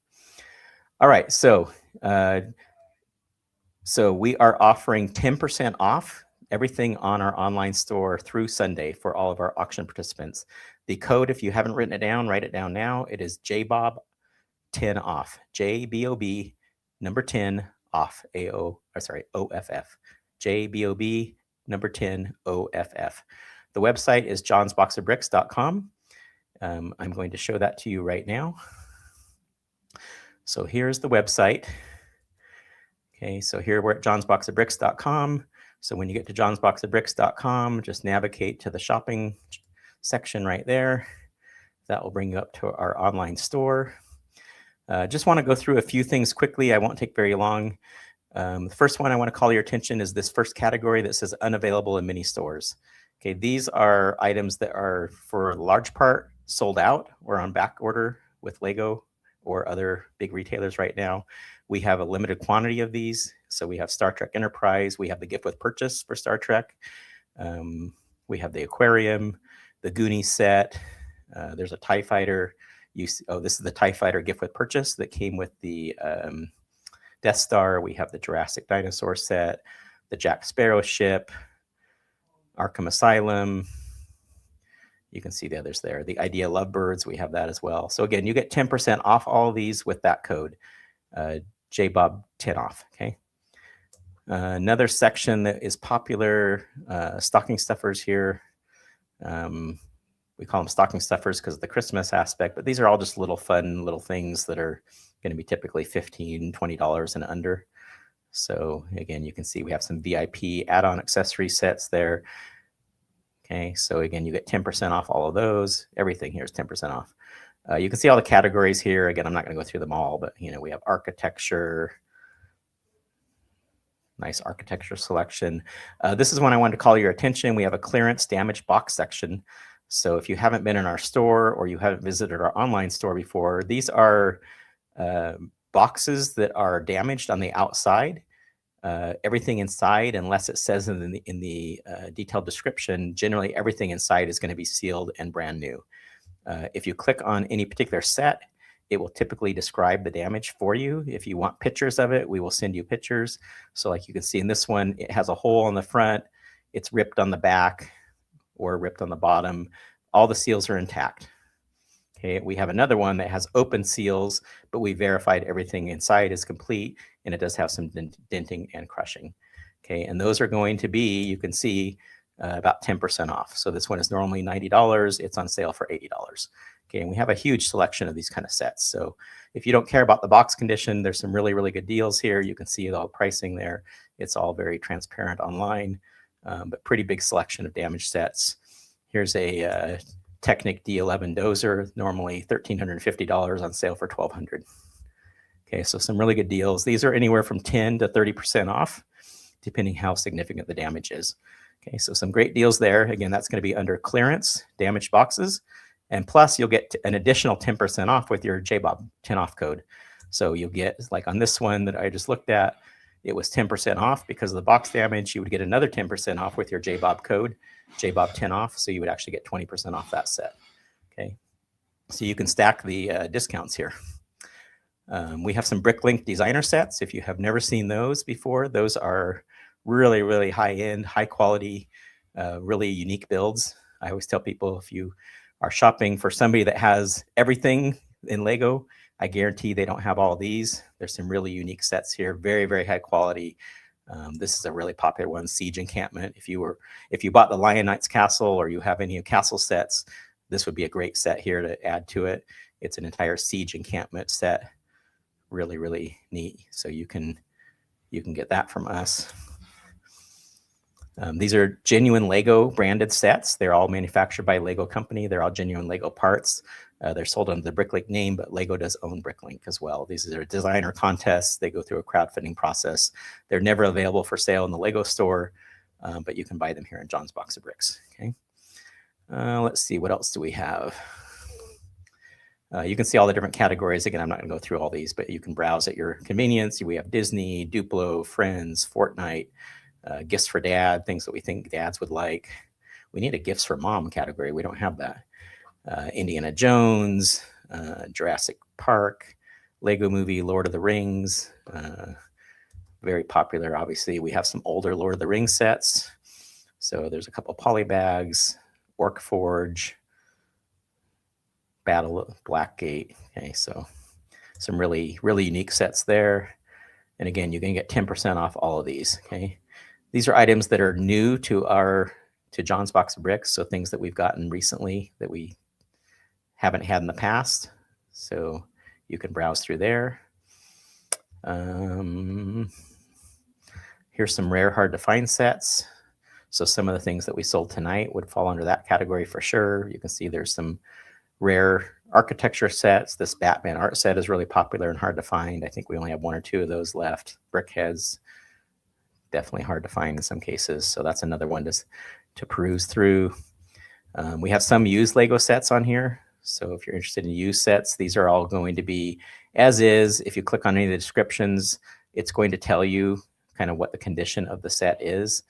All right, so we are offering 10% off everything on our online store through Sunday for all of our auction participants. The code, if you haven't written it down, write it down now. It is JBOB 10 off. JBOB number 10 off. OFF. JBOB number 10 OFF. The website is johnsboxofbricks.com. I'm going to show that to you right now. So here's the website. Okay, so here we're at johnsboxofbricks.com. So when you get to johnsboxofbricks.com, just navigate to the shopping section right there. That will bring you up to our online store. Just want to go through a few things quickly. I won't take very long. The first one I want to call your attention is this first category that says unavailable in many stores. Okay, these are items that are for a large part sold out or on back order with Lego or other big retailers right now. We have a limited quantity of these. So we have Star Trek Enterprise. We have the gift with purchase for Star Trek. We have the aquarium, the Goonies set. There's a TIE Fighter. This is the TIE Fighter gift with purchase that came with the Death Star. We have the Jurassic Dinosaur set, the Jack Sparrow ship, Arkham Asylum. You can see the others there. The Idea Lovebirds, we have that as well. So again, you get 10% off all of these with that code, JBOB 10 off, okay? Another section that is popular, stocking stuffers here. We call them stocking stuffers because of the Christmas aspect, but these are all just little fun little things that are going to be typically $15, $20 and under. So again, you can see we have some VIP add-on accessory sets there. Okay, so again, you get 10% off all of those. Everything here is 10% off. You can see all the categories here. Again, I'm not going to go through them all, but we have architecture. Nice architecture selection. This is one I wanted to call your attention. We have a clearance damaged box section. So if you haven't been in our store or you haven't visited our online store before, these are boxes that are damaged on the outside. Everything inside, unless it says in the detailed description, generally everything inside is going to be sealed and brand new. If you click on any particular set, it will typically describe the damage for you. If you want pictures of it, we will send you pictures. So like you can see in this one, it has a hole on the front, it's ripped on the back or ripped on the bottom. All the seals are intact. Okay, we have another one that has open seals, but we verified everything inside is complete, and it does have some denting and crushing. Okay, and those are going to be, you can see, about 10% off. So this one is normally $90. It's on sale for $80. Okay, and we have a huge selection of these kind of sets. So if you don't care about the box condition, there's some really, really good deals here. You can see all pricing there. It's all very transparent online, but pretty big selection of damaged sets. Here's a Technic D11 dozer, normally $1,350, on sale for $1,200. Okay, so some really good deals. These are anywhere from 10 to 30% off, depending how significant the damage is. Okay, so some great deals there. Again, that's going to be under clearance, damaged boxes, and plus you'll get an additional 10% off with your JBOB 10 off code. So you'll get, like on this one that I just looked at, it was 10% off because of the box damage. You would get another 10% off with your JBOB code, JBOB 10 off. So you would actually get 20% off that set. Okay, so you can stack the discounts here. We have some Bricklink designer sets. If you have never seen those before, those are really, really high-end, high-quality, really unique builds. I always tell people, if you are shopping for somebody that has everything in Lego, I guarantee they don't have all of these. There's some really unique sets here, very, very high quality. This is a really popular one, Siege Encampment. If you bought the Lion Knight's Castle, or you have any castle sets, this would be a great set here to add to it. It's an entire Siege Encampment set. Really, really neat. So you can get that from us. These are genuine Lego branded sets. They're all manufactured by Lego company. They're all genuine Lego parts. They're sold under the Bricklink name, but Lego does own Bricklink as well. These are designer contests. They go through a crowdfunding process. They're never available for sale in the Lego store, but you can buy them here in John's Box of Bricks. Okay. Let's see, what else do we have? You can see all the different categories. Again, I'm not going to go through all these, but you can browse at your convenience. We have Disney, Duplo, Friends, Fortnite, gifts for dad, things that we think dads would like. We need a gifts for mom category. We don't have that. Indiana Jones, Jurassic Park, Lego Movie, Lord of the Rings. Very popular, obviously. We have some older Lord of the Rings sets. So there's a couple of polybags, Orc Forge, Battle Blackgate. Okay, so some really, really unique sets there. And again, you're going to get 10% off all of these. Okay, these are items that are new to John's Box of Bricks. So things that we've gotten recently that we haven't had in the past. So you can browse through there. Here's some rare, hard to find sets. So some of the things that we sold tonight would fall under that category for sure. You can see there's some rare architecture sets. This Batman art set is really popular and hard to find. I think we only have one or two of those left. Brickheads, definitely hard to find in some cases. So that's another one to peruse through. We have some used Lego sets on here. So if you're interested in used sets, these are all going to be as is. If you click on any of the descriptions, it's going to tell you kind of what the condition of the set is.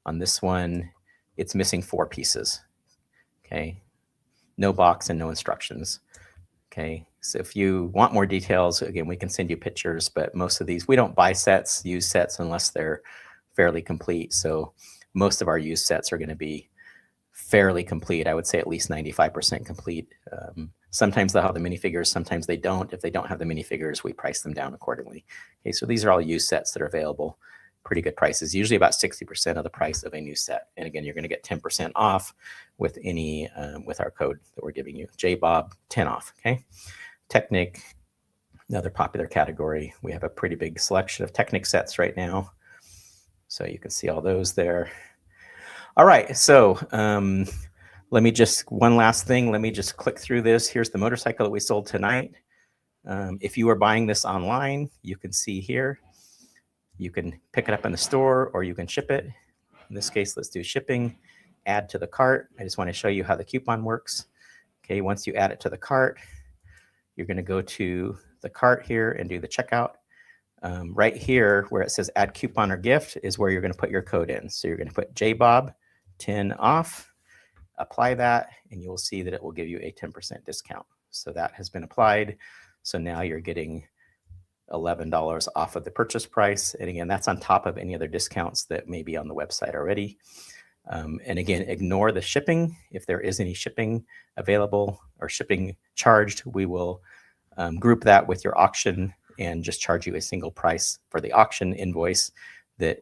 On this one, it's missing 4 pieces. Okay, no box and no instructions. Okay, so if you want more details, again, we can send you pictures, but most of these, we don't buy sets, used sets, unless they're fairly complete. So most of our used sets are going to be fairly complete. I would say at least 95% complete. Sometimes they'll have the minifigures, sometimes they don't. If they don't have the minifigures, we price them down accordingly. Okay, so these are all used sets that are available. Pretty good prices, usually about 60% of the price of a new set. And again, you're going to get 10% off with any with our code that we're giving you. JBOB 10 off. Okay, Technic, another popular category. We have a pretty big selection of Technic sets right now, so you can see all those there. All right, so let me just, one last thing, let me just click through this. Here's the motorcycle that we sold tonight. If you are buying this online, you can see here, you can pick it up in the store or you can ship it. In this case, let's do shipping. add to the cart. I just want to show you how the coupon works. Okay, once you add it to the cart, you're going to go to the cart here and do the checkout. Right here where it says add coupon or gift is where you're going to put your code in. So you're going to put JBob 10 off, apply that, and you will see that it will give you a 10% discount. So that has been applied. So now you're getting $11 off of the purchase price. And again, that's on top of any other discounts that may be on the website already. And again, ignore the shipping. If there is any shipping available or shipping charged, we will group that with your auction and just charge you a single price for the auction invoice that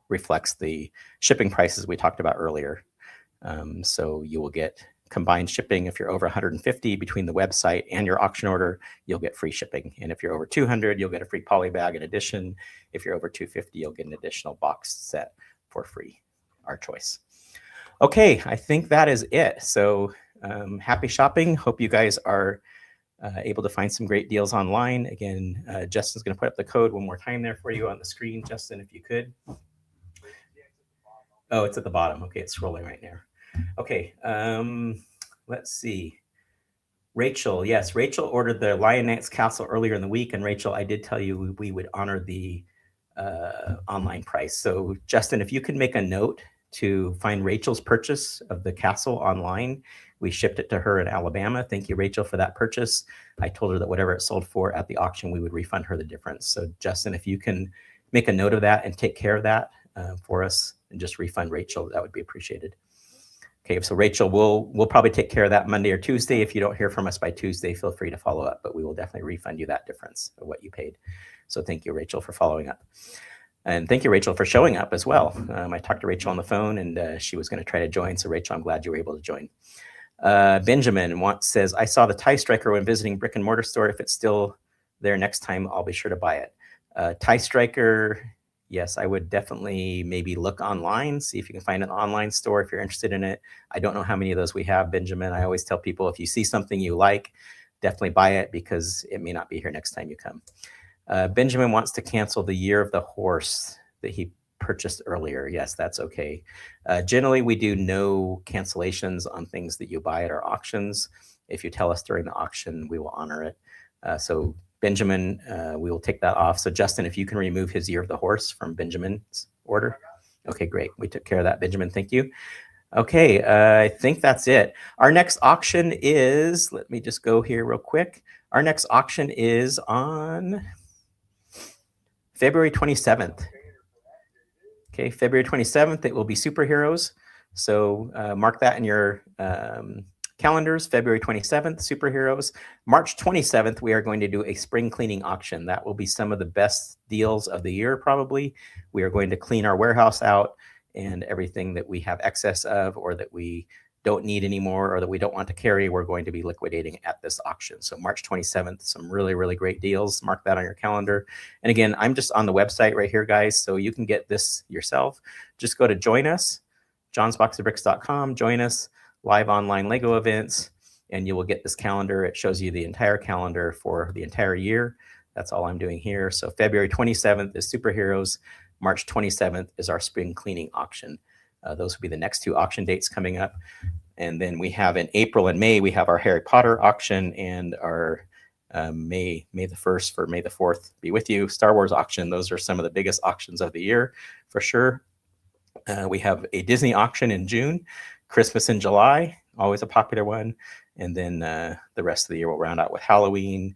reflects the shipping prices we talked about earlier. So you will get combined shipping. If you're over 150 between the website and your auction order, you'll get free shipping. And if you're over 200, you'll get a free poly bag in addition. If you're over 250, you'll get an additional box set for free, our choice. Okay, I think that is it. So happy shopping. Hope you guys are able to find some great deals online. Again, Justin's going to put up the code one more time there for you on the screen. Justin, if you could. Oh, it's at the bottom. Okay, it's scrolling right now. Okay, let's see. Rachel, yes, Rachel ordered the Lion Knight's Castle earlier in the week. And Rachel, I did tell you we would honor the online price. So Justin, if you could make a note to find Rachel's purchase of the castle online. We shipped it to her in Alabama. Thank you, Rachel, for that purchase. I told her that whatever it sold for at the auction, we would refund her the difference. So Justin, if you can make a note of that and take care of that for us and just refund Rachel, that would be appreciated. Okay, so Rachel, we'll probably take care of that Monday or Tuesday. If you don't hear from us by Tuesday, feel free to follow up, but we will definitely refund you that difference of what you paid. So thank you, Rachel, for following up. And thank you, Rachel, for showing up as well. I talked to Rachel on the phone, and she was going to try to join. So Rachel, I'm glad you were able to join. Benjamin says, I saw the Tie Striker when visiting brick and mortar store. If it's still there next time, I'll be sure to buy it. Tie Striker, yes, I would definitely maybe look online, see if you can find an online store if you're interested in it. I don't know how many of those we have, Benjamin. I always tell people if you see something you like, definitely buy it because it may not be here next time you come. Benjamin wants to cancel the Year of the Horse that he purchased earlier. Yes, that's okay. Generally, we do no cancellations on things that you buy at our auctions. If you tell us during the auction, we will honor it. So Benjamin, we will take that off. So Justin, if you can remove his Year of the Horse from Benjamin's order. Okay, great. We took care of that, Benjamin. Thank you. Okay, I think that's it. Our next auction is, let me just go here real quick. Our next auction is on February 27th. Okay, February 27th, it will be superheroes. So mark that in your calendars, February 27th, superheroes. March 27th, we are going to do a spring cleaning auction. That will be some of the best deals of the year, probably. We are going to clean our warehouse out and everything that we have excess of or that we don't need anymore or that we don't want to carry, we're going to be liquidating at this auction. So March 27th, some really, really great deals. Mark that on your calendar. And again, I'm just on the website right here, guys, so you can get this yourself. Just go to join us, johnsboxofbricks.com, join us, live online Lego events, and you will get this calendar. It shows you the entire calendar for the entire year. That's all I'm doing here. So February 27th is superheroes. March 27th is our spring cleaning auction. Those will be the next two auction dates coming up. And then we have in April and May, we have our Harry Potter auction and our May the 1st for May the 4th be with you. Star Wars auction. Those are some of the biggest auctions of the year for sure. We have a Disney auction in June, Christmas in July, always a popular one. And then the rest of the year we'll round out with Halloween,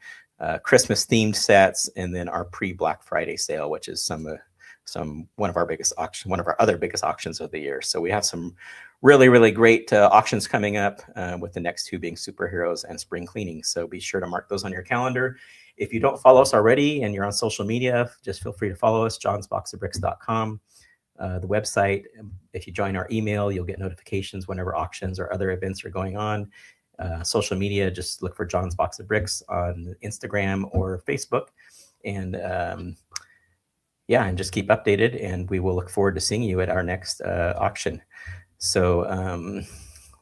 Christmas themed sets, and then our pre-Black Friday sale, which is one of our other biggest auctions of the year. So we have some really, really great auctions coming up with the next two being superheroes and spring cleaning. So be sure to mark those on your calendar. If you don't follow us already and you're on social media, just feel free to follow us, johnsboxofbricks.com. The website, if you join our email, you'll get notifications whenever auctions or other events are going on. Social media, just look for John's Box of Bricks on Instagram or Facebook. And yeah, and just keep updated, and we will look forward to seeing you at our next auction. So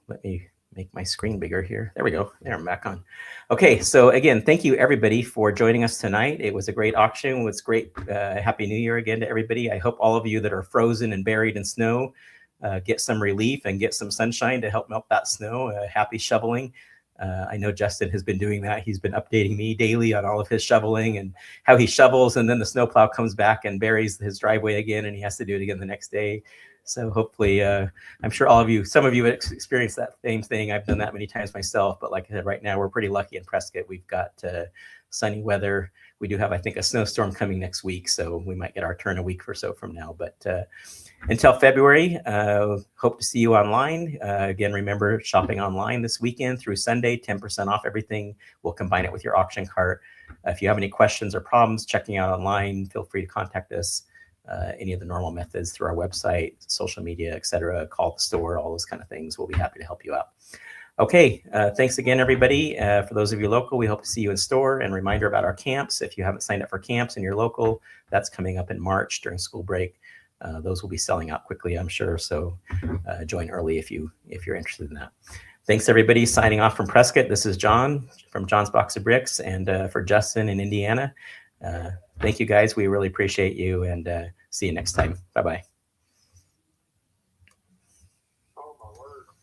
let me make my screen bigger here. There we go. There, I'm back on. Okay, so again, thank you everybody for joining us tonight. It was a great auction. It was great. Happy New Year again to everybody. I hope all of you that are frozen and buried in snow get some relief and get some sunshine to help melt that snow. Happy shoveling. I know Justin has been doing that. He's been updating me daily on all of his shoveling and how he shovels, and then the snowplow comes back and buries his driveway again, and he has to do it again the next day. So hopefully, I'm sure some of you have experienced that same thing. I've done that many times myself, but like I said, right now we're pretty lucky in Prescott. We've got sunny weather. We do have, I think, a snowstorm coming next week, so we might get our turn a week or so from now. But until February, hope to see you online. Again, remember, shopping online this weekend through Sunday, 10% off everything. We'll combine it with your auction cart. If you have any questions or problems checking out online, feel free to contact us. Any of the normal methods through our website, social media, etc. Call the store, all those kind of things. We'll be happy to help you out. Okay, thanks again, everybody. For those of you local, we hope to see you in store. And reminder about our camps. If you haven't signed up for camps in your local, that's coming up in March during school break. Those will be selling out quickly, I'm sure. So join early if you're interested in that. Thanks, everybody. Signing off from Prescott. This is John from John's Box of Bricks, and for Justin in Indiana. Thank you, guys. We really appreciate you, and see you next time. Bye-bye.